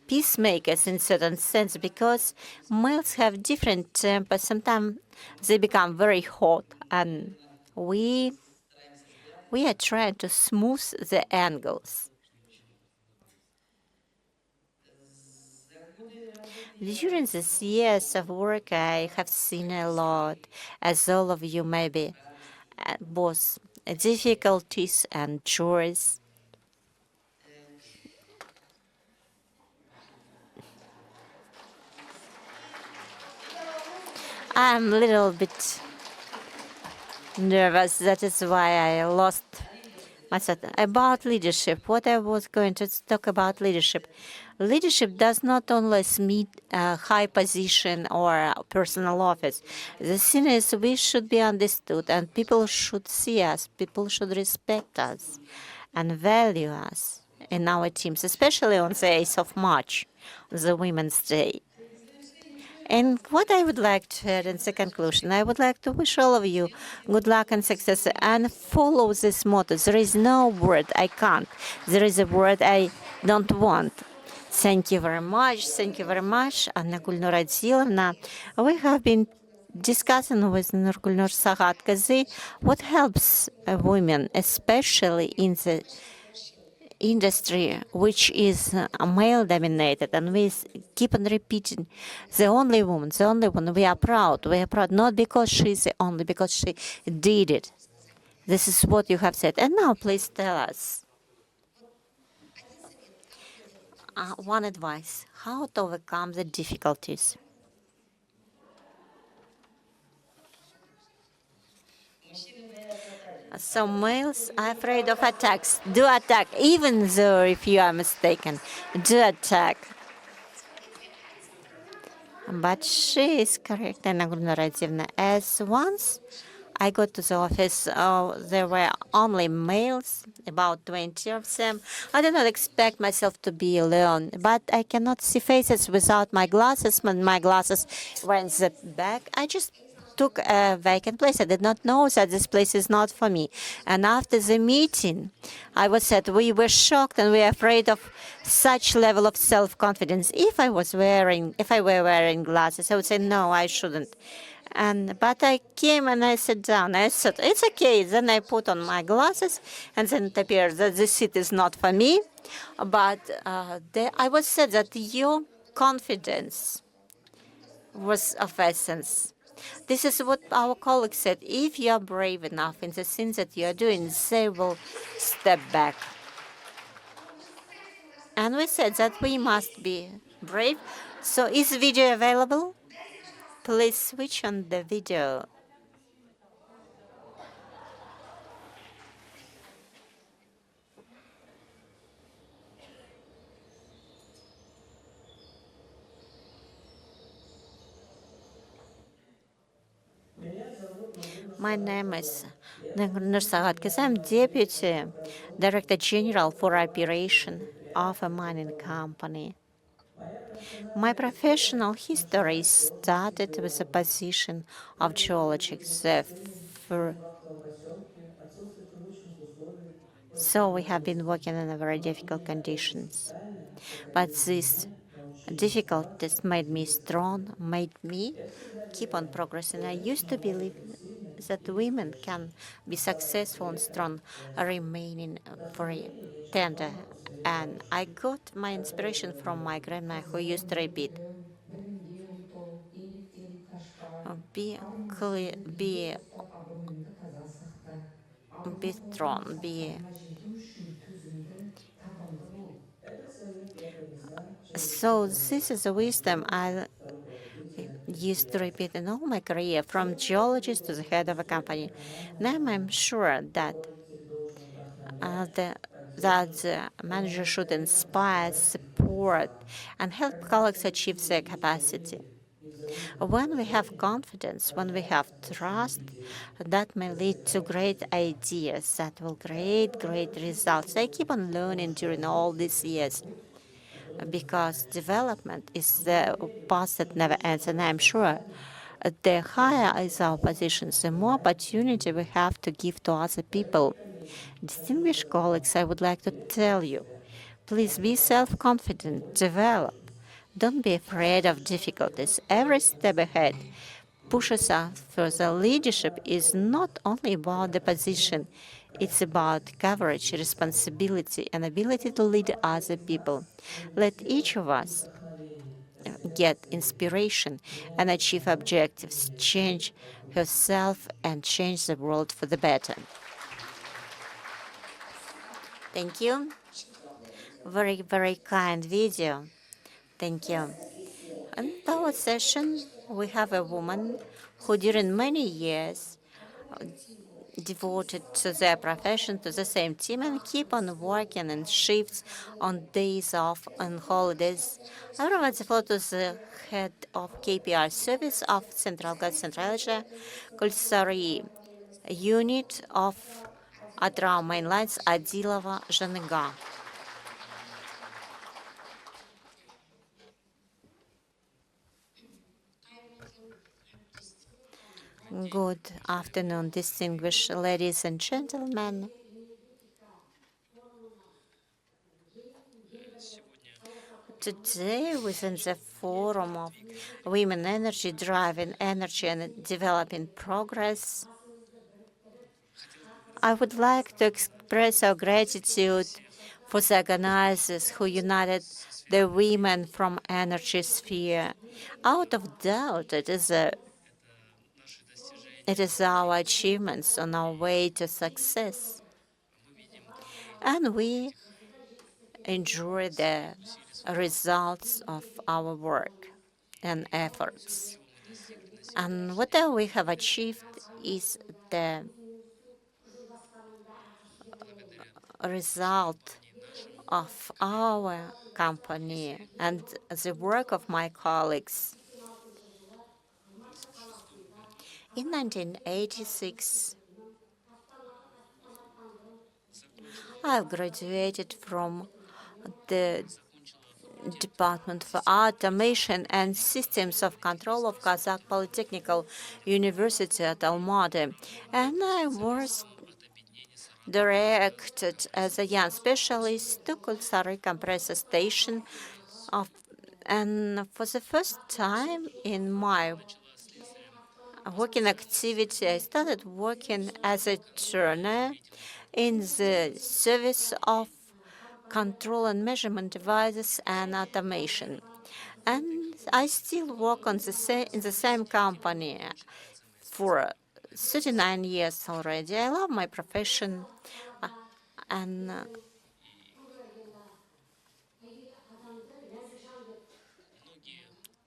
peacemakers in certain sense, because males have different tempers. Sometimes they become very hot, and we are trying to smooth the angles. During these years of work, I have seen a lot, as all of you maybe, both difficulties and joys. I'm a little bit nervous. That is why I lost About leadership, what I was going to talk about leadership. Leadership does not only mean a high position or a personal office. The thing is, we should be understood, and people should see us, people should respect us and value us in our teams, especially on the 8th of March, the Women's Day. And what I would like to add in the conclusion, I would like to wish all of you good luck and success and follow this motto. There is no word I can't. There is a word I don't want. Thank you very much. Thank you very much, Anna Gulnur Adzilovna. We have been discussing with Nurgulnur Sagatkazi what helps women, especially in the industry which is male dominated, and we keep on repeating the only woman, we are proud not because she's the only, because she did it. This is what you have said. And now please tell us one advice, how to overcome the difficulties. Some males are afraid of attacks. Do attack, even though if you are mistaken, do attack. But she is correct, Anna Gulnur, as once I got to the office, there were only males, about 20 of them. I did not expect myself to be alone, but I cannot see faces without my glasses. When my glasses were in the back, I just took a vacant place. I did not know that this place is not for me. And after the meeting, I was said we were shocked and we were afraid of such level of self-confidence. If I were wearing glasses, I would say no, I shouldn't. But I came and I sat down. I said, it's okay. Then I put on my glasses, and then it appeared that this seat is not for me. But I was said that your confidence was of essence. This is what our colleagues said. If you are brave enough in the things that you are doing, they will step back. And we said that we must be brave. So is the video available? Please switch on the video. My name is Nursagat Kaz. I'm Deputy Director General for Operation of a mining company. My professional history started with the position of geologist. So we have been working in very difficult conditions. But these difficulties made me strong, made me keep on progressing. I used to believe that women can be successful and strong, remaining very tender. And I got my inspiration from my grandma, who used to repeat, be strong, So this is a wisdom I used to repeat in all my career, from geologist to the head of a company. Now I'm sure that the manager should inspire, support, and help colleagues achieve their capacity. When we have confidence, when we have trust, that may lead to great ideas that will create great results. I keep on learning during all these years, because development is the path that never ends, and I'm sure the higher is our positions, the more opportunity we have to give to other people. Distinguished colleagues, I would like to tell you, please be self-confident, develop. Don't be afraid of difficulties. Every step ahead pushes us further. Leadership is not only about the position, it's about courage, responsibility, and ability to lead other people. Let each of us get inspiration and achieve objectives, change herself and change the world for the better. Thank you. Very, very kind video. Thank you. In our session, we have a woman who during many years devoted to their profession, to the same team, and keep on working in shifts, on days off, on holidays. I provide the floor to the head of KPI service of Central Asia, Kulsari unit of Atyrau main lines, Adilova Zhanega. Good afternoon, distinguished ladies and gentlemen. Today, within the Forum of Women Energy, Driving Energy and Developing Progress, I would like to express our gratitude for the organizers who united the women from energy sphere. Out of doubt, it is our achievements on our way to success. And we enjoy the results of our work and efforts. And whatever we have achieved is the result of our company and the work of my colleagues. In 1986, I graduated from the Department for Automation and Systems of Control of Kazakh Polytechnical University at Almaty, and I was directed as a young specialist to Kulsari compressor station and for the first time in my working activity, I started working as a turner in the service of control and measurement devices and automation. And I still work in the same company for 39 years already. I love my profession, and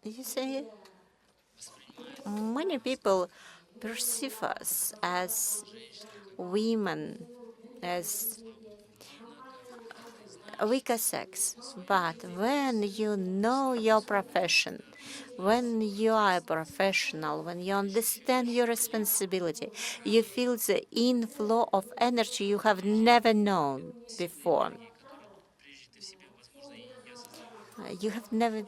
you see, many people perceive us as women, as weaker sex. But when you know your profession, when you are a professional, when you understand your responsibility, you feel the inflow of energy you have never known before. You have never,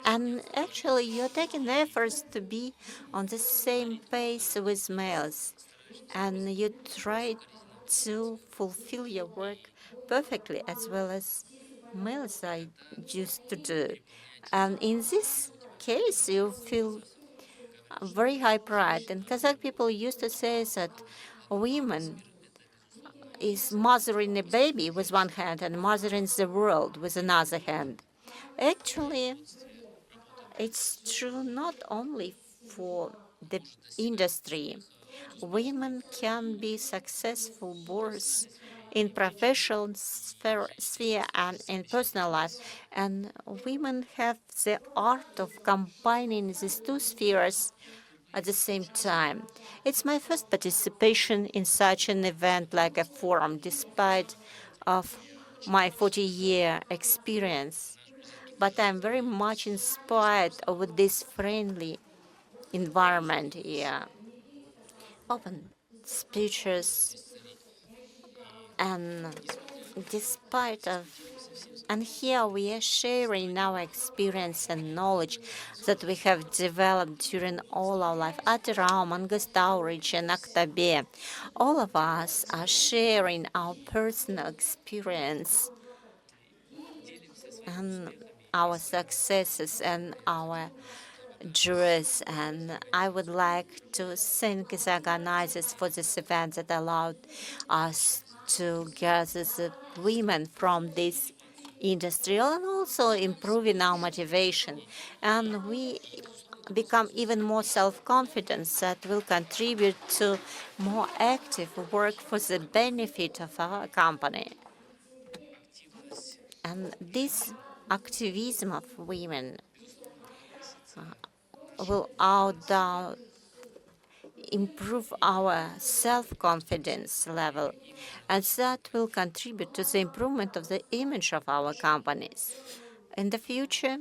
and actually you're taking efforts to be on the same pace with males, and you try to fulfill your work perfectly as well as males are used to do. And in this case, you feel very high pride. And Kazakh people used to say that women is mothering a baby with one hand and mothering the world with another hand. Actually, it's true not only for the industry. Women can be successful both in professional sphere and in personal life. And women have the art of combining these two spheres at the same time. It's my first participation in such an event like a forum, despite of my 40-year experience. But I'm very much inspired with this friendly environment here. Open speeches, and despite of, and here we are sharing our experience and knowledge that we have developed during all our life. Atyrau, Mangostau region, Aktabe, all of us are sharing our personal experience and our successes and our jurors, and I would like to thank the organizers for this event that allowed us to gather the women from this industry and also improving our motivation. And we become even more self-confident that will contribute to more active work for the benefit of our company. And this activism of women will improve our self-confidence level, and that will contribute to the improvement of the image of our companies. In the future,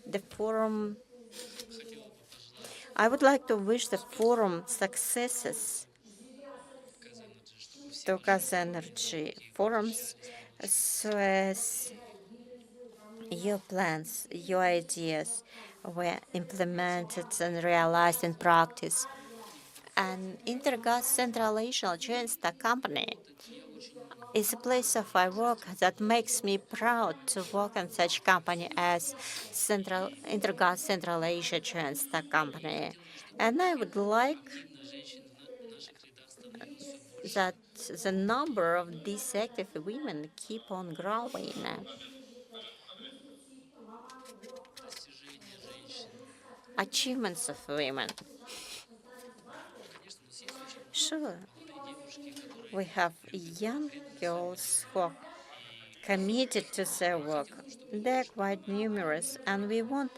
the forum, I would like to wish the forum successes to KAZENERGY forums, so as your plans, your ideas were implemented and realized in practice. And Intergas Central Asia Joint Stock Company is a place of my work that makes me proud to work in such company as Intergas Central Asia Joint Stock Company. And I would like that the number of these active women keep on growing. Achievements of women. Sure, we have young girls who are committed to their work. They're quite numerous, and we want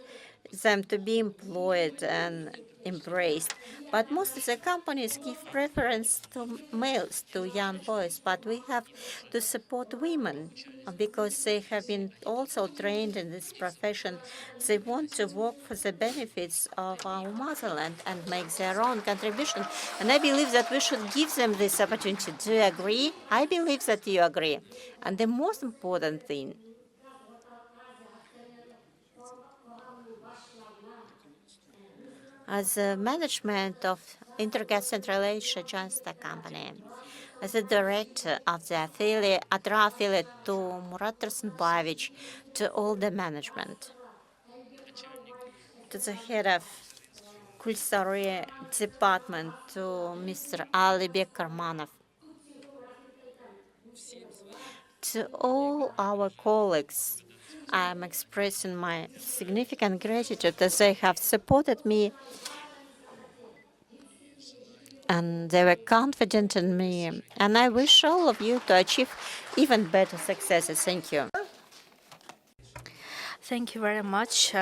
them to be employed and embraced. But most of the companies give preference to males, to young boys. But we have to support women because they have been also trained in this profession. They want to work for the benefits of our motherland and make their own contribution. And I believe that we should give them this opportunity. Do you agree? I believe that you agree. And the most important thing, as a management of Intergas Central Asia Joint Stock Company, as a director of the affiliate, Atyrau affiliate, to Murat Tursunbayevich, to all the management, to the head of Culinary department, to Mr. Alibek Karmanov, to all our colleagues, I am expressing my significant gratitude as they have supported me and they were confident in me. And I wish all of you to achieve even better successes. Thank you. Thank you very much,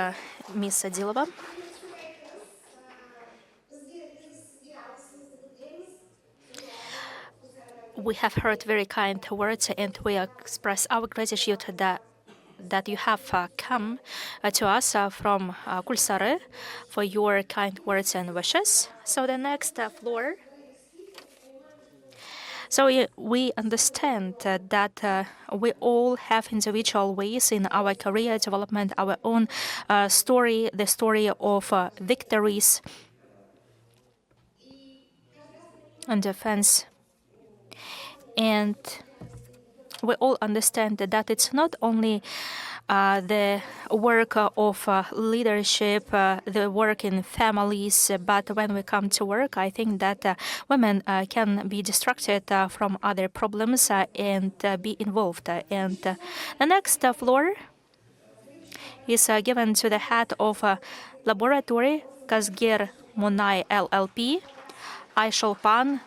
Ms. Adilova. We have heard very kind words, and we express our gratitude that you have come to us from Kulsare for your kind words and wishes. So the next floor. So we understand that we all have individual ways in our career development, our own story, the story of victories and defense. And we all understand that it's not only the work of leadership, the work in families, but when we come to work, I think that women can be distracted from other problems and be involved. And the next floor is given to the head of laboratory Kazger Munay LLP, Ayşulpan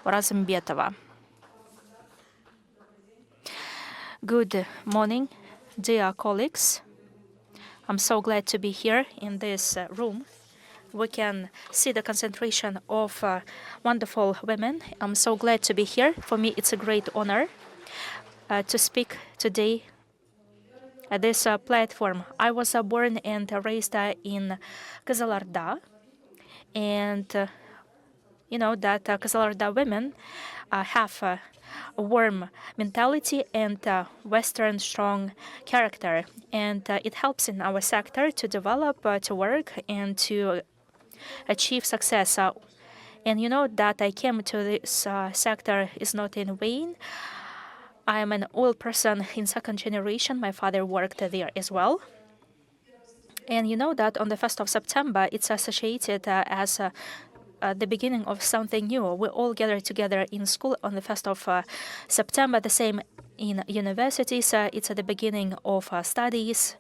Razmbetova. Good morning, dear colleagues. I'm so glad to be here in this room. We can see the concentration of wonderful women. I'm so glad to be here. For me, it's a great honor to speak today at this platform. I was born and raised in Kızıldağ, and you know that Kızıldağ women have a warm mentality and Western strong character, and it helps in our sector to develop, to work, and to achieve success. And you know that I came to this sector is not in vain. I am an oil person in second generation. My father worked there as well. And you know that on the 1st of September, it's associated as the beginning of something new. We all gather together in school on the 1st of September, the same in universities. It's at the beginning of studies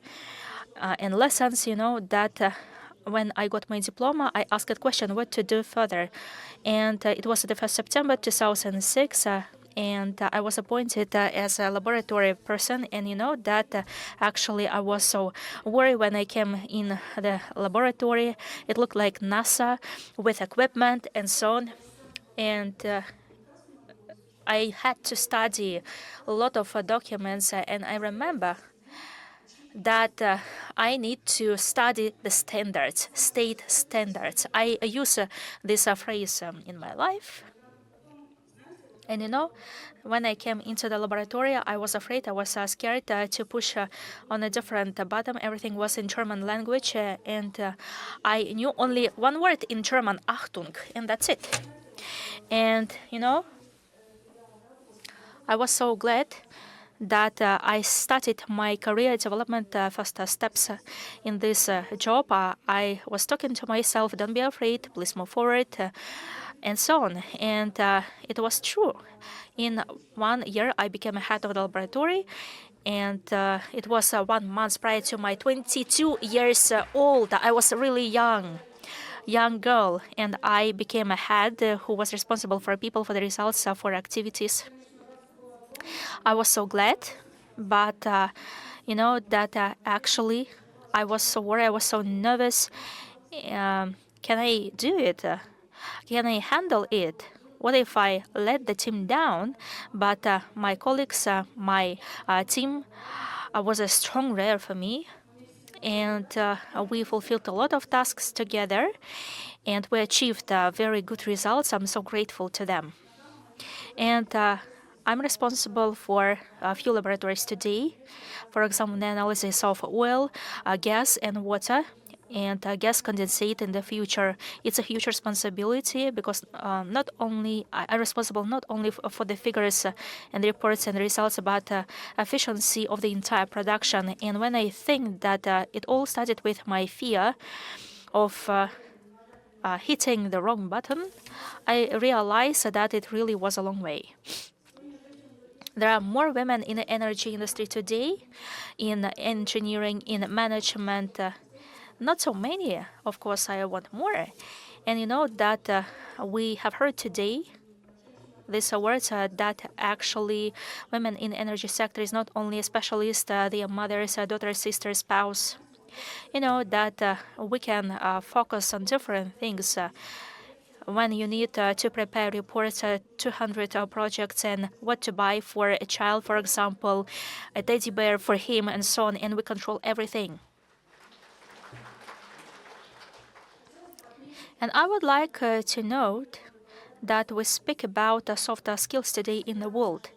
and lessons. You know that when I got my diploma, I asked a question, what to do further. And it was the 1st September 2006, and I was appointed as a laboratory person. And you know that actually I was so worried when I came in the laboratory. It looked like NASA with equipment and so on. And I had to study a lot of documents, and I remember that I need to study the standards, state standards. I use this phrase in my life. And you know, when I came into the laboratory, I was afraid, I was scared to push on a different button. Everything was in German language, and I knew only one word in German, Achtung, and that's it. And you know, I was so glad that I started my career development first steps in this job. I was talking to myself, don't be afraid, please move forward, and so on. And it was true. In 1 year, I became a head of the laboratory, and it was 1 month prior to my 22 years old. I was really young girl, and I became a head who was responsible for people, for the results, for activities. I was so glad, but you know that actually I was so worried, I was so nervous. Can I do it? Can I handle it? What if I let the team down? But my colleagues, my team was a strong rare for me, and we fulfilled a lot of tasks together, and we achieved very good results. I'm so grateful to them. And I'm responsible for a few laboratories today. For example, the analysis of oil, gas, and water, and gas condensate in the future. It's a huge responsibility because not only I'm responsible not only for the figures and the reports and the results, but efficiency of the entire production. And when I think that it all started with my fear of hitting the wrong button, I realized that it really was a long way. There are more women in the energy industry today, in engineering, in management. Not so many. Of course, I want more. And you know that we have heard today these words that actually women in energy sector is not only a specialist, they are mothers, daughters, sisters, spouse. You know that we can focus on different things. When you need to prepare reports, 200 projects, and what to buy for a child, for example, a teddy bear for him, and so on, and we control everything. And I would like to note that we speak about soft skills today in the world.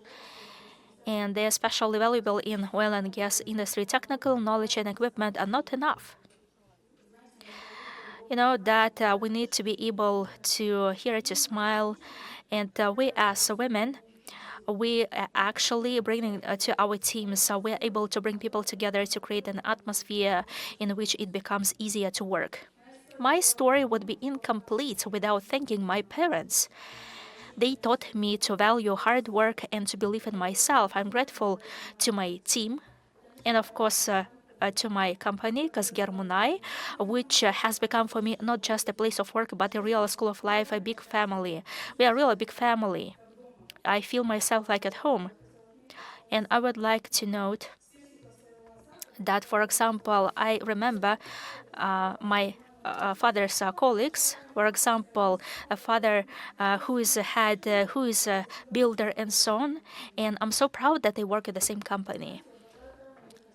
And they are especially valuable in oil and gas industry. Technical knowledge and equipment are not enough. You know that we need to be able to hear, to smile, and we as women, we actually bring to our teams, so we are able to bring people together to create an atmosphere in which it becomes easier to work. My story would be incomplete without thanking my parents. They taught me to value hard work and to believe in myself. I'm grateful to my team and, of course, to my company, KAZENERGY, which has become for me not just a place of work, but a real school of life, a big family. We are really a big family. I feel myself like at home. And I would like to note that, for example, I remember my father's colleagues, for example, a father who is a head, who is a builder, and so on. And I'm so proud that they work at the same company.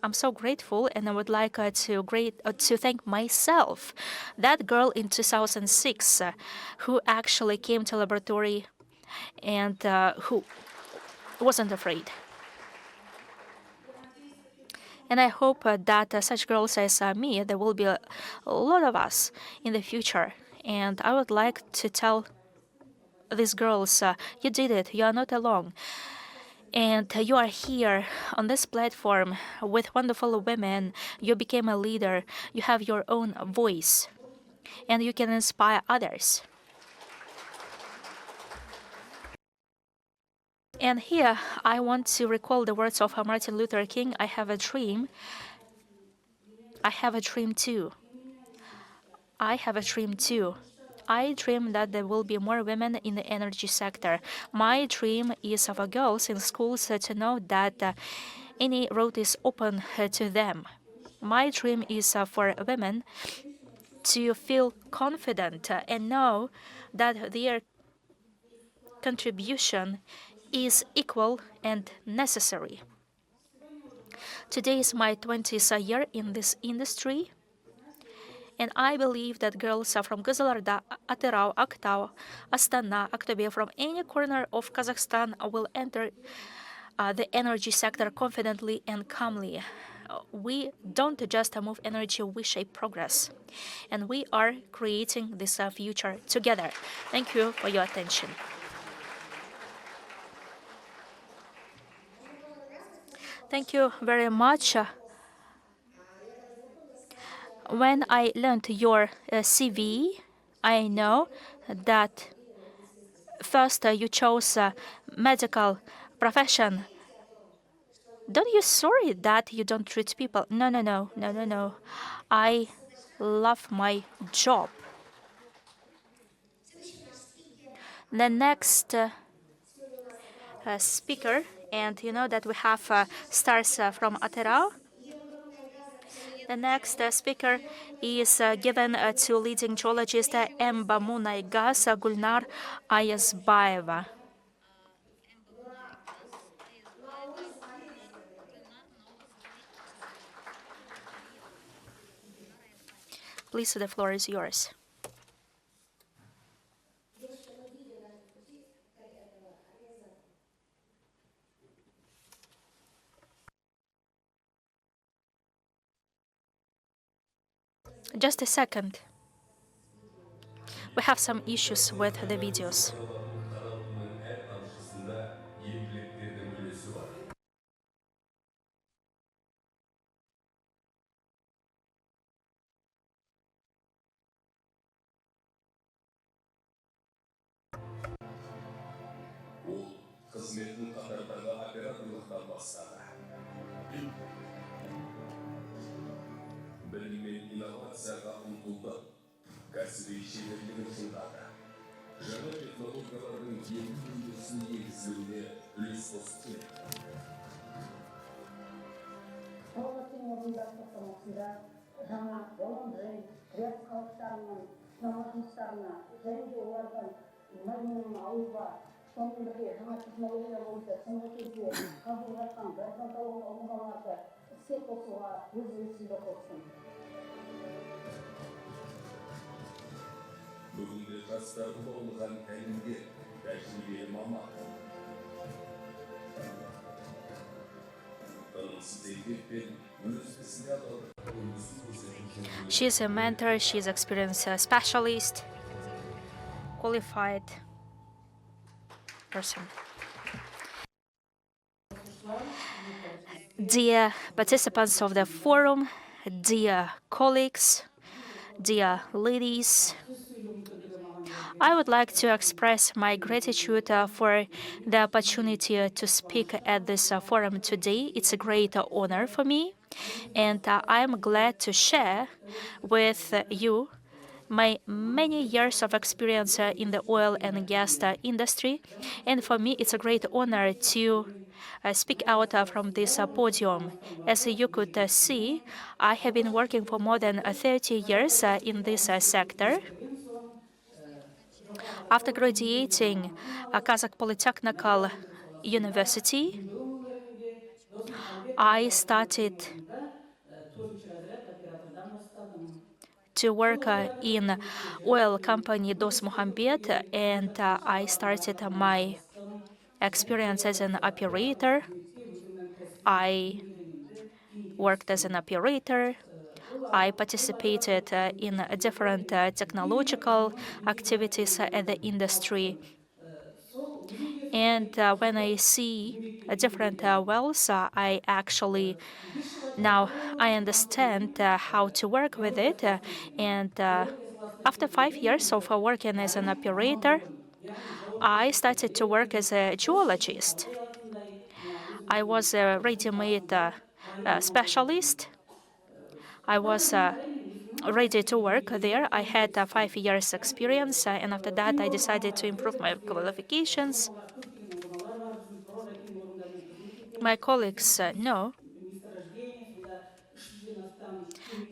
I'm so grateful, and I would like to thank myself, that girl in 2006 who actually came to laboratory and who wasn't afraid. And I hope that such girls as me, there will be a lot of us in the future. And I would like to tell these girls, you did it, you are not alone. And you are here on this platform with wonderful women. You became a leader, you have your own voice, and you can inspire others. And here, I want to recall the words of Martin Luther King, I have a dream. I have a dream too. I have a dream too. I dream that there will be more women in the energy sector. My dream is for girls in schools to know that any road is open to them. My dream is for women to feel confident and know that their contribution is equal and necessary. Today is my 20th year in this industry, and I believe that girls from Kızılarda, Atyrau, Aktau, Astana, Aktobe, from any corner of Kazakhstan will enter the energy sector confidently and calmly. We don't just move energy, we shape progress. And we are creating this future together. Thank you for your attention. Thank you very much. When I learned your CV, I know that first you chose medical profession. Don't you sorry that you don't treat people? No, no, no, no, no, no. I love my job. The next speaker, and you know that we have stars from Atyrau. The next speaker is given to leading geologist Emba Munay Gas Gulnar Ayazbaeva. Please, the floor is yours. Just a second. We have some issues with the videos. She's a mentor, she's an experienced specialist, qualified person. Dear participants of the forum, dear colleagues, dear ladies, I would like to express my gratitude for the opportunity to speak at this forum today. It's a great honor for me, and I'm glad to share with you my many years of experience in the oil and gas industry. And for me, it's a great honor to speak out from this podium. As you could see, I have been working for more than 30 years in this sector. After graduating Kazakh Polytechnical University, I started to work in oil company Dos Muhammad, and I started my experience as an operator. I worked as an operator. I participated in different technological activities at the industry. And when I see different wells, I actually now I understand how to work with it. And after 5 years of working as an operator, I started to work as a geologist. I was a ready-made specialist. I was ready to work there. I had 5 years experience, and after that I decided to improve my qualifications. My colleagues know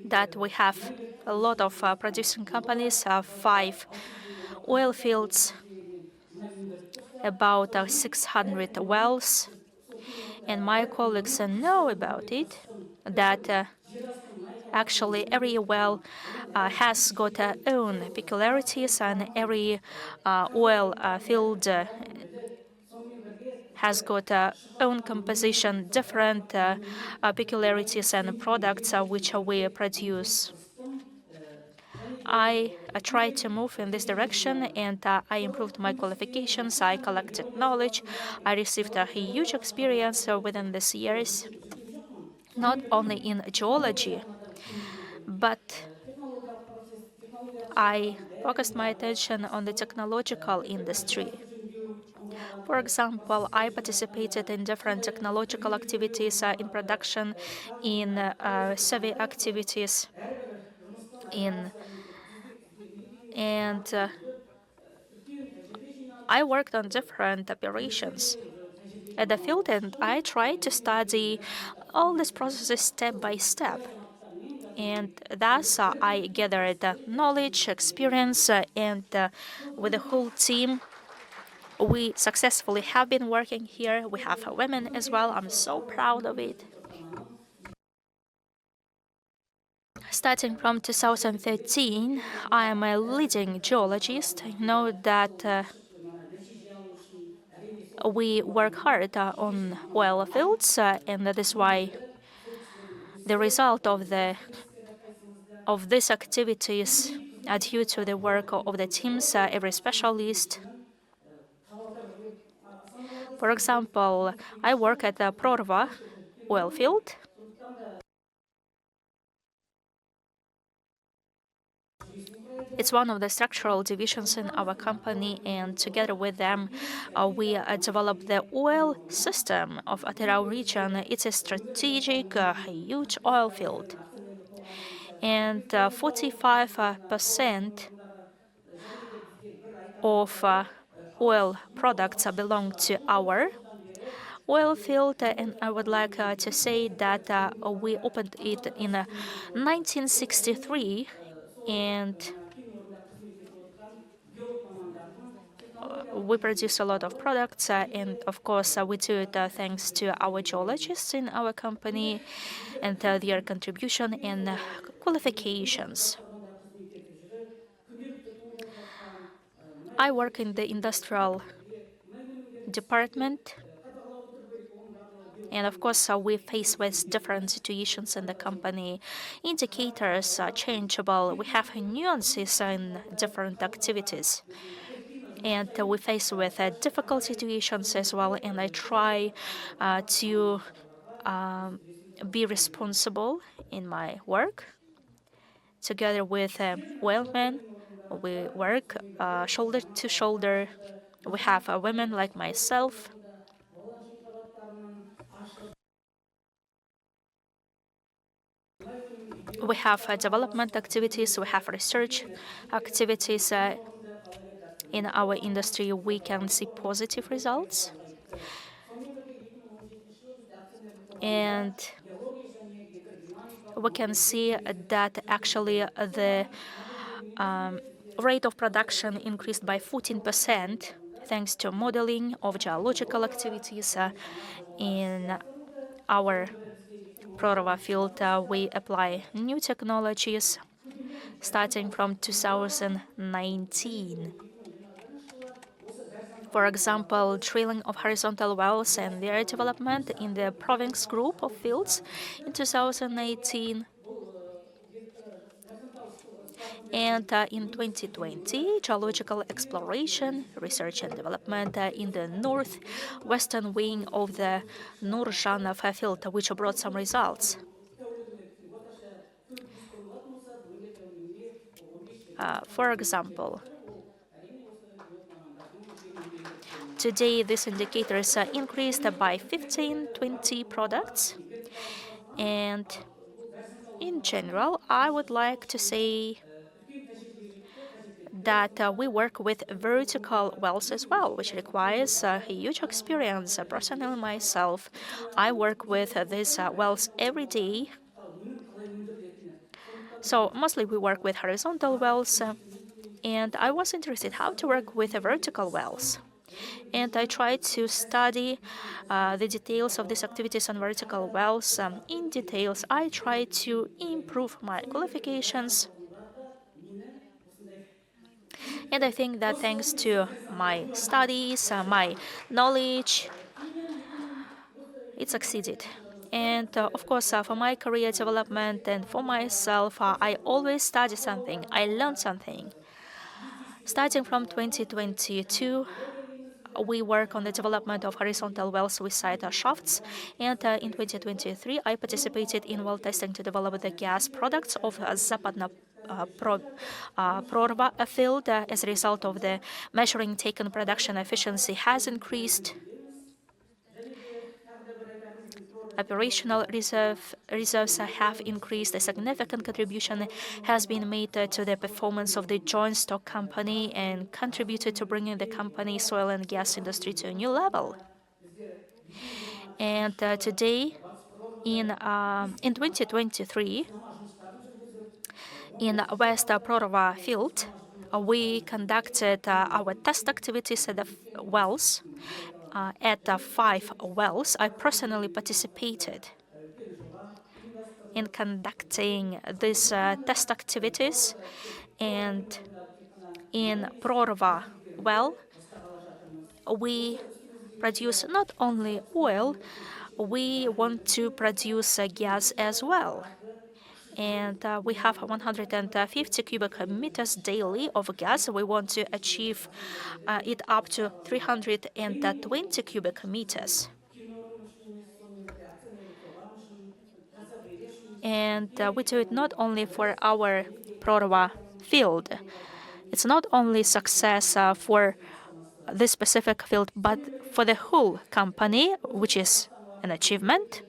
that we have a lot of producing companies, 5 oil fields, about 600 wells, and my colleagues know about it, that actually every well has got own peculiarities, and every oil field has got own composition, different peculiarities and products which we produce. I tried to move in this direction, and I improved my qualifications. I collected knowledge. I received a huge experience within these years, not only in geology, but I focused my attention on the technological industry. For example, I participated in different technological activities in production, in survey activities, and I worked on different operations at the field, and I tried to study all these processes step by step. And thus, I gathered knowledge, experience, and with the whole team, we successfully have been working here. We have women as well. I'm so proud of it. Starting from 2013, I am a leading geologist. I know that we work hard on oil fields, and that is why the result of these activities are due to the work of the teams, every specialist. For example, I work at the Prorva oil field. It's one of the structural divisions in our company, and together with them, we developed the oil system of Atyrau region. It's a strategic, huge oil field, and 45% of oil products belong to our oil field, and I would like to say that we opened it in 1963, and we produce a lot of products, and of course, we do it thanks to our geologists in our company and their contribution and qualifications. I work in the industrial department, and of course, we face with different situations in the company. Indicators are changeable. We have nuances in different activities, and we face with difficult situations as well. And I try to be responsible in my work. Together with whalemen, we work shoulder to shoulder. We have women like myself. We have development activities, we have research activities. In our industry, we can see positive results. And we can see that actually the rate of production increased by 14% thanks to modeling of geological activities in our Prorva field. We apply new technologies starting from 2019. For example, drilling of horizontal wells and their development in the province group of fields in 2018. And in 2020, geological exploration, research and development in the northwestern wing of the Nurjanov field, which brought some results. For example, today these indicators increased by 15-20 products, and In general, I would like to say that we work with vertical wells as well, which requires a huge experience. Personally, myself, I work with these wells every day. So mostly we work with horizontal wells, and I was interested how to work with vertical wells. And I tried to study the details of these activities on vertical wells. In details, I tried to improve my qualifications. And I think that thanks to my studies, my knowledge, it succeeded. And of course, for my career development and for myself, I always study something. I learn something. Starting from 2022, we work on the development of horizontal wells with side shafts. And in 2023, I participated in well testing to develop the gas products of Zapadna Prorva field. As a result of the measuring taken, production efficiency has increased. Operational reserves have increased. A significant contribution has been made to the performance of the joint stock company and contributed to bringing the company's oil and gas industry to a new level. And today, in 2023, in West Prorva field, we conducted our test activities at the wells. At 5 wells, I personally participated in conducting these test activities. And in Prorva well, we produce not only oil, we want to produce gas as well. And we have 150 cubic meters daily of gas. We want to achieve it up to 320 cubic meters. And we do it not only for our Prorva field. It's not only success for this specific field, but for the whole company, which is an achievement.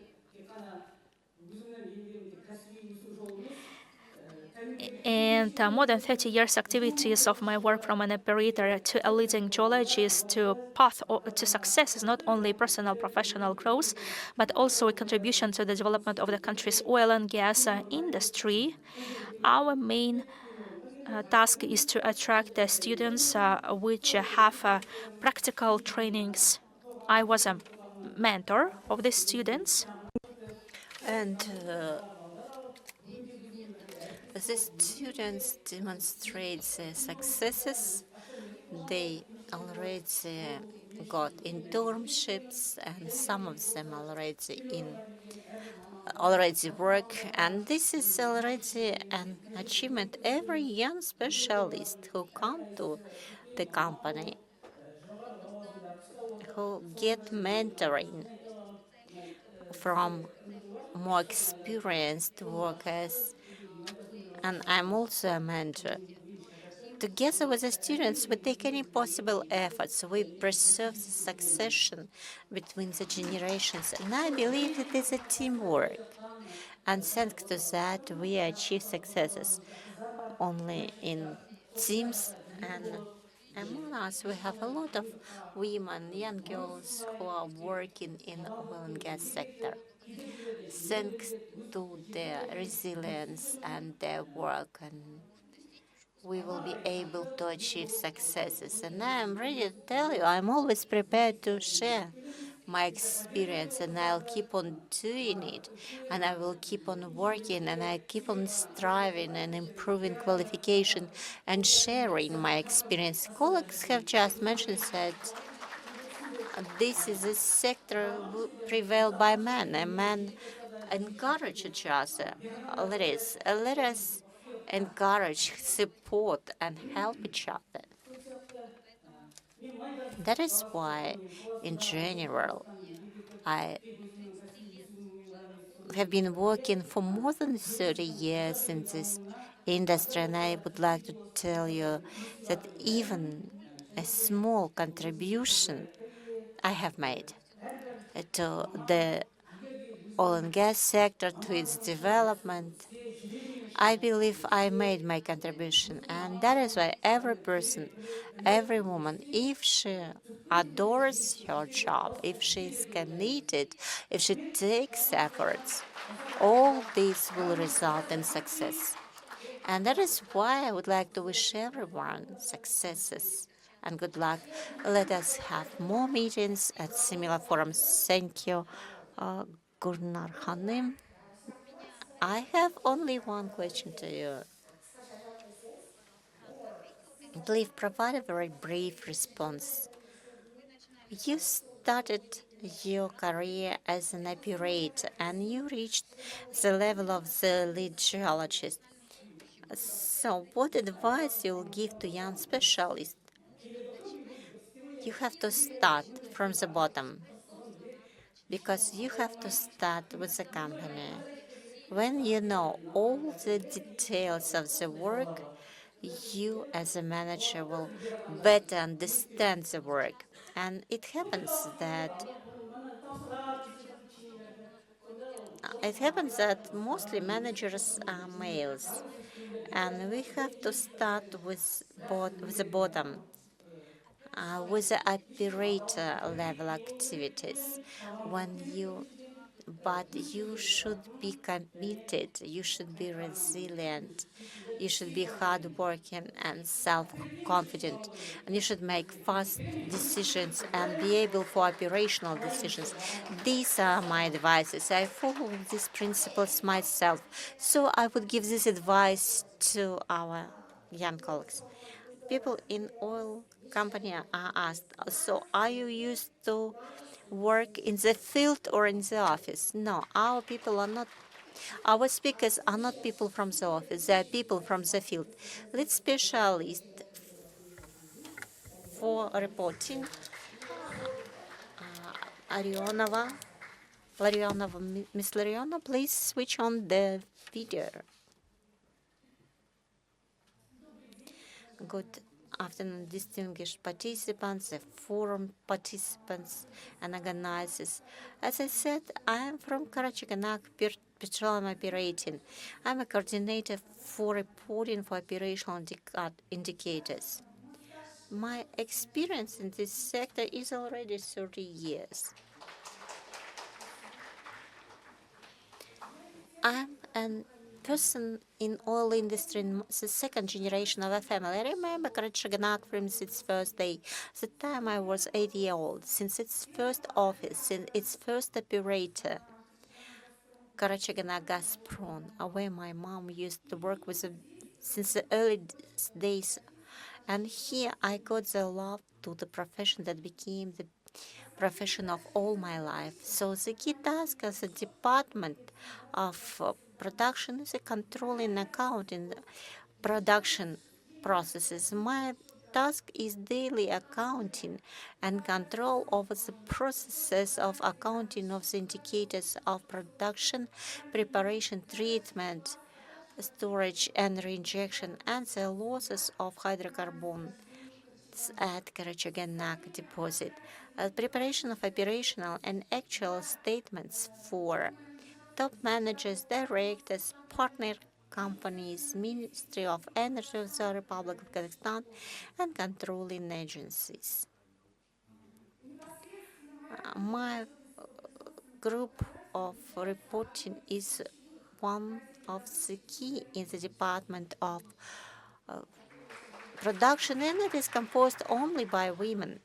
And more than 30 years activities of my work from an operator to a leading geologist to path to success is not only personal professional growth, but also a contribution to the development of the country's oil and gas industry. Our main task is to attract the students which have practical trainings. I was a mentor of the students. And the students demonstrate their successes. They already got internships, and some of them already work. And this is already an achievement. Every young specialist who come to the company, who get mentoring from more experienced workers, and I'm also a mentor. Together with the students, we take any possible efforts. We preserve the succession between the generations. And I believe it is a teamwork. And thanks to that, we achieve successes only in teams. And among us, we have a lot of women, young girls who are working in the oil and gas sector. Thanks to their resilience and their work, and we will be able to achieve successes. And I am ready to tell you, I'm always prepared to share my experience, and I'll keep on doing it, and I will keep on working, and I keep on striving and improving qualification and sharing my experience. Colleagues have just mentioned that this is a sector prevailed by men, and men encourage each other. Let us encourage, support, and help each other. That is why, in general, I have been working for more than 30 years in this industry, and I would like to tell you that even a small contribution I have made to the oil and gas sector, to its development, I believe I made my contribution, and that is why every person, every woman, if she adores her job, if she is committed, if she takes efforts, all this will result in success. And that is why I would like to wish everyone successes and good luck. Let us have more meetings at similar forums. Thank you, Gurnar Hanim. I have only one question to you. Please provide a very brief response. You started your career as an operator and you reached the level of the lead geologist. So what advice you will give to young specialists? You have to start from the bottom because you have to start with the company. When you know all the details of the work, you as a manager will better understand the work. And it happens that mostly managers are males, and we have to start with the bottom, with the operator level activities. But you should be committed, you should be resilient, you should be hardworking and self-confident, and you should make fast decisions and be able for operational decisions. These are my advices. I follow these principles myself, so I would give this advice to our young colleagues. People in oil company are asked, so are you used to work in the field or in the office? No, our speakers are not people from the office, they are people from the field. Lead specialist for reporting, Miss Larionova, please switch on the video. Good afternoon, distinguished participants, the forum participants and organizers. As I said, I am from Karachaganak Petroleum Operating. I'm a coordinator for reporting for operational indicators. My experience in this sector is already 30 years. I'm a person in oil industry, the second generation of a family. I remember Karachaganak from its first day. The time I was 8 years old, since its first office, since its first operator, Karachaganak Gazprom, where my mom used to work with since the early days. And here I got the love to the profession that became the profession of all my life. So the key task as a department of production is a controlling accounting production processes. My task is daily accounting and control over the processes of accounting of the indicators of production, preparation, treatment, storage and reinjection, and the losses of hydrocarbons at Karachaganak deposit. Preparation of operational and actual statements for top managers, directors, partner companies, Ministry of Energy of the Republic of Kazakhstan, and controlling agencies. My group of reporting is one of the key in the department of production, and it is composed only by women.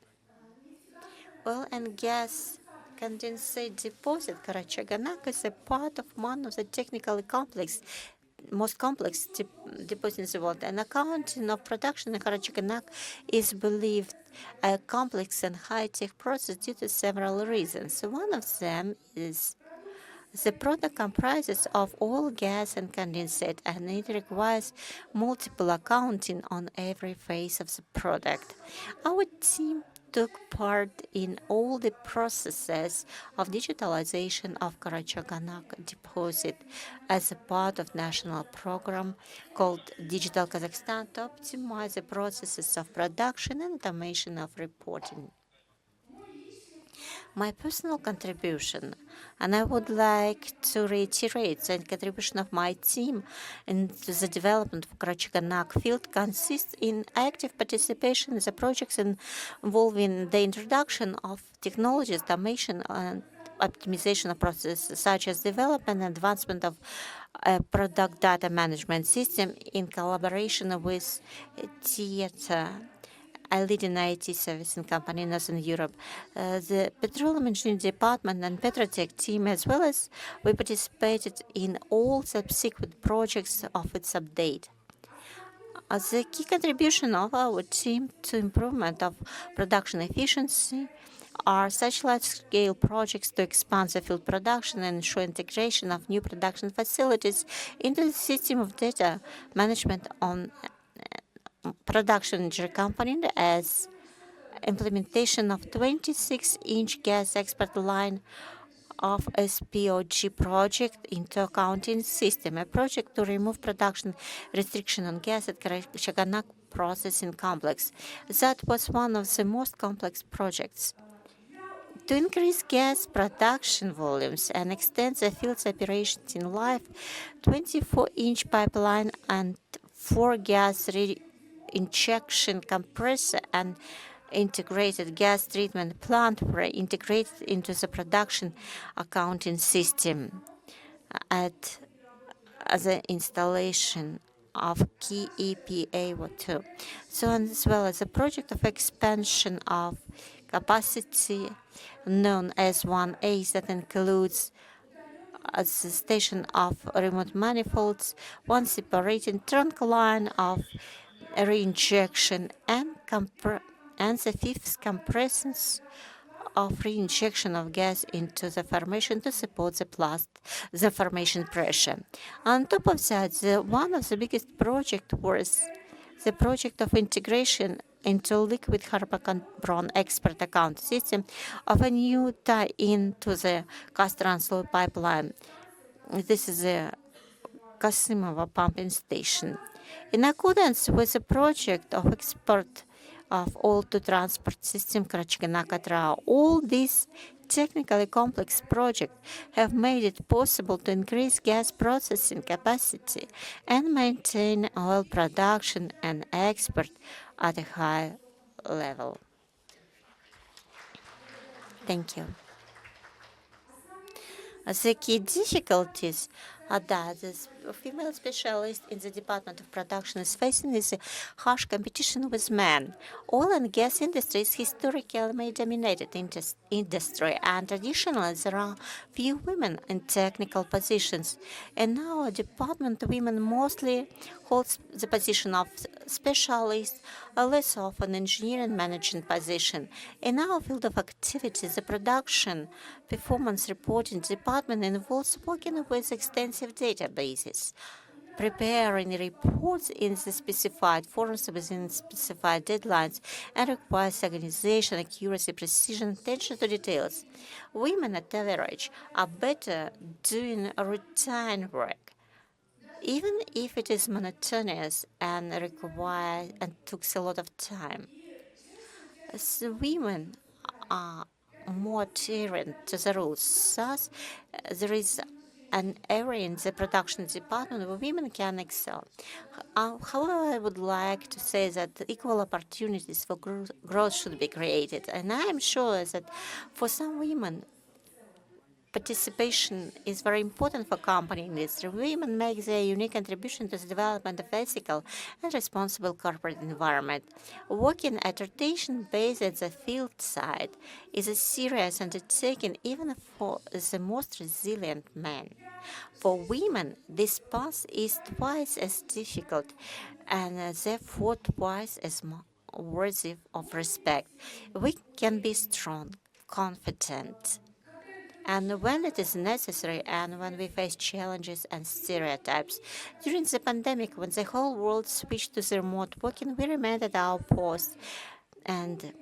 Oil and gas condensate deposit Karachaganak is a part of one of the technically most complex deposits in the world. And accounting of production in Karachaganak is believed a complex and high-tech process due to several reasons. One of them is the product comprises of oil, gas, and condensate, and it requires multiple accounting on every phase of the product. Our team took part in all the processes of digitalization of Karachaganak deposit as a part of national program called Digital Kazakhstan to optimize the processes of production and automation of reporting. My personal contribution, and I would like to reiterate the contribution of my team into the development of Karachaganak field, consists in active participation in the projects involving the introduction of technologies, automation, and optimization of processes, such as development and advancement of a product data management system in collaboration with theater, a leading IT servicing company in Northern Europe. The Petroleum Engineering Department and Petrotech team, as well as we participated in all subsequent projects of its update. The key contribution of our team to improvement of production efficiency are such large-scale projects to expand the field production and ensure integration of new production facilities into the system of data management on production company, as implementation of 26-inch gas export line of SPOG project into accounting system, a project to remove production restriction on gas at Karachaganak processing complex. That was one of the most complex projects. To increase gas production volumes and extend the field's operations in life, 24-inch pipeline and 4 gas injection compressor and integrated gas treatment plant were integrated into the production accounting system at the installation of key EPA2. So, as well as a project of expansion of capacity known as 1A, that includes the station of remote manifolds, one separating trunk line of reinjection, and the 5th compressors of reinjection of gas into the formation to support the formation pressure. On top of that, one of the biggest projects was the project of integration into liquid hydrocarbon export account system of a new tie-in to the gas transfer pipeline. This is a Kasimova pumping station. In accordance with the project of export of oil to transport system Karachaganak Atyrau, all these technically complex projects have made it possible to increase gas processing capacity and maintain oil production and export at a high level. Thank you. The key difficulties that the female specialist in the Department of Production is facing is a harsh competition with men. Oil and gas industry is historically dominated industry, and traditionally there are few women in technical positions. In our department, women mostly hold the position of specialist, less of an engineering management position. In our field of activity, the production performance reporting department involves working with extensive databases, preparing reports in the specified forms within specified deadlines, and requires organization, accuracy, precision, attention to details. Women, at average, are better doing routine work, even if it is monotonous and takes a lot of time. As women are more adherent to the rules. Thus, there is an area in the production department where women can excel. However, I would like to say that equal opportunities for growth should be created. And I am sure that for some women, participation is very important for company industry. Women make their unique contribution to the development of ethical and responsible corporate environment. Working at rotation base at the field site is a serious undertaking even for the most resilient men. For women, this path is twice as difficult and therefore twice as worthy of respect. We can be strong, confident, and when it is necessary, and when we face challenges and stereotypes. During the pandemic, when the whole world switched to the remote working, we remained at our post and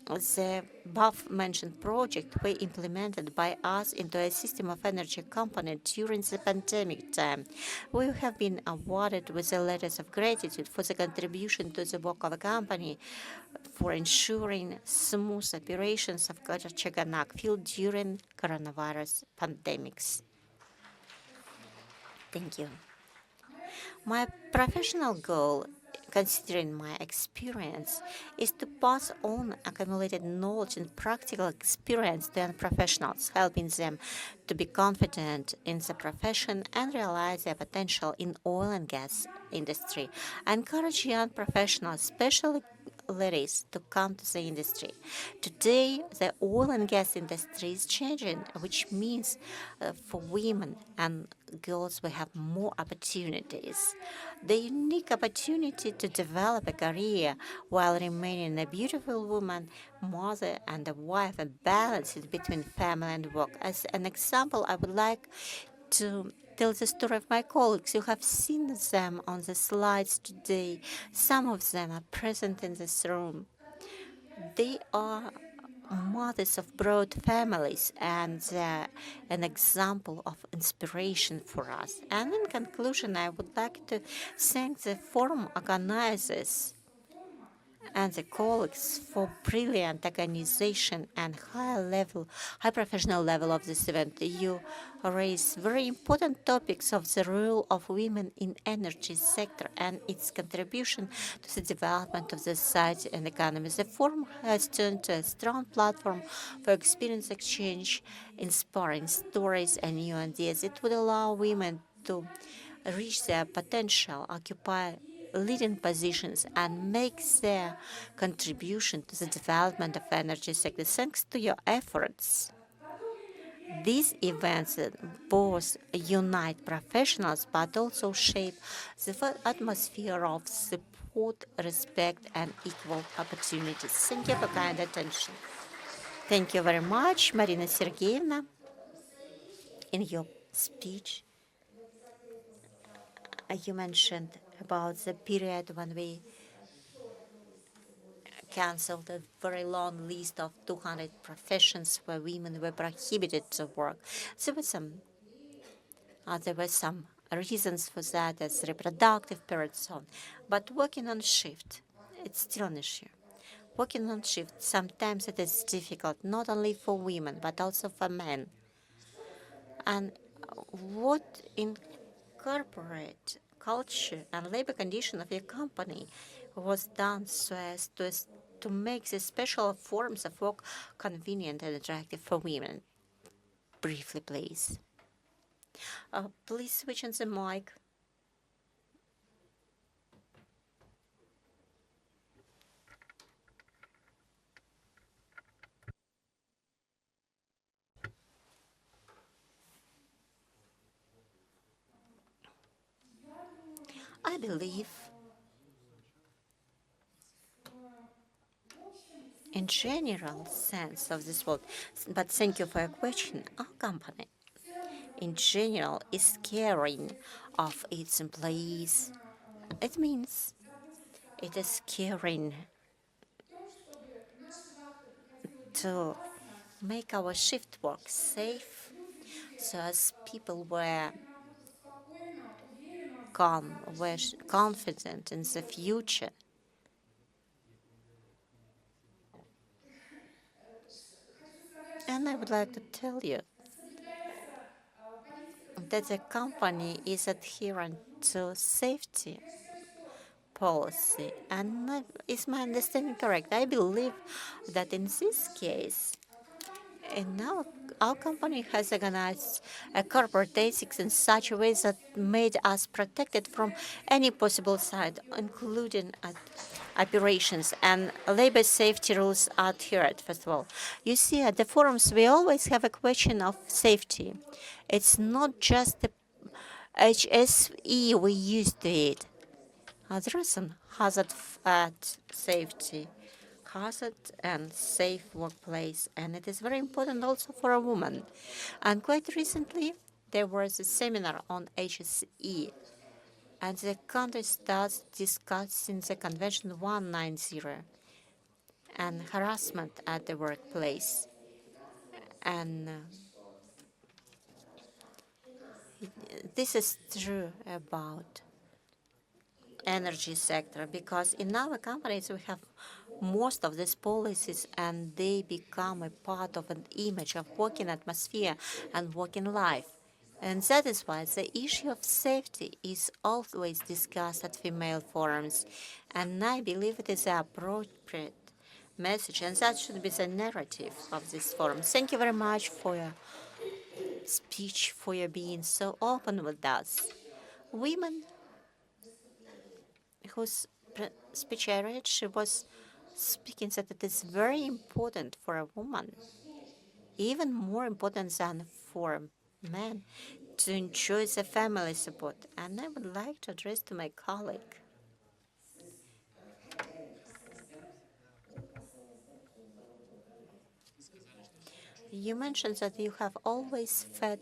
The above-mentioned project were implemented by us into a system of energy component during the pandemic time. We have been awarded with the letters of gratitude for the contribution to the work of the company for ensuring smooth operations of Kazakhstan field during coronavirus pandemics. Thank you. My professional goal, considering my experience, is to pass on accumulated knowledge and practical experience to young professionals, helping them to be confident in the profession and realize their potential in oil and gas industry. I encourage young professionals, especially ladies, to come to the industry. Today, the oil and gas industry is changing, which means for women and girls we have more opportunities. The unique opportunity to develop a career while remaining a beautiful woman, mother, and a wife, and balance it between family and work. As an example, I would like to tell the story of my colleagues. You have seen them on the slides today. Some of them are present in this room. They are mothers of broad families and an example of inspiration for us. And in conclusion, I would like to thank the forum organizers and the colleagues for brilliant organization and high professional level of this event. You raise very important topics of the role of women in energy sector and its contribution to the development of the society and economy. The forum has turned to a strong platform for experience exchange, inspiring stories and new ideas. It would allow women to reach their potential, occupy leading positions, and make their contribution to the development of energy sector. Thanks to your efforts, these events both unite professionals but also shape the atmosphere of support, respect, and equal opportunities. Thank you for kind attention. Thank you very much, Marina Sergeyevna. In your speech, you mentioned about the period when we cancelled a very long list of 200 professions where women were prohibited to work. There were some reasons for that, as reproductive period, so on. But working on shift, it's still an issue. Working on shift, sometimes it is difficult, not only for women, but also for men. And what in corporate culture and labor condition of your company was done so as to make the special forms of work convenient and attractive for women? Briefly, please. Please switch on the mic. I believe in general sense of this word, but thank you for your question. Our company, in general, is caring of its employees. It means it is caring to make our shift work safe, so as people were calm, were confident in the future. And I would like to tell you that the company is adherent to safety policy. And is my understanding correct? I believe that in this case, and now our company has organized a corporate ethics in such a way that made us protected from any possible side, including operations, and labor safety rules are adhered. First of all, you see, at the forums we always have a question of safety. It's not just the HSE we use to it. There is some hazard at safety, hazard and safe workplace, and it is very important also for a woman. And quite recently, there was a seminar on HSE, and the country starts discussing the Convention 190. and harassment at the workplace. And this is true about energy sector, because in our companies we have most of these policies, and they become a part of an image of working atmosphere and working life. And that is why the issue of safety is always discussed at female forums. And I believe it is the appropriate message, and that should be the narrative of this forum. Thank you very much for your speech, for your being so open with us. Women whose speech I read, she was speaking that it is very important for a woman, even more important than for men, to enjoy the family support. And I would like to address to my colleague. You mentioned that you have always felt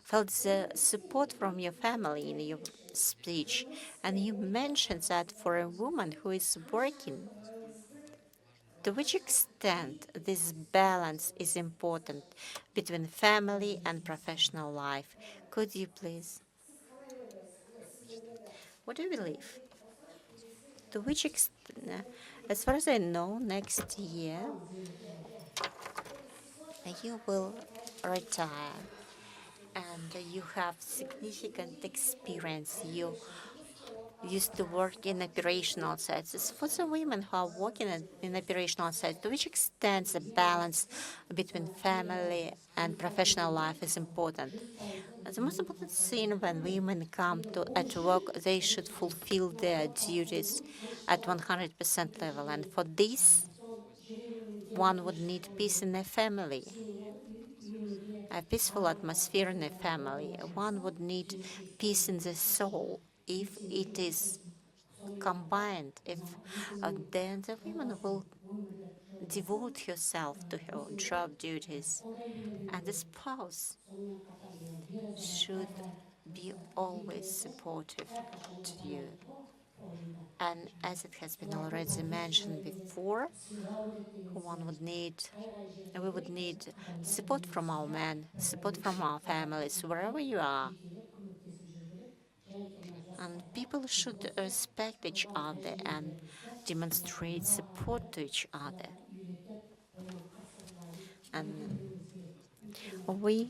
the support from your family in your speech, and you mentioned that for a woman who is working, to which extent this balance is important between family and professional life? Could you please? What do you believe? To which extent, as far as I know, next year you will retire and you have significant experience. You used to work in operational sites. For the women who are working in operational sites, to which extent the balance between family and professional life is important? The most important thing when women come at work, they should fulfill their duties at 100% level. And for this, one would need peace in a family, a peaceful atmosphere in a family. One would need peace in the soul. If it is combined, if then the woman will devote herself to her job duties, and the spouse should be always supportive to you. And as it has been already mentioned before, we would need support from our men, support from our families, wherever you are. And people should respect each other and demonstrate support to each other. And we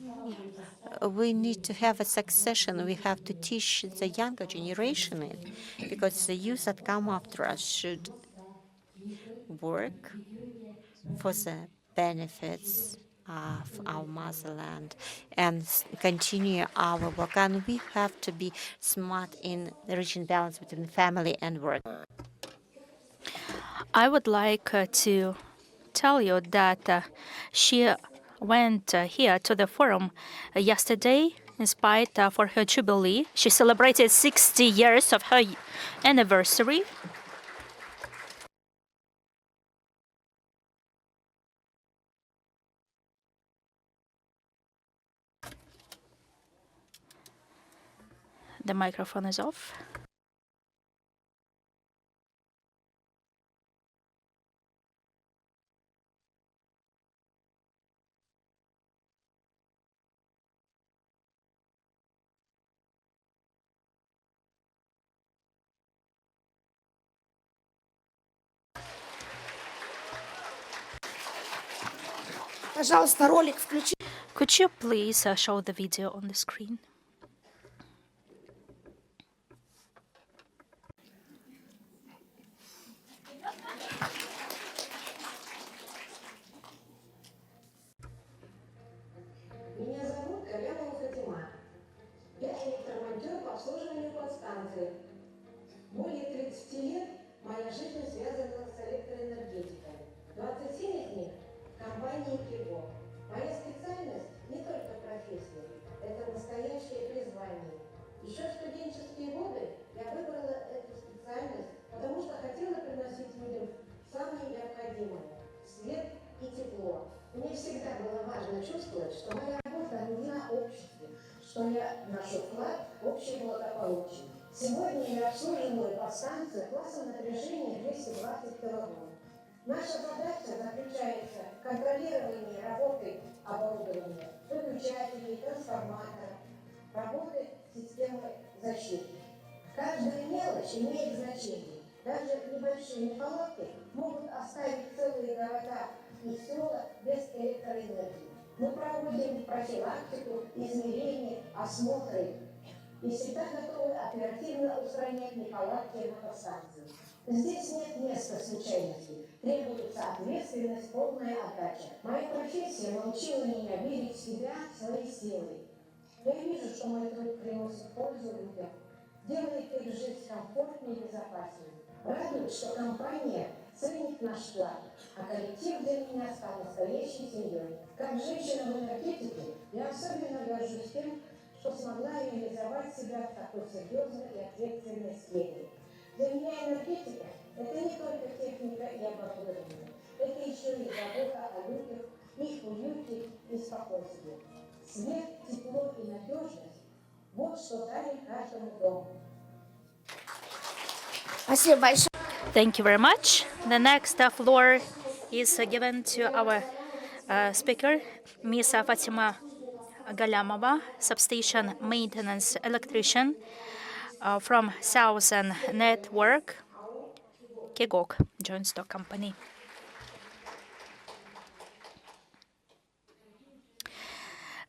need to have a succession. We have to teach the younger generation it, because the youth that come after us should work for the benefits of our motherland and continue our work. And we have to be smart in reaching balance between family and work. I would like to tell you that she went here to the forum yesterday in spite for her jubilee. She celebrated 60 years of her anniversary. The microphone is off. Пожалуйста, ролик включи. Could you please show the video on the screen? Меня зовут Фатима. Я электромонтер по обслуживанию подстанций. Более 30 лет моя жизнь связана с электроэнергетикой. 27 из них в компании КИГО. Моя специальность не только профессия, это настоящее призвание. Еще в студенческие годы я выбрала эту специальность, потому что хотела приносить людям самое необходимое – свет и тепло. Мне всегда было важно чувствовать, что моя работа нужна обществу, что я вношу вклад в общее благополучие. Сегодня я обслуживаю подстанцию классом напряжения 220 киловольт. Наша задача заключается в контролировании работы оборудования, выключателей, трансформаторов, работы системы защиты. Каждая мелочь имеет значение. Даже небольшие неполадки могут оставить целые города и села без электроэнергии. Мы проводим профилактику, измерения, осмотры и всегда готовы оперативно устранять неполадки на подстанции. Здесь нет места случайности. Требуется ответственность, полная отдача. Моя профессия научила меня верить в себя, в свои силы. Я вижу, что мой труд приносит пользу людям, делает их жизнь комфортнее и безопаснее. Радует, что компания ценит наш вклад, а коллектив для меня стал настоящей семьей. Как женщина в энергетике, я особенно горжусь тем, что смогла реализовать себя в такой серьезной и ответственной сфере. Для меня энергетика – это не только техника и оборудование, это еще и забота о людях, их уюте и спокойствии. Свет, тепло и надежность – вот что дали каждому дому. Спасибо большое. Thank you very much. The next floor is given to our speaker, Ms. Fatima Galamova, substation maintenance electrician from Southern Network, KEGOK, joint stock company.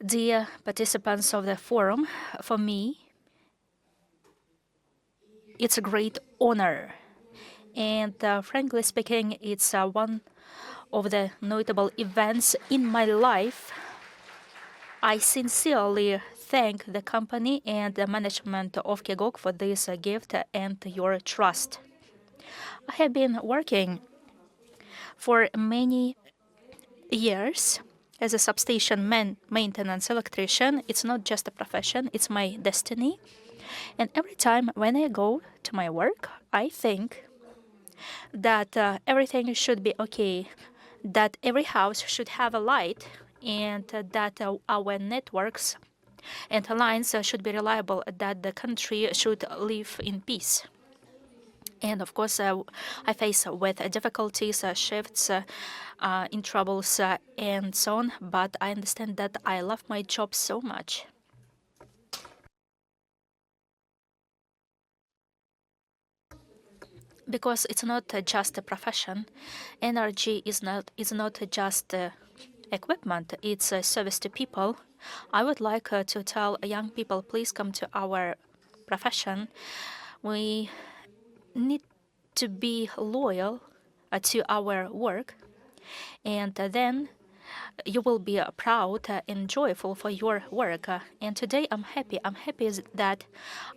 Dear participants of the forum, for me, it's a great honor. And frankly speaking, it's one of the notable events in my life. I sincerely thank the company and the management of KEGOK for this gift and your trust. I have been working for many years as a substation maintenance electrician. It's not just a profession, it's my destiny. And every time when I go to my work, I think that everything should be okay, that every house should have a light, and that our networks and lines should be reliable, that the country should live in peace. And of course, I face with difficulties, shifts, in troubles, and so on, but I understand that I love my job so much. Because it's not just a profession. Energy is not just equipment, it's a service to people. I would like to tell young people, please come to our profession. We need to be loyal to our work, and then you will be proud and joyful for your work. And today I'm happy. I'm happy that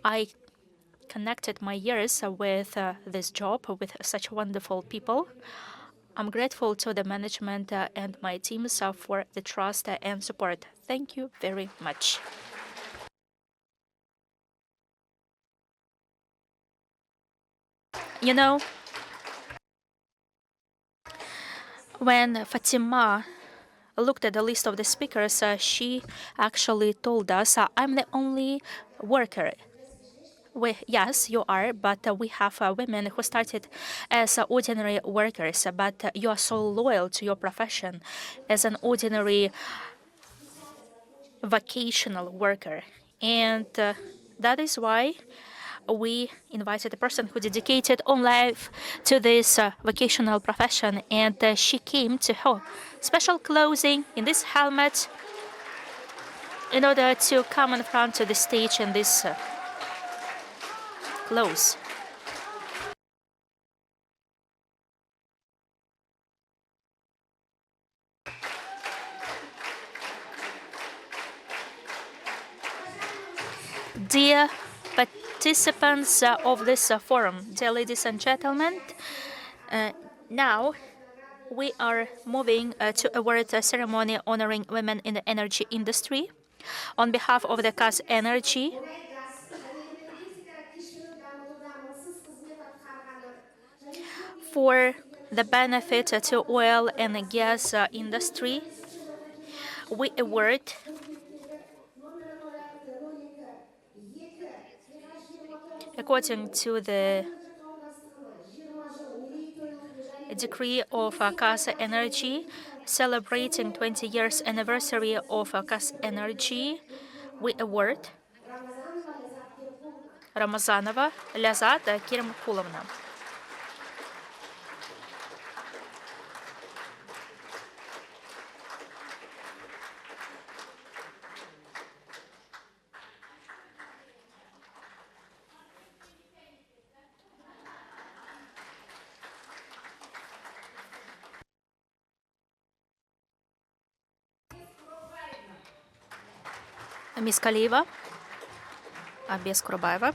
I connected my years with this job with such wonderful people. I'm grateful to the management and my teams for the trust and support. Thank you very much. You know, when Fatima looked at the list of the speakers, she actually told us, I'm the only worker. Yes, you are, but we have women who started as ordinary workers, but you are so loyal to your profession as an ordinary vocational worker. And that is why we invited a person who dedicated all life to this vocational profession, and she came to her special clothing in this helmet in order to come in front of the stage in this clothes. Dear participants of this forum, dear ladies and gentlemen, now we are moving to award ceremony honoring women in the energy industry. On behalf of the KAZENERGY, for the benefit to oil and gas industry, we award according to the decree of KAZENERGY celebrating 20 years anniversary of KAZENERGY, we award Рамазанова Лязат Кирмкуловна. Мисс Калиева, Абес Курбаева.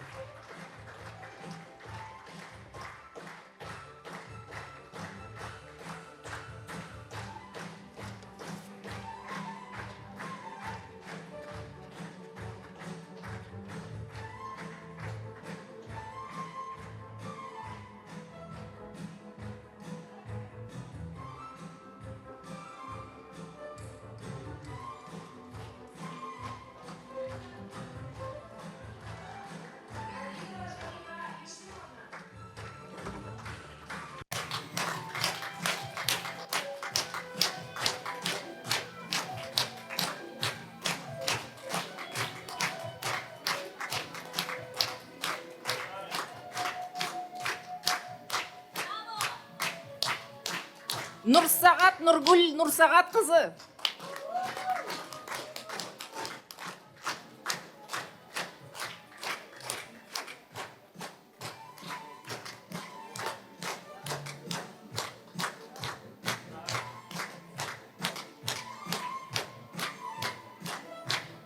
Нұрсағат Нұргүл Нұрсағат қызы.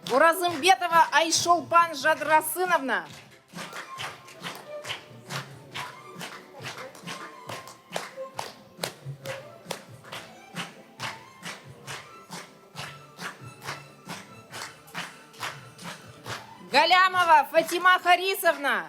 Оразымбетова Айшолпан Жадрасыновна. Галямова Фатима Харисовна.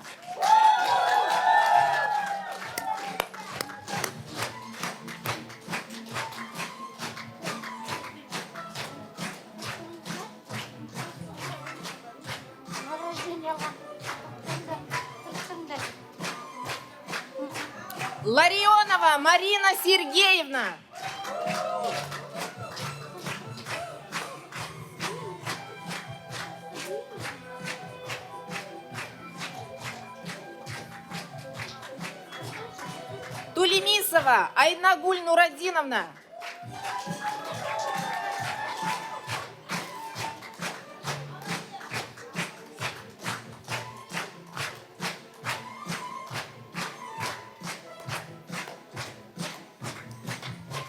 Ларионова Марина Сергеевна. Тулемисова Айнагуль Нурадиновна.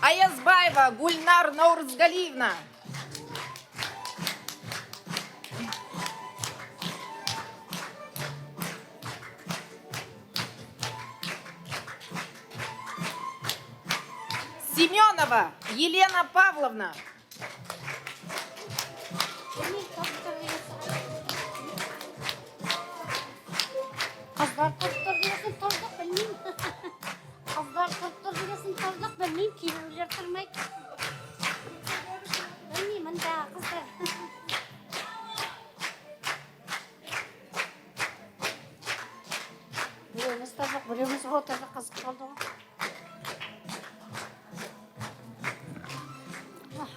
Аязбаева Гульнар Наурзгалиевна. Семенова Елена Павловна.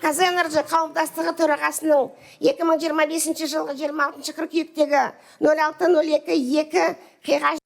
KAZENERGY қауымдастығы төрағасының 2025 жылғы 26 қыркүйектегі 06.02.2 қиғаш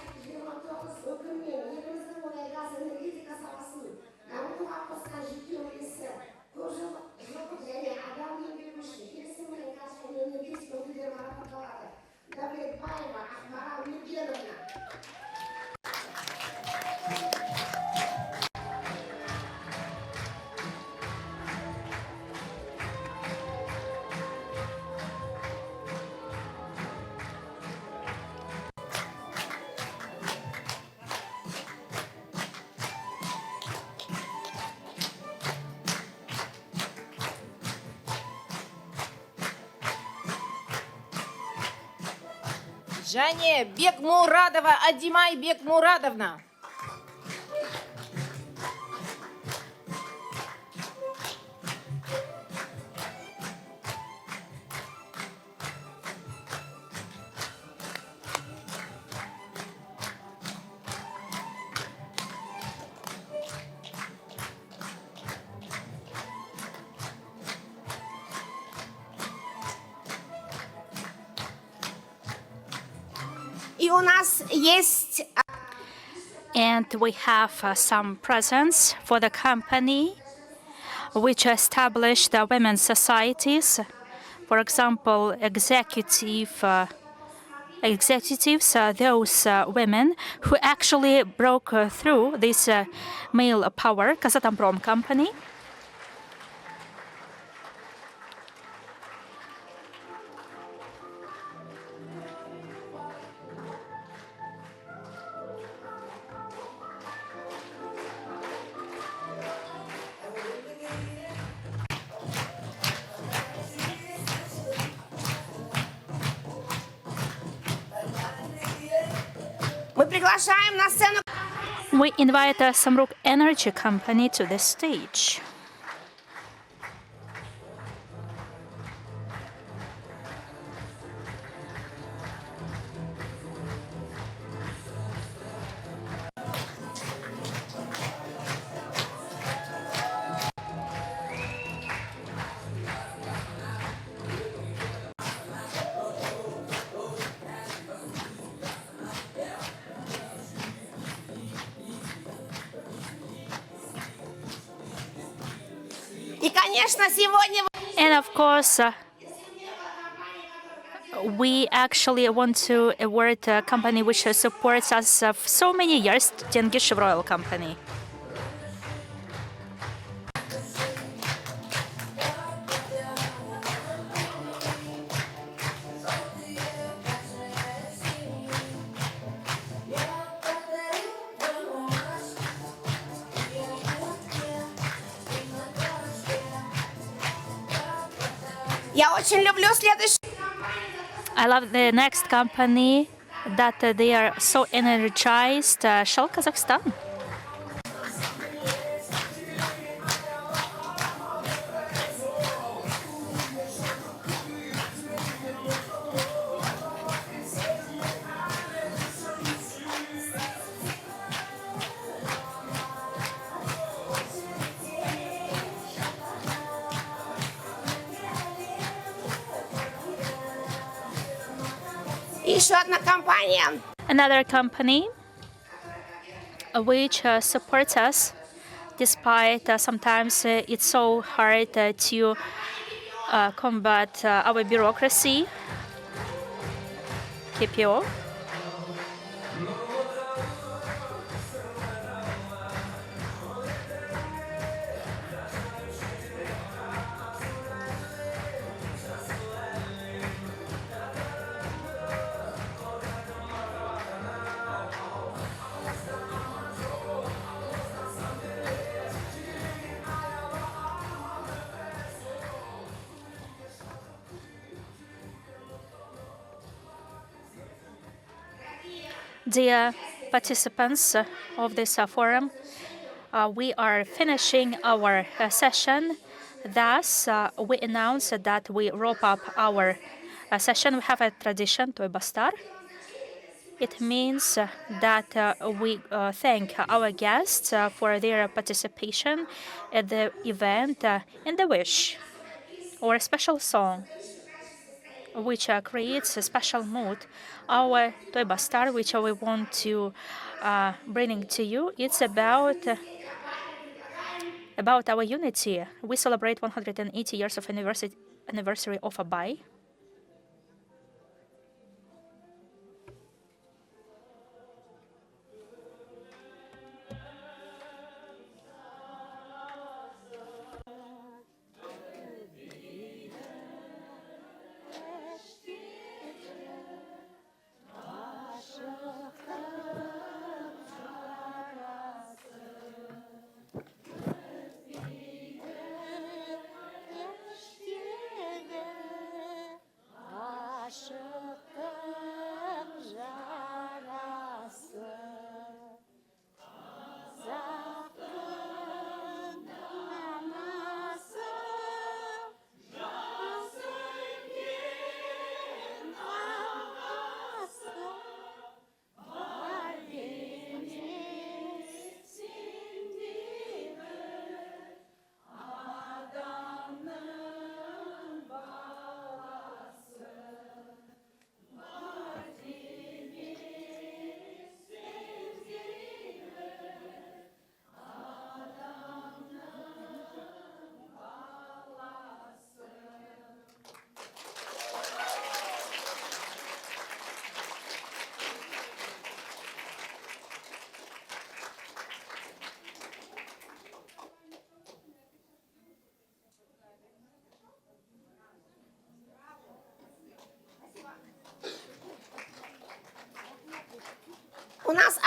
Және Бекмурадова Адимай Бекмурадовна. И у нас есть And we have some presents for the company which established women's societies. For example, executives, those women who actually broke through this male power, Kazatomprom company. мы приглашаем на сцену. We invite Samruk Energy Company to the stage. И, конечно, сегодня And of course, we actually want to award a company which supports us for so many years, Tengish Royal Company. я очень люблю следующий. I love the next company that they are so energized, Shell Kazakhstan. Еще одна компания. Another company which supports us despite sometimes it's so hard to combat our bureaucracy, KPO. Dear participants of this forum, we are finishing our session. Thus, we announce that we wrap up our session. We have a tradition to Bastar. It means that we thank our guests for their participation at the event and the wish or a special song which creates a special mood. Our Toiba Star, which we want to bring to you, it's about our unity. We celebrate 180 years of anniversary of Abai.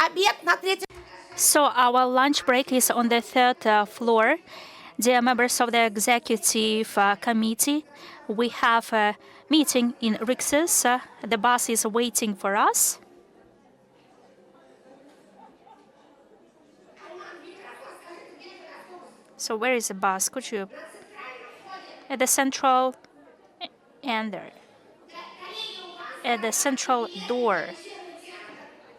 обед на 3-м. So our lunch break is on the third floor. Dear members of the executive committee, we have a meeting in Rixus. The bus is waiting for us. So where is the bus? Could you? At the central and there. At the central door.